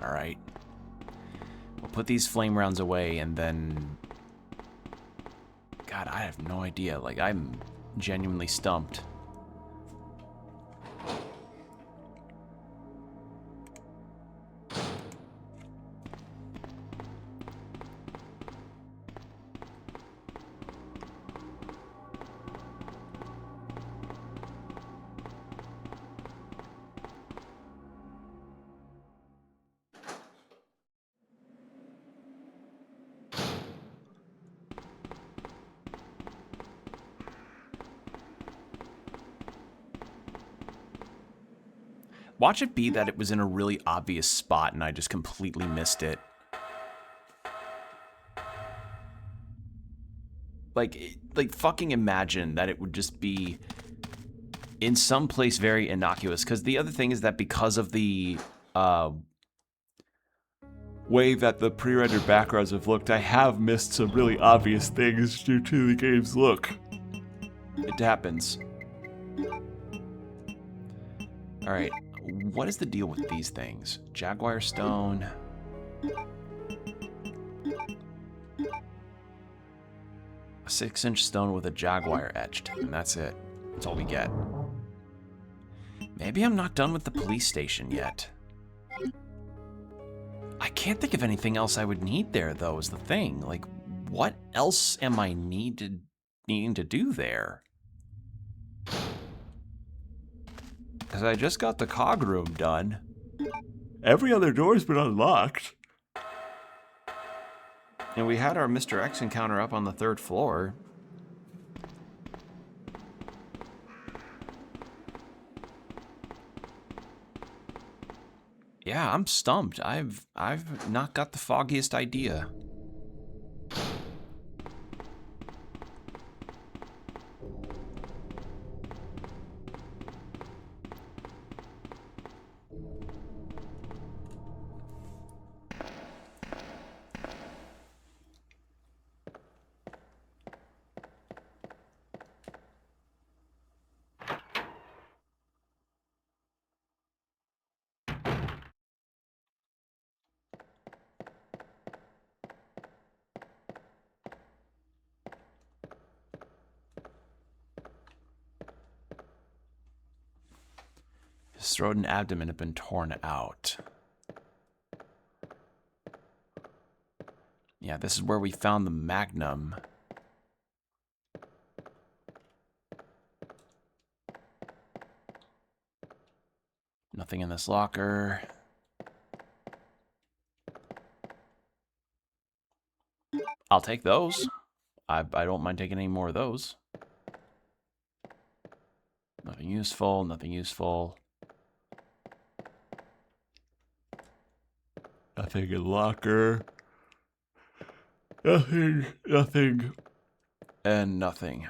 [SPEAKER 1] Alright. We'll put these flame rounds away and then... God, I have no idea. Like, I'm genuinely stumped. Watch it be that it was in a really obvious spot and I just completely missed it. Like fucking imagine that it would just be in some place very innocuous. Because the other thing is that because of the way that the pre-rendered backgrounds have looked, I have missed some really obvious things due to the game's look. It happens. Alright, what is the deal with these things? Jaguar stone. A 6-inch stone with a jaguar etched, and that's it. That's all we get. Maybe I'm not done with the police station yet. I can't think of anything else I would need there, though, is the thing. Like, what else am I needing to do there? Because I just got the cog room done. Every other door's been unlocked. And we had our Mr. X encounter up on the 3rd floor. Yeah, I'm stumped. I've not got the foggiest idea. His throat and abdomen have been torn out. Yeah, this is where we found the magnum. Nothing in this locker. I'll take those. I don't mind taking any more of those. Nothing useful, nothing useful. Nothing in locker. Nothing, nothing, and nothing.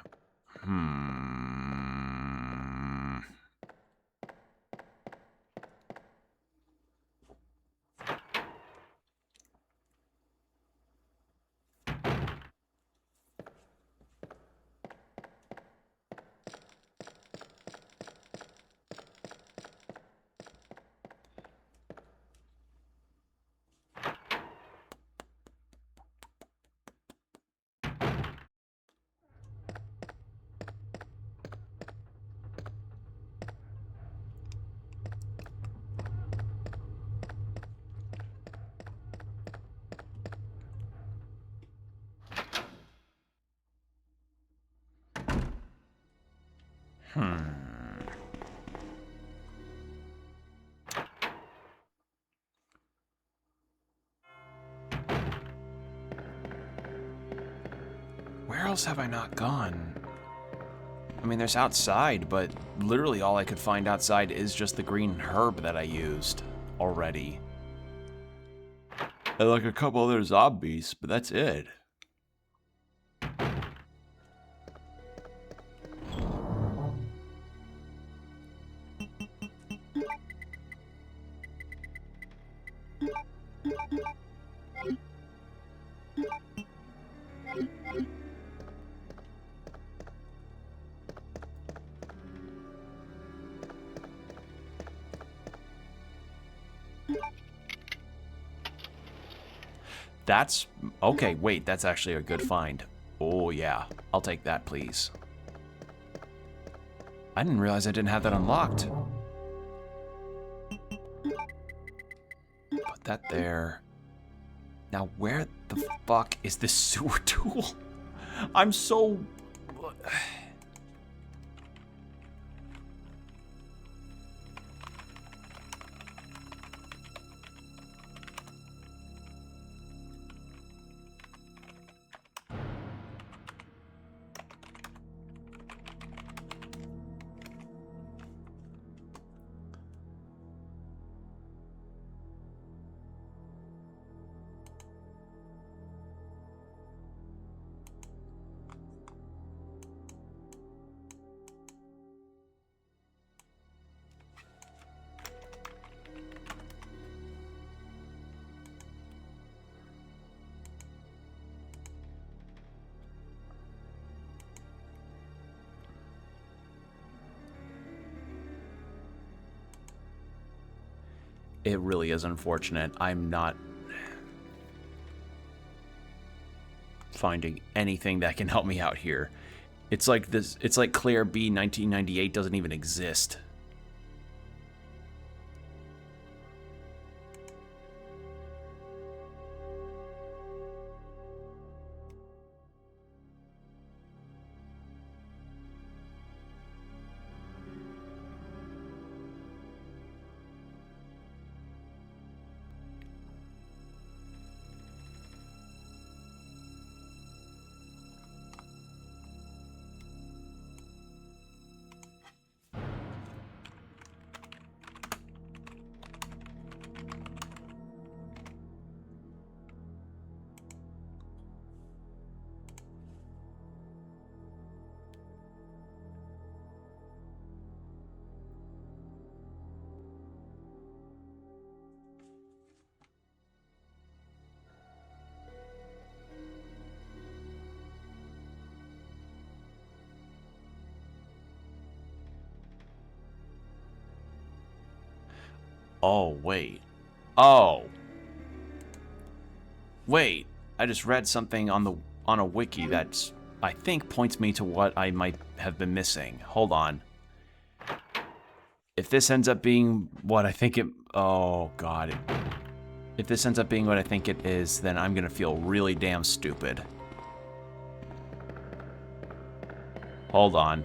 [SPEAKER 1] else have I not gone? I mean, there's outside, but literally all I could find outside is just the green herb that I used already. And like a couple other zombies, but that's it. That's... okay, wait, that's actually a good find. Oh, yeah. I'll take that, please. I didn't realize I didn't have that unlocked. Put that there. Now, where the fuck is this sewer tool? I'm so... It really is unfortunate. I'm not finding anything that can help me out here. It's like this. It's like Clair B 1998 doesn't even exist. Oh, wait. Oh. Wait. I just read something on a wiki that's, I think, points me to what I might have been missing. Hold on. If this ends up being what I think it... oh, God. If this ends up being what I think it is, then I'm gonna feel really damn stupid. Hold on.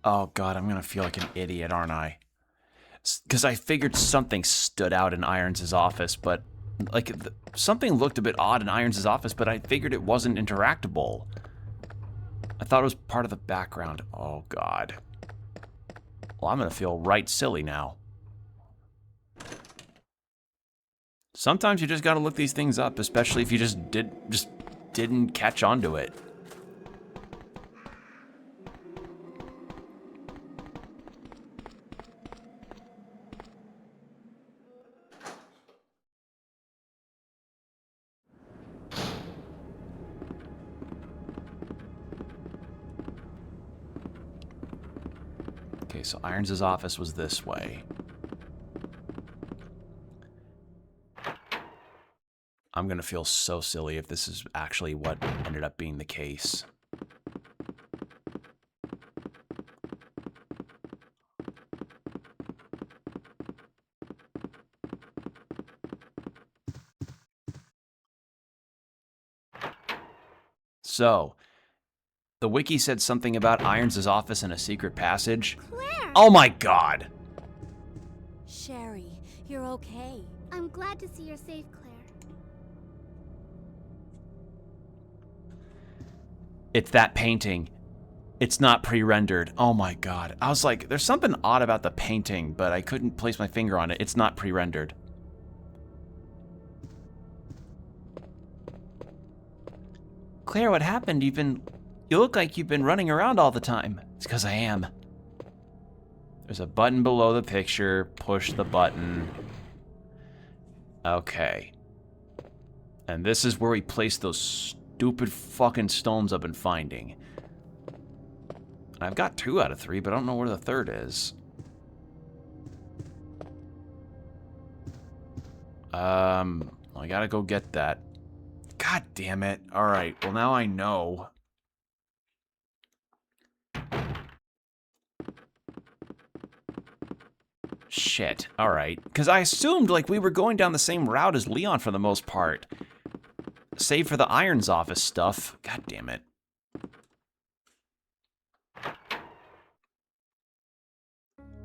[SPEAKER 1] Oh, God, I'm gonna feel like an idiot, aren't I? Because I figured something stood out in Irons' office, but... like, something looked a bit odd in Irons' office, but I figured it wasn't interactable. I thought it was part of the background. Oh, God. Well, I'm gonna feel right silly now. Sometimes you just gotta look these things up, especially if you just didn't catch on to it. Okay, so Irons' office was this way. I'm gonna feel so silly if this is actually what ended up being the case. So, the wiki said something about Irons' office in a secret passage.
[SPEAKER 3] Claire,
[SPEAKER 1] Oh my god.
[SPEAKER 3] Sherry, you're okay.
[SPEAKER 4] I'm glad to see you're safe, Claire.
[SPEAKER 1] It's that painting. It's not pre-rendered. Oh my god. I was like, there's something odd about the painting, but I couldn't place my finger on it. It's not pre-rendered. Claire, what happened? You look like you've been running around all the time. It's because I am. There's a button below the picture. Push the button. Okay. And this is where we place those stupid fucking stones I've been finding. I've got 2 out of 3, but I don't know where the third is. I gotta go get that. God damn it. Alright, well now I know. Shit, alright. Because I assumed, like, we were going down the same route as Leon for the most part. Save for the Irons Office stuff. God damn it.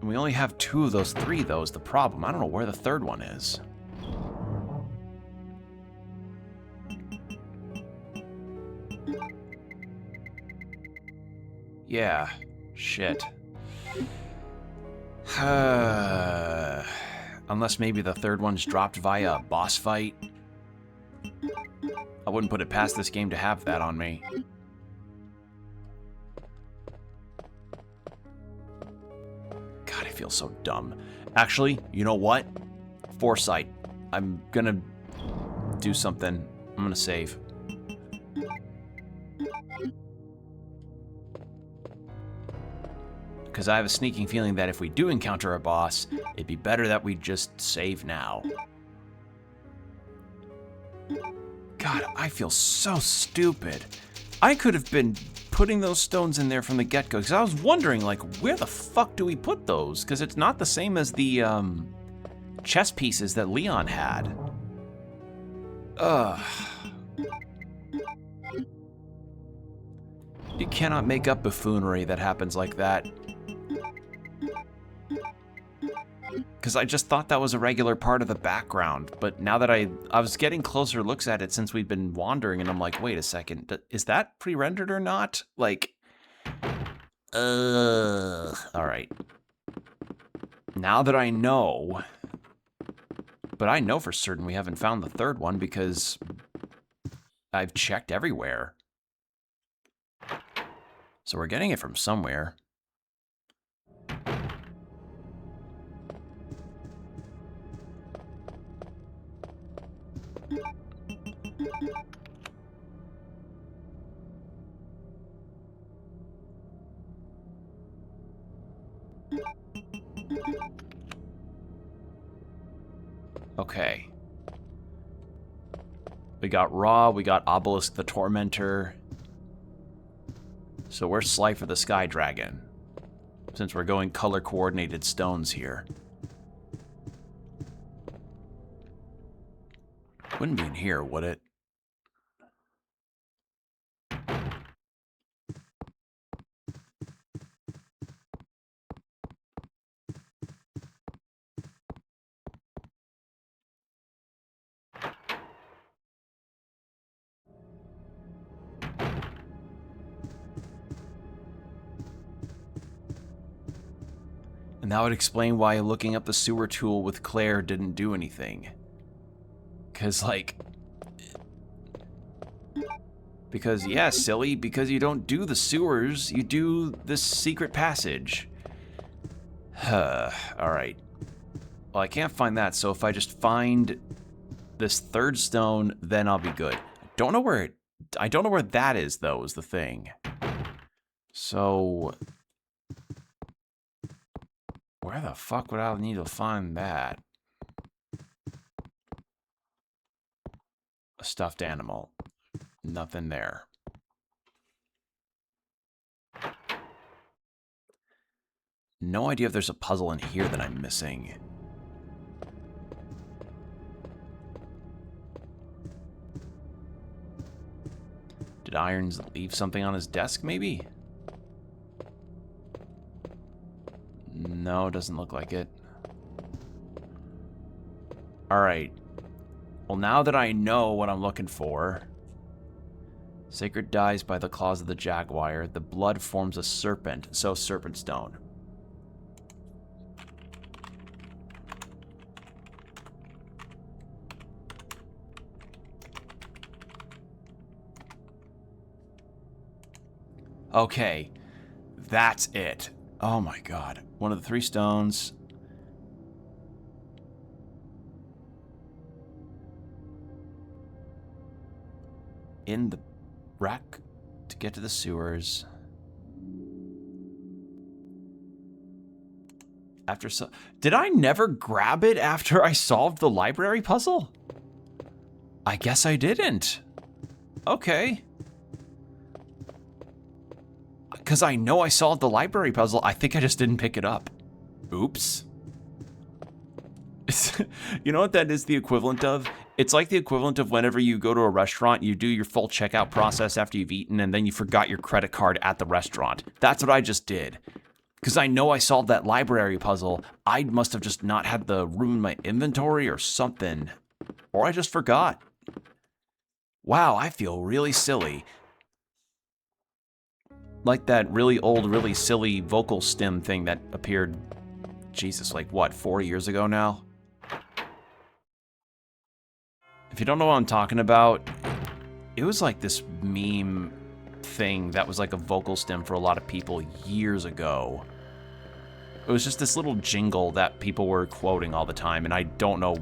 [SPEAKER 1] And we only have 2 of those 3, though, is the problem. I don't know where the third one is. Yeah, shit. Unless maybe the third one's dropped via a boss fight. I wouldn't put it past this game to have that on me. God, I feel so dumb. Actually, you know what? Foresight. I'm gonna do something. I'm gonna save. Because I have a sneaking feeling that if we do encounter a boss, it'd be better that we just save now. God, I feel so stupid. I could have been putting those stones in there from the get-go, because I was wondering, like, where the fuck do we put those? Because it's not the same as the, chess pieces that Leon had. Ugh. You cannot make up buffoonery that happens like that. Because I just thought that was a regular part of the background, but now that I was getting closer looks at it since we've been wandering, and I'm like, wait a second, is that pre-rendered or not? Like, alright. Now that I know, but I know for certain we haven't found the third one because I've checked everywhere. So we're getting it from somewhere. Okay. We got Ra, we got Obelisk the Tormentor. So where's Slifer the Sky Dragon? Since we're going color-coordinated stones here. Wouldn't be in here, would it? And that would explain why looking up the sewer tool with Claire didn't do anything. Because, like... Because, yeah, silly, because you don't do the sewers, you do this secret passage. Alright. Well, I can't find that, so if I just find this third stone, then I'll be good. I don't know where that is, though, is the thing. So... where the fuck would I need to find that? A stuffed animal. Nothing there. No idea if there's a puzzle in here that I'm missing. Did Irons leave something on his desk, maybe? No, doesn't look like it. Alright. Well, now that I know what I'm looking for... Sacred dies by the claws of the jaguar. The blood forms a serpent, so serpent stone. Okay, that's it. Oh my god. One of the 3 stones. In the rack to get to the sewers. Did I never grab it after I solved the library puzzle? I guess I didn't. Okay. Because I know I solved the library puzzle, I think I just didn't pick it up. Oops. You know what that is the equivalent of? It's like the equivalent of whenever you go to a restaurant, you do your full checkout process after you've eaten, and then you forgot your credit card at the restaurant. That's what I just did. Because I know I solved that library puzzle, I must have just not had the room in my inventory or something. Or I just forgot. Wow, I feel really silly. Like that really old, really silly vocal stim thing that appeared, Jesus, like what, 4 years ago now? If you don't know what I'm talking about, it was like this meme thing that was like a vocal stim for a lot of people years ago. It was just this little jingle that people were quoting all the time, and I don't know,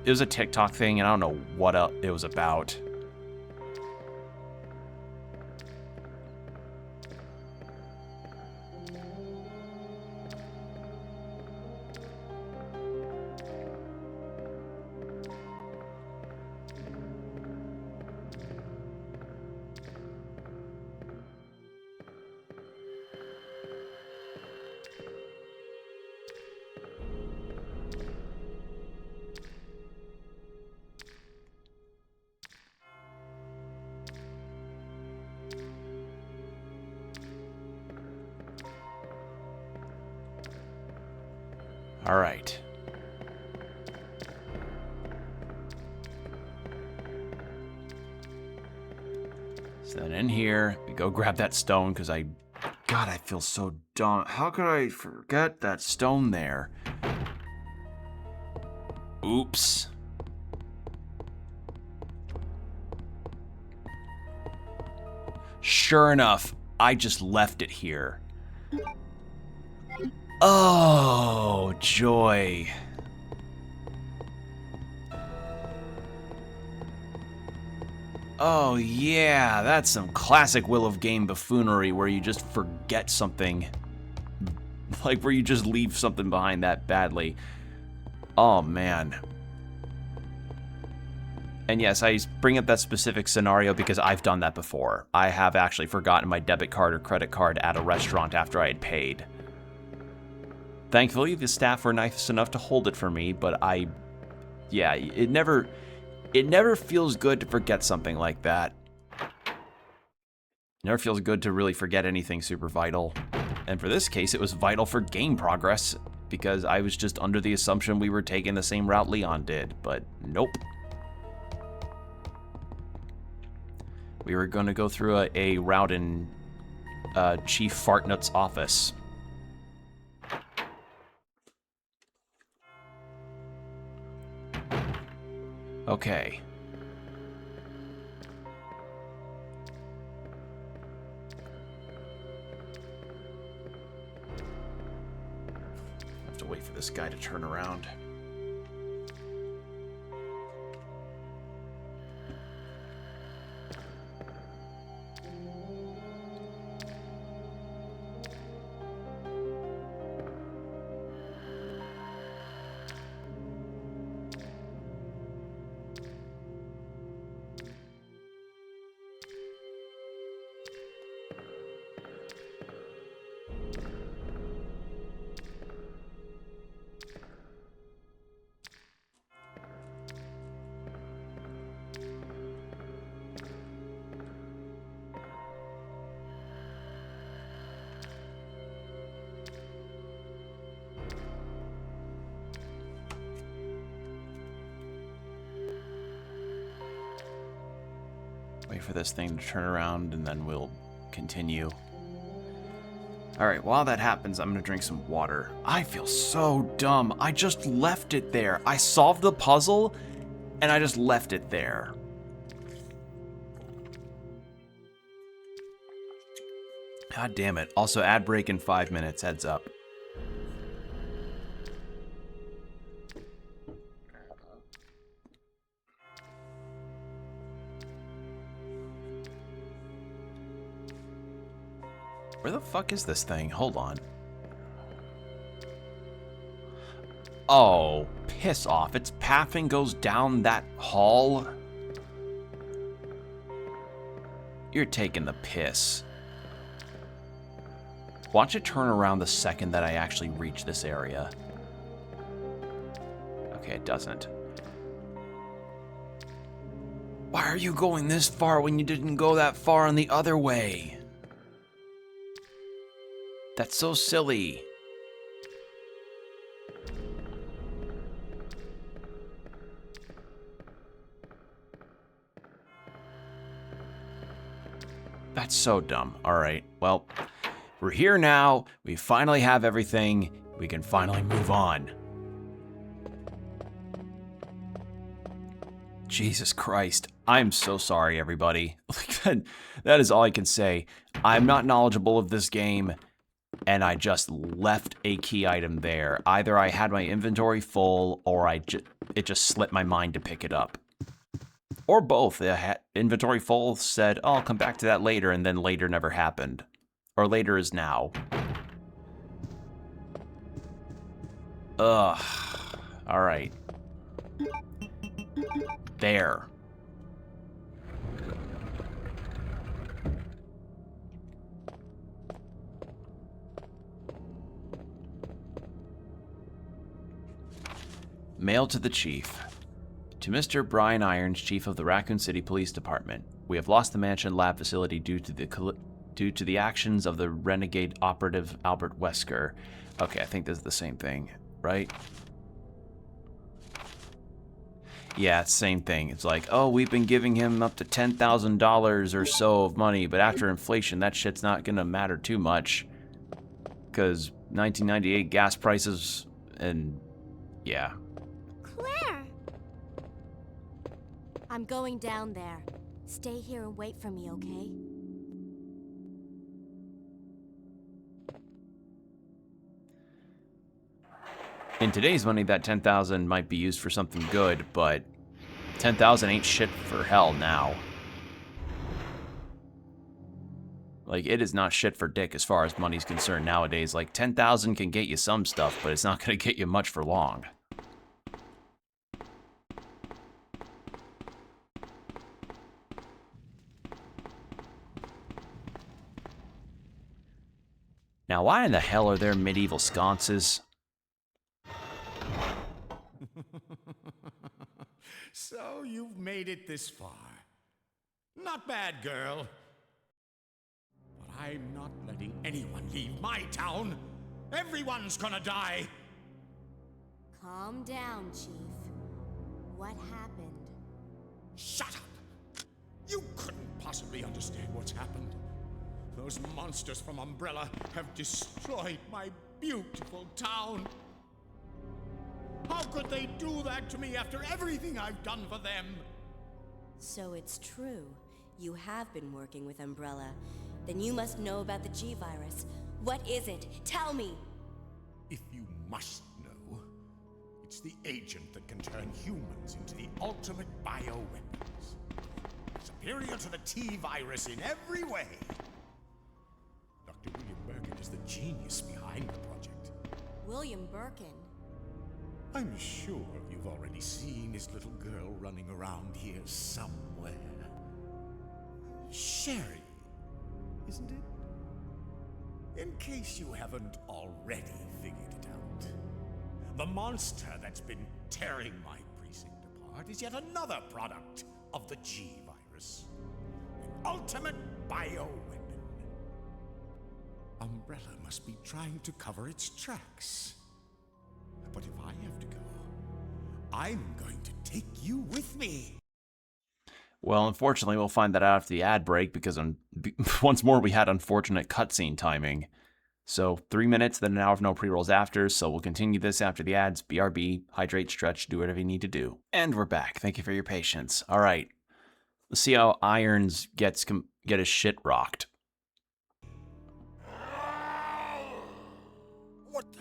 [SPEAKER 1] it was a TikTok thing, and I don't know what it was about. All right. So then in here, we go grab that stone because God, I feel so dumb. How could I forget that stone there? Oops. Sure enough, I just left it here. Oh, joy. Oh, yeah, that's some classic WillofGame buffoonery where you just forget something. Like, where you just leave something behind that badly. Oh, man. And yes, I bring up that specific scenario because I've done that before. I have actually forgotten my debit card or credit card at a restaurant after I had paid. Thankfully, the staff were nice enough to hold it for me, but yeah, it never feels good to forget something like that. It never feels good to really forget anything super vital. And for this case, it was vital for game progress, because I was just under the assumption we were taking the same route Leon did, but nope. We were going to go through a route in Chief Fartnut's office. Okay. I have to wait for this guy to turn around. Wait for this thing to turn around, and then we'll continue. Alright, while that happens, I'm gonna drink some water. I feel so dumb. I just left it there. I solved the puzzle, and I just left it there. God damn it. Also, ad break in 5 minutes, heads up. Where the fuck is this thing? Hold on. Oh, piss off. Its pathing goes down that hall? You're taking the piss. Watch it turn around the second that I actually reach this area. Okay, it doesn't. Why are you going this far when you didn't go that far on the other way? That's so silly. That's so dumb. All right, well, we're here now. We finally have everything. We can finally move on. Jesus Christ. I'm so sorry, everybody. That is all I can say. I'm not knowledgeable of this game, and I just left a key item there. Either I had my inventory full, or it just slipped my mind to pick it up. Or both. Inventory full, said, oh, I'll come back to that later, and then later never happened. Or later is now. Ugh. Alright. There. Mail to the Chief. To Mr. Brian Irons, Chief of the Raccoon City Police Department. We have lost the mansion lab facility due to the actions of the renegade operative Albert Wesker. Okay, I think this is the same thing, right? Yeah, it's the same thing. It's like, oh, we've been giving him up to $10,000 or so of money, but after inflation, that shit's not gonna matter too much. Because 1998 gas prices and, yeah.
[SPEAKER 4] Claire!
[SPEAKER 3] I'm going down there. Stay here and wait for me, okay?
[SPEAKER 1] In today's money, that $10,000 might be used for something good, but $10,000 ain't shit for hell now. Like, it is not shit for dick as far as money's concerned nowadays. Like, $10,000 can get you some stuff, but it's not gonna get you much for long. Now, why in the hell are there medieval sconces?
[SPEAKER 5] So you've made it this far. Not bad, girl. But I'm not letting anyone leave my town. Everyone's gonna die.
[SPEAKER 3] Calm down, Chief. What happened?
[SPEAKER 5] Shut up! You couldn't possibly understand what's happened. Those monsters from Umbrella have destroyed my beautiful town. How could they do that to me after everything I've done for them?
[SPEAKER 6] So it's true. You have been working with Umbrella. Then you must know about the G-Virus. What is it? Tell me!
[SPEAKER 5] If you must know, it's the agent that can turn humans into the ultimate bioweapons. Superior to the T-Virus in every way. Dr. William Birkin is the genius behind the project.
[SPEAKER 3] William Birkin?
[SPEAKER 5] I'm sure you've already seen his little girl running around here somewhere. Sherry, isn't it? In case you haven't already figured it out, the monster that's been tearing my precinct apart is yet another product of the G-Virus. An ultimate bioweapon. Umbrella must be trying to cover its tracks. But if I have to go, I'm going to take you with me.
[SPEAKER 1] Well, unfortunately, we'll find that out after the ad break because once more we had unfortunate cutscene timing. So 3 minutes, then an hour of no pre-rolls after, so we'll continue this after the ads. BRB, hydrate, stretch, do whatever you need to do. And we're back. Thank you for your patience. All right. Let's see how Irons get his shit rocked.
[SPEAKER 5] What the?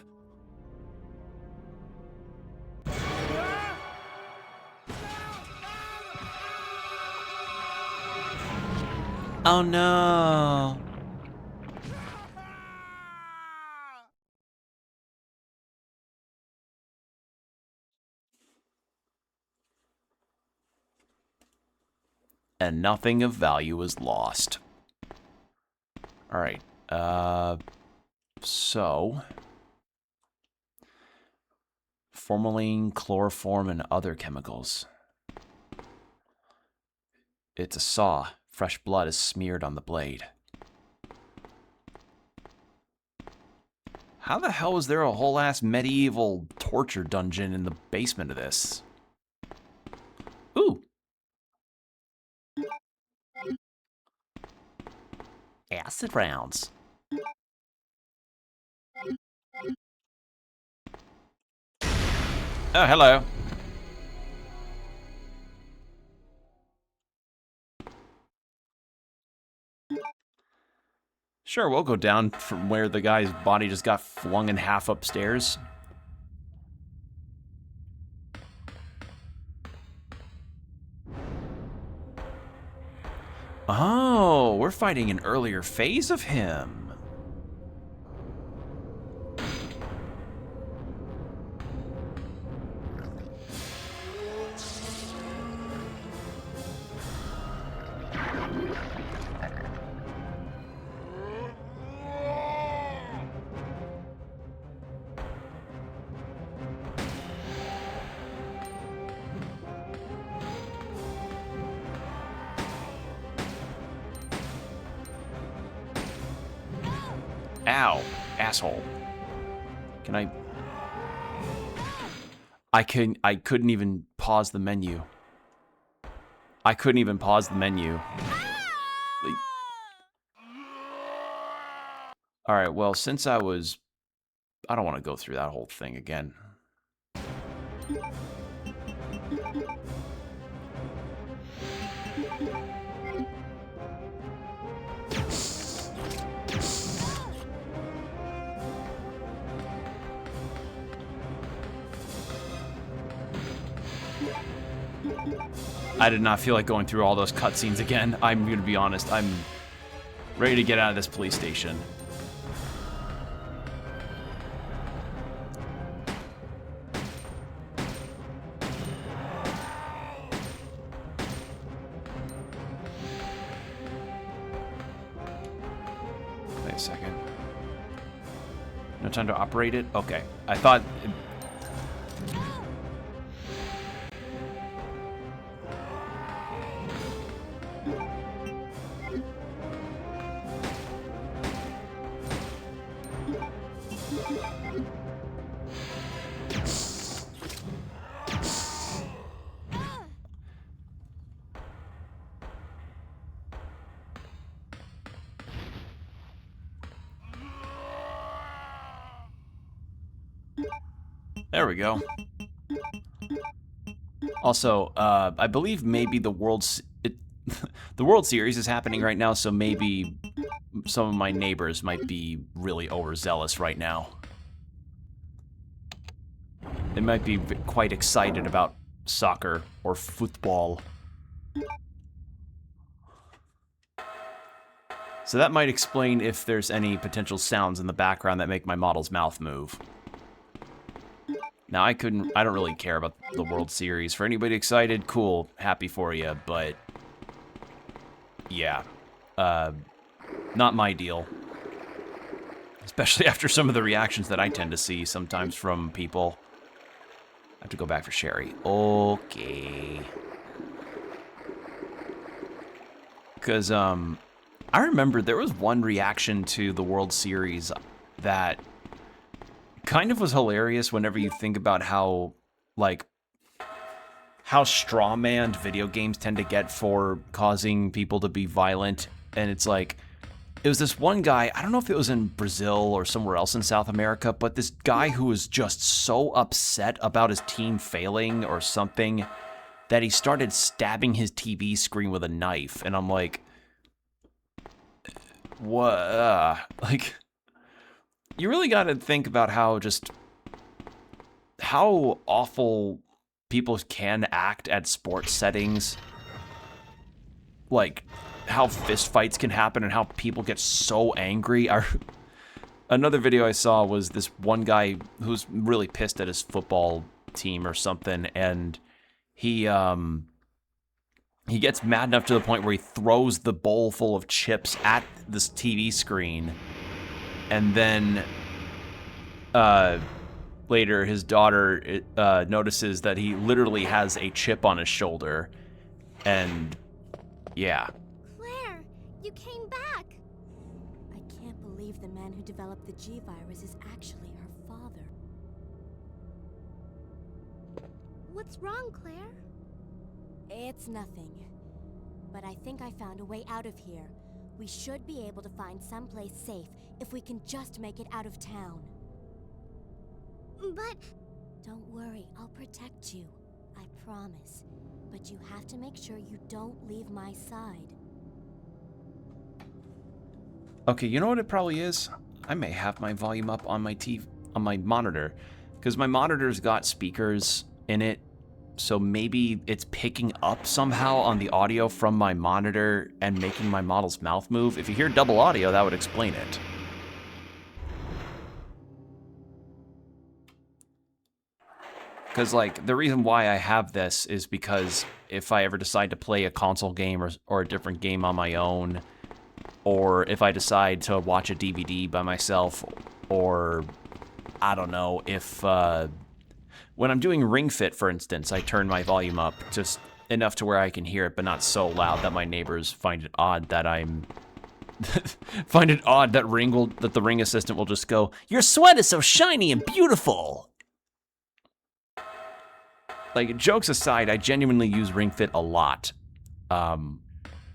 [SPEAKER 1] Oh no! And nothing of value is lost. Alright, so... formalin, chloroform, and other chemicals. It's a saw. Fresh blood is smeared on the blade. How the hell is there a whole-ass medieval torture dungeon in the basement of this? Ooh! Acid rounds. Oh, hello. Sure, we'll go down from where the guy's body just got flung in half upstairs. Oh, we're fighting an earlier phase of him. Ow, asshole. Can I couldn't even pause the menu. I couldn't even pause the menu. Alright, well, since I don't want to go through that whole thing again. I did not feel like going through all those cutscenes again. I'm going to be honest. I'm ready to get out of this police station. Wait a second. No time to operate it? Okay. I thought... There we go. Also, I believe maybe the World Series is happening right now, so maybe some of my neighbors might be really overzealous right now. They might be quite excited about soccer or football. So that might explain if there's any potential sounds in the background that make my model's mouth move. Now, I don't really care about the World Series. For anybody excited, cool, happy for you, but yeah, not my deal. Especially after some of the reactions that I tend to see sometimes from people. I have to go back for Sherry. Okay. Because, I remember there was one reaction to the World Series that kind of was hilarious whenever you think about how, like, how strawmanned video games tend to get for causing people to be violent. And it's like, it was this one guy, I don't know if it was in Brazil or somewhere else in South America, but this guy who was just so upset about his team failing or something that he started stabbing his TV screen with a knife. And I'm like, what? Like, you really got to think about how awful people can act at sports settings. Like, how fist fights can happen and how people get so angry. Another video I saw was this one guy who's really pissed at his football team or something, and he gets mad enough to the point where he throws the bowl full of chips at this TV screen, and then later his daughter notices that he literally has a chip on his shoulder, and yeah.
[SPEAKER 4] Claire, you came back.
[SPEAKER 3] I can't believe the man who developed the G-Virus is actually her father.
[SPEAKER 4] What's wrong, Claire?
[SPEAKER 3] It's nothing. But I think I found a way out of here. We should be able to find someplace safe if we can just make it out of town.
[SPEAKER 4] But...
[SPEAKER 3] Don't worry, I'll protect you. I promise. But you have to make sure you don't leave my side.
[SPEAKER 1] Okay, you know what it probably is? I may have my volume up on my monitor, because my monitor's got speakers in it, so maybe it's picking up somehow on the audio from my monitor and making my model's mouth move. If you hear double audio, that would explain it. Because, like, the reason why I have this is because if I ever decide to play a console game or a different game on my own, or if I decide to watch a DVD by myself, or, I don't know, if, when I'm doing Ring Fit, for instance, I turn my volume up just enough to where I can hear it, but not so loud that my neighbors find it odd that that the Ring assistant will just go, "Your sweat is so shiny and beautiful." Like, jokes aside, I genuinely use Ring Fit a lot.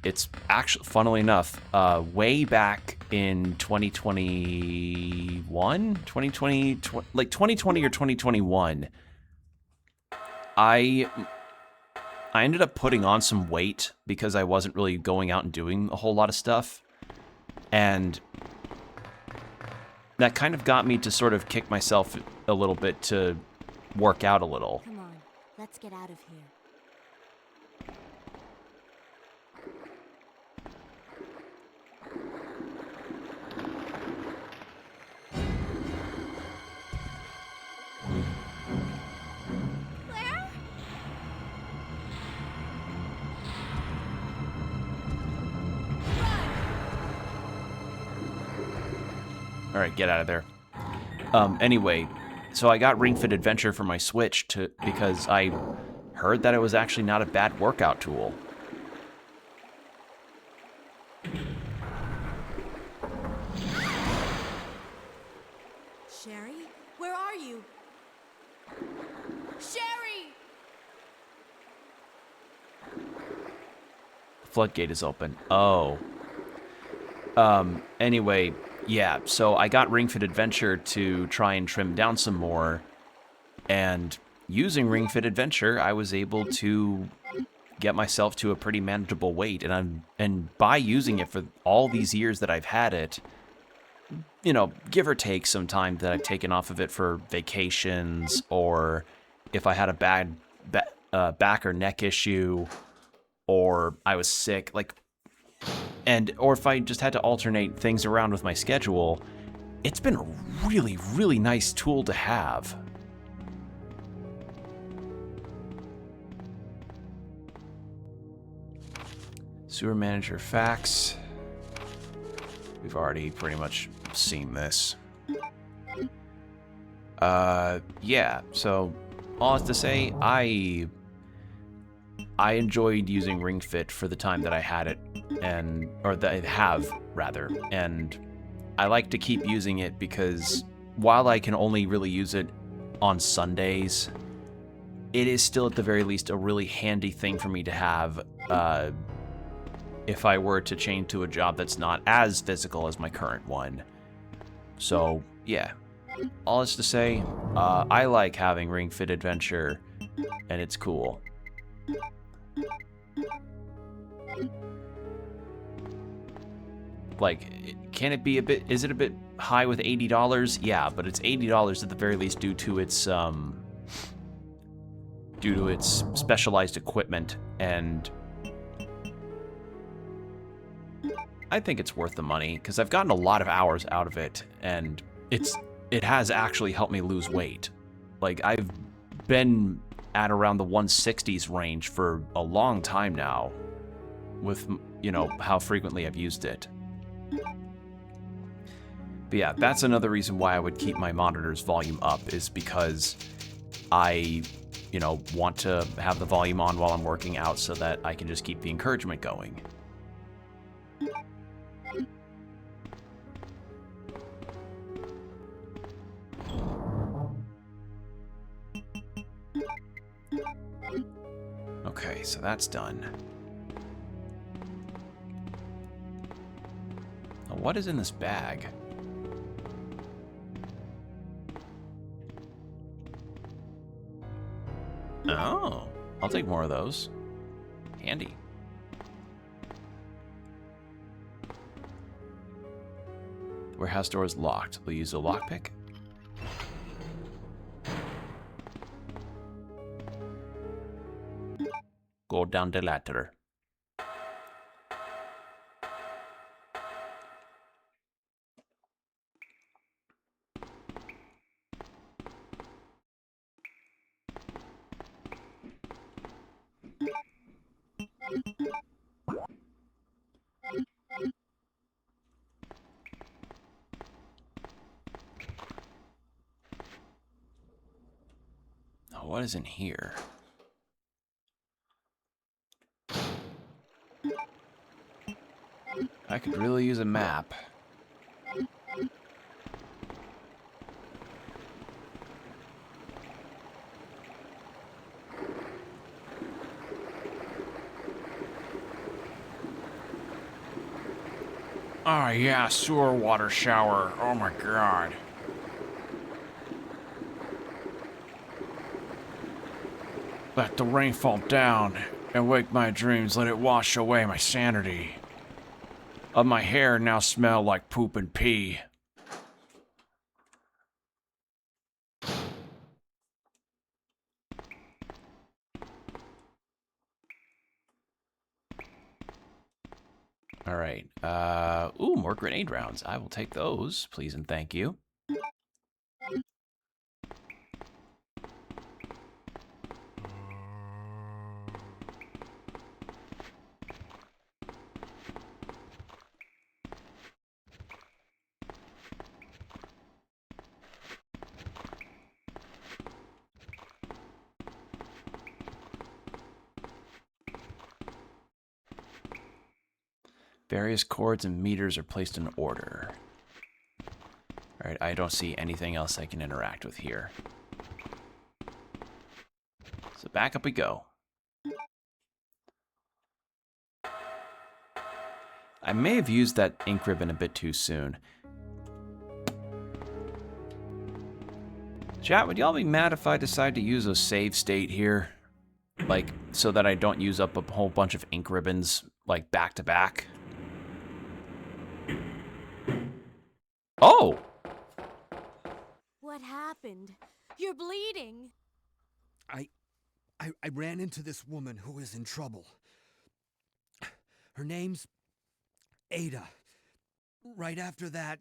[SPEAKER 1] It's actually, funnily enough, way back in 2020 or 2021, I ended up putting on some weight because I wasn't really going out and doing a whole lot of stuff. And that kind of got me to sort of kick myself a little bit to work out a little.
[SPEAKER 3] Come on, let's get out of here.
[SPEAKER 4] Claire?
[SPEAKER 1] All right, get out of there. Anyway, so I got Ring Fit Adventure for my Switch because I heard that it was actually not a bad workout tool.
[SPEAKER 6] Sherry? Where are you? Sherry!
[SPEAKER 1] Floodgate is open. Oh. Anyway, yeah, so I got Ring Fit Adventure to try and trim down some more, and using Ring Fit Adventure, I was able to get myself to a pretty manageable weight, and by using it for all these years that I've had it, you know, give or take some time that I've taken off of it for vacations, or if I had a bad back or neck issue, or I was sick, like, or if I just had to alternate things around with my schedule, it's been a really, really nice tool to have. Sewer Manager Facts. We've already pretty much seen this. Yeah, so all I have to say, I enjoyed using Ring Fit for the time that I had it, or that I have, rather, and I like to keep using it because while I can only really use it on Sundays, it is still at the very least a really handy thing for me to have if I were to change to a job that's not as physical as my current one. So, yeah. All is to say, I like having Ring Fit Adventure, and it's cool. Like, can it be a bit, is it a bit high with $80? Yeah, but it's $80 at the very least due to its specialized equipment, and I think it's worth the money because I've gotten a lot of hours out of it, and it has actually helped me lose weight. Like, I've been at around the 160s range for a long time now with, you know, how frequently I've used it. But yeah, that's another reason why I would keep my monitor's volume up, is because I, you know, want to have the volume on while I'm working out so that I can just keep the encouragement going. Okay, so that's done. Now, what is in this bag? Oh, I'll take more of those. Handy. The warehouse door is locked. We'll use a lockpick. Go down the ladder. Oh, what is in here? I could really use a map. Oh yeah, sewer water shower. Oh my god. Let the rain fall down and wake my dreams. Let it wash away my sanity. Of my hair now smell like poop and pee. All right. Ooh, more grenade rounds. I will take those, please and thank you. Various cords and meters are placed in order. Alright, I don't see anything else I can interact with here. So back up we go. I may have used that ink ribbon a bit too soon. Chat, would y'all be mad if I decide to use a save state here? Like, so that I don't use up a whole bunch of ink ribbons, like, back to back? Oh!
[SPEAKER 3] What happened? You're bleeding.
[SPEAKER 7] I ran into this woman who is in trouble. Her name's Ada. Right after that,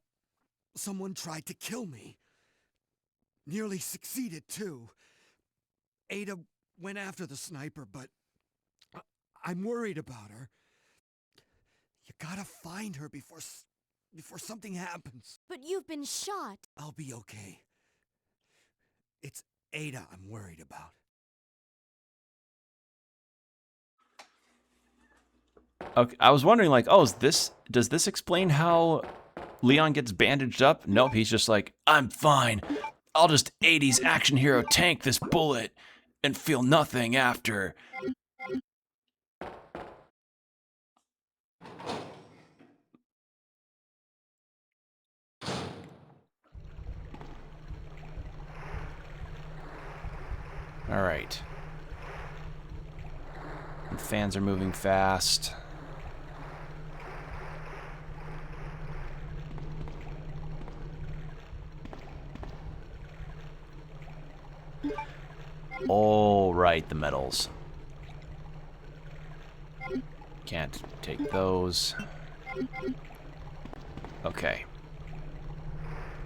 [SPEAKER 7] someone tried to kill me. Nearly succeeded, too. Ada went after the sniper, but I'm worried about her. You gotta find her before something happens.
[SPEAKER 3] But you've been shot.
[SPEAKER 7] I'll be okay. It's Ada I'm worried about.
[SPEAKER 1] Okay, I was wondering, like, oh, does this explain how Leon gets bandaged up? Nope, he's just like, I'm fine. I'll just 80s action hero tank this bullet. and feel nothing after. All right. The fans are moving fast. All right, the medals. Can't take those. Okay.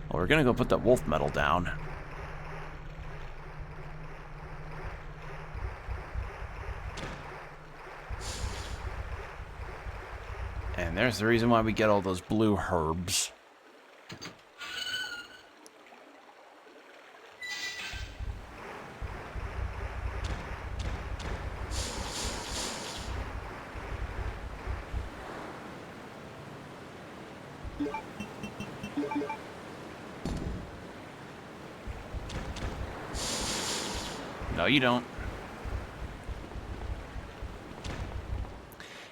[SPEAKER 1] Well, we're gonna go put that wolf medal down. And there's the reason why we get all those blue herbs. No, you don't.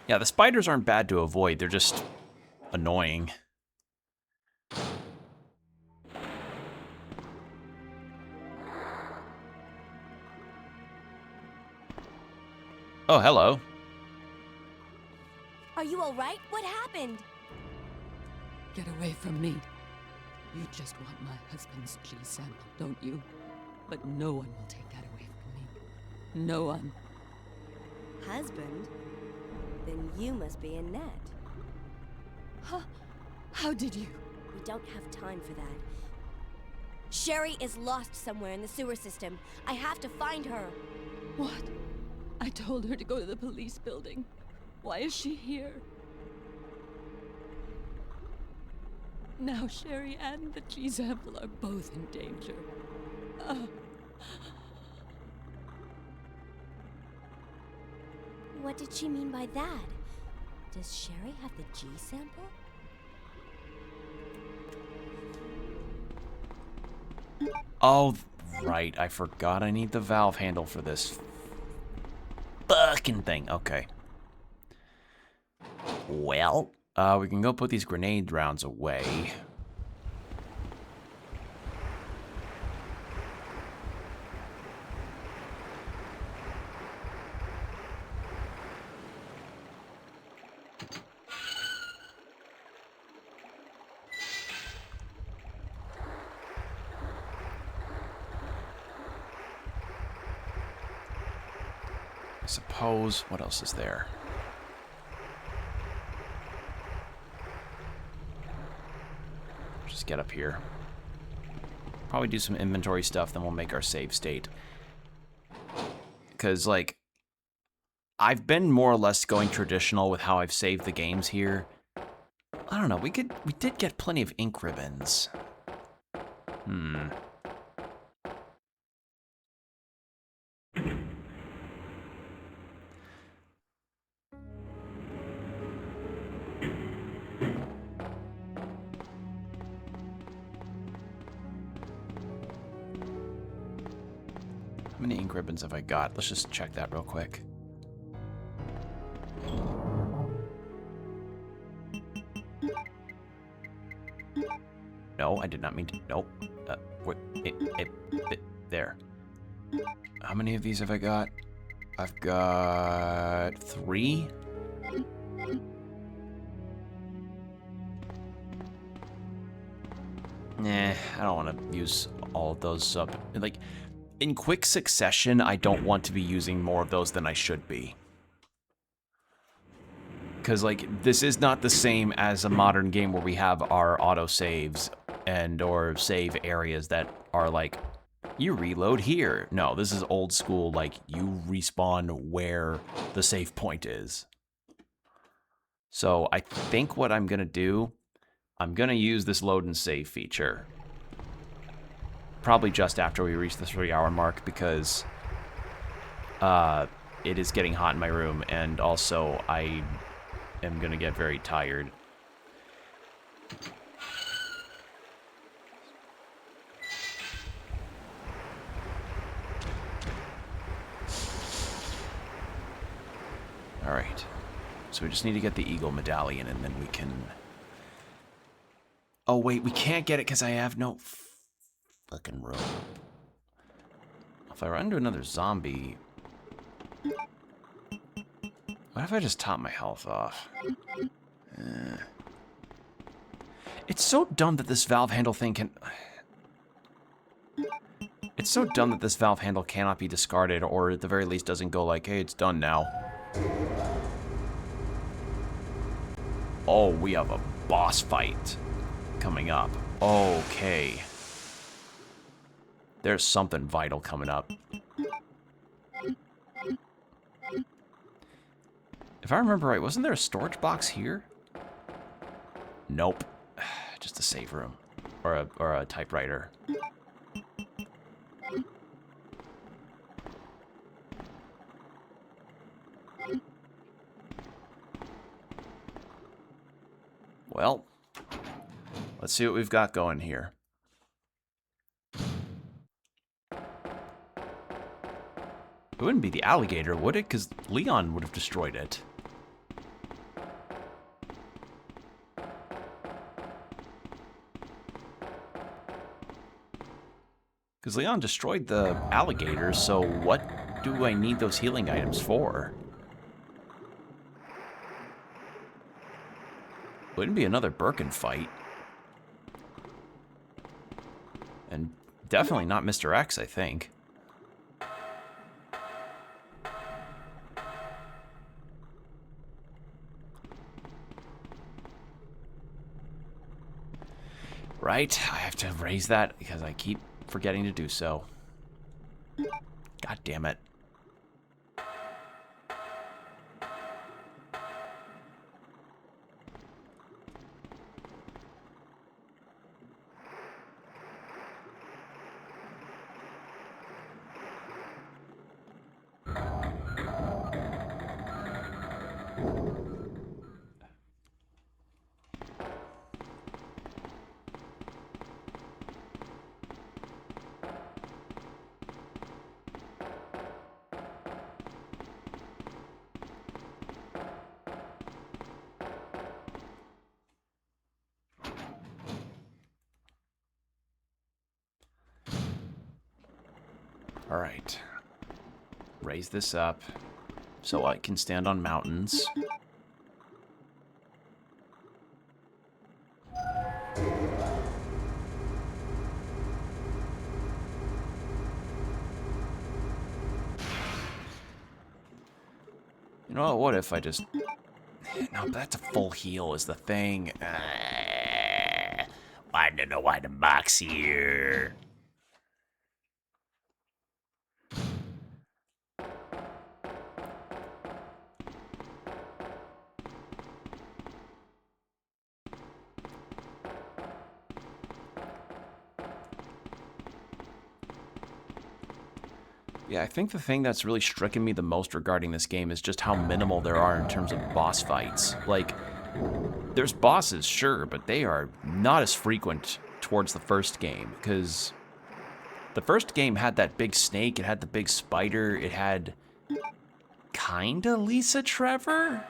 [SPEAKER 1] Yeah, the spiders aren't bad to avoid. They're just annoying. Oh, hello.
[SPEAKER 6] Are you all right? What happened?
[SPEAKER 8] Get away from me. You just want my husband's G sample, don't you? But no one will take that away from me. No one.
[SPEAKER 6] Husband? Then you must be Annette.
[SPEAKER 8] How did you?
[SPEAKER 6] We don't have time for that. Sherry is lost somewhere in the sewer system. I have to find her.
[SPEAKER 8] What? I told her to go to the police building. Why is she here? Now Sherry and the G sample are both in danger.
[SPEAKER 3] What did she mean by that? Does Sherry have the G sample?
[SPEAKER 1] Oh, right. I forgot I need the valve handle for this fucking thing. Okay. Well, we can go put these grenade rounds away. I suppose, what else is there? Just get up here. Probably do some inventory stuff, then we'll make our save state. Because, like, I've been more or less going traditional with how I've saved the games here. I don't know, we did get plenty of ink ribbons. How many ink ribbons have I got? Let's just check that real quick. No, I did not mean to. Nope. What? There. How many of these have I got? I've got 3. Nah, I don't want to use all of those up. Like, in quick succession, I don't want to be using more of those than I should be. Because, like, this is not the same as a modern game where we have our autosaves and or save areas that are like, you reload here. No, this is old school, like, you respawn where the save point is. So I think what I'm going to do, I'm going to use this load and save feature. Probably just after we reach the 3-hour mark, because it is getting hot in my room, and also I am going to get very tired. So we just need to get the Eagle Medallion, and then we can... Oh, wait, we can't get it because I have no fucking room. If I run into another zombie... What if I just top my health off? It's so dumb that this valve handle thing can... It's so dumb that this valve handle cannot be discarded, or at the very least doesn't go like, hey, it's done now. Oh, we have a boss fight coming up. Okay. There's something vital coming up. If I remember right, wasn't there a storage box here? Nope. Just a save room. Or a typewriter. Well, let's see what we've got going here. It wouldn't be the alligator, would it? Because Leon would have destroyed it. Because Leon destroyed the alligator, so what do I need those healing items for? Wouldn't be another Birkin fight. And definitely not Mr. X, I think. Right, I have to raise that because I keep forgetting to do so. God damn it. All right. Raise this up so I can stand on mountains. You know what if I just... No, that's a full heal is the thing. I don't know why the box here. Yeah, I think the thing that's really stricken me the most regarding this game is just how minimal there are in terms of boss fights. Like, there's bosses, sure, but they are not as frequent towards the first game, because the first game had that big snake, it had the big spider, it had kinda Lisa Trevor?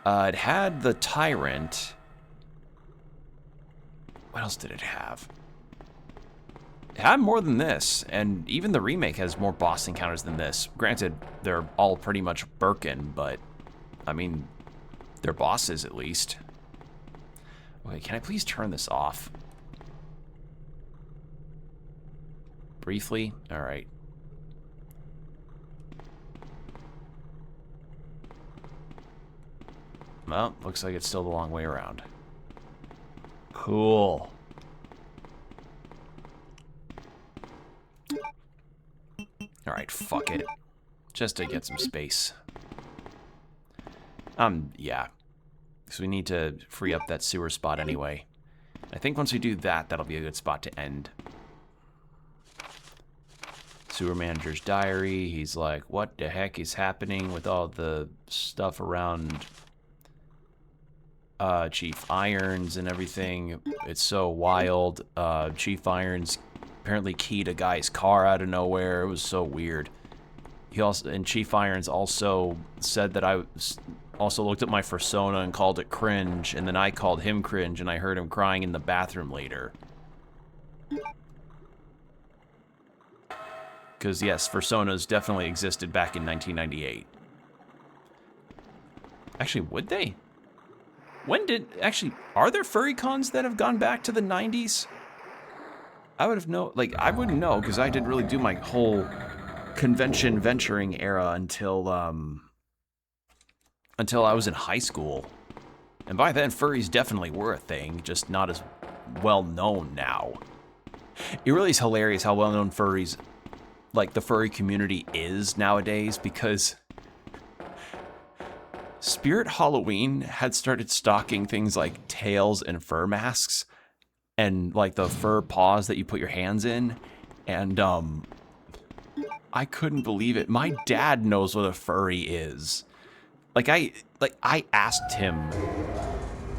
[SPEAKER 1] It had the Tyrant. What else did it have? It had more than this, and even the remake has more boss encounters than this. Granted, they're all pretty much Birkin, but, I mean, they're bosses at least. Okay, can I please turn this off? Briefly? Alright. Well, looks like it's still the long way around. Cool. Alright, fuck it. Just to get some space. Yeah. Because we need to free up that sewer spot anyway. I think once we do that, that'll be a good spot to end. Sewer manager's diary. He's like, what the heck is happening with all the stuff around Chief Irons and everything? It's so wild. Chief Irons apparently keyed a guy's car out of nowhere. It was so weird. He also, and Chief Irons also said that also looked at my fursona and called it cringe, and then I called him cringe, and I heard him crying in the bathroom later. Because, yes, fursonas definitely existed back in 1998. Actually, would they? When did... Actually, are there furry cons that have gone back to the 90s? I would have known... Like, I wouldn't know, because I didn't really do my whole convention venturing era until I was in high school. And by then, furries definitely were a thing, just not as well known now. It really is hilarious how well known furries, like the furry community, is nowadays, because Spirit Halloween had started stocking things like tails and fur masks, and like the fur paws that you put your hands in, and I couldn't believe it. My dad knows what a furry is. I asked him,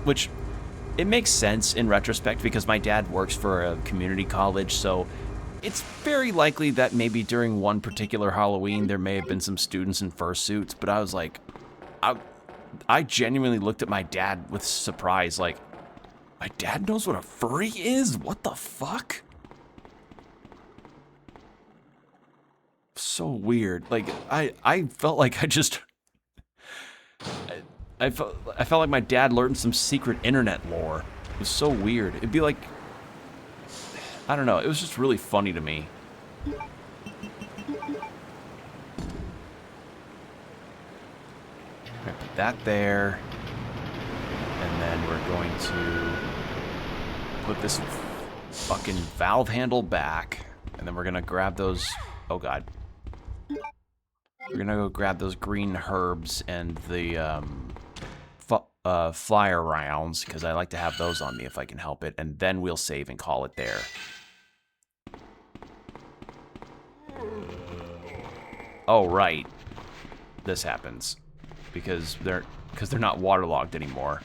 [SPEAKER 1] which it makes sense in retrospect because my dad works for a community college, so it's very likely that maybe during one particular Halloween there may have been some students in fursuits, but I was like, I genuinely looked at my dad with surprise, like, my dad knows what a furry is? What the fuck? So weird. Like, I felt like I just... I felt like my dad learned some secret internet lore. It was so weird. It'd be like... I don't know. It was just really funny to me. Put that there. And then we're going to put this fucking valve handle back. And then we're going to grab those... Oh, God. We're going to go grab those green herbs and the flyer rounds, because I like to have those on me if I can help it. And then we'll save and call it there. Oh, right. This happens. Because they're not waterlogged anymore.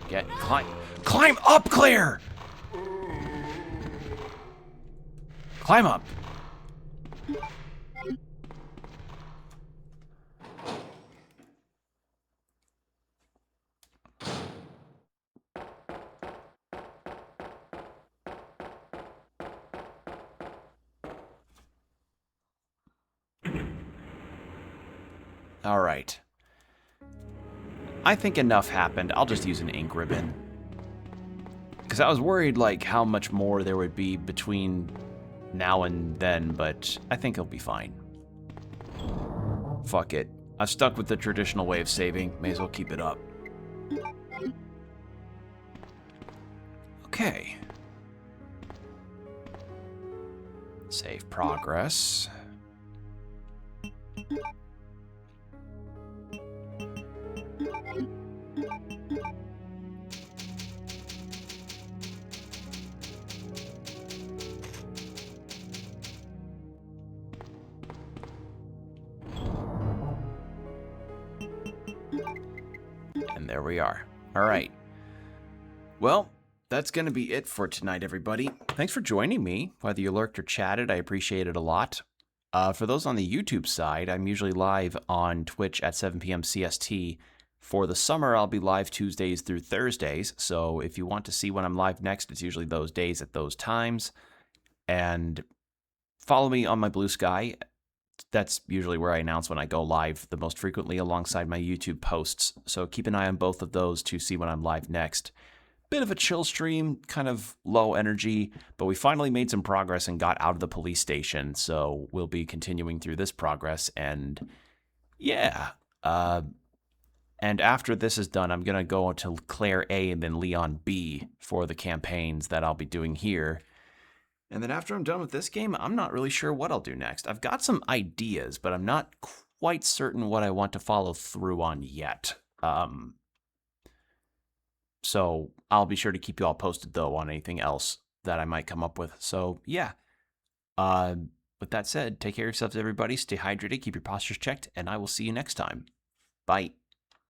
[SPEAKER 1] Climb up, Clair! Climb up. All right. I think enough happened. I'll just use an ink ribbon. Because I was worried, like, how much more there would be between now and then, but I think it'll be fine. Fuck it. I've stuck with the traditional way of saving. May as well keep it up. Okay. Save progress. And there we are. All right. Well, that's going to be it for tonight, everybody. Thanks for joining me. Whether you lurked or chatted, I appreciate it a lot. For those on the YouTube side, I'm usually live on Twitch at 7 p.m. CST. For the summer, I'll be live Tuesdays through Thursdays. So if you want to see when I'm live next, it's usually those days at those times. And follow me on my Blue Sky. That's usually where I announce when I go live the most frequently alongside my YouTube posts. So keep an eye on both of those to see when I'm live next. Bit of a chill stream, kind of low energy, but we finally made some progress and got out of the police station. So we'll be continuing through this progress. And yeah, and after this is done, I'm going to go to Clair A and then Leon B for the campaigns that I'll be doing here. And then after I'm done with this game, I'm not really sure what I'll do next. I've got some ideas, but I'm not quite certain what I want to follow through on yet. So I'll be sure to keep you all posted, though, on anything else that I might come up with. So, yeah. With that said, take care of yourselves, everybody. Stay hydrated, keep your postures checked, and I will see you next time. Bye.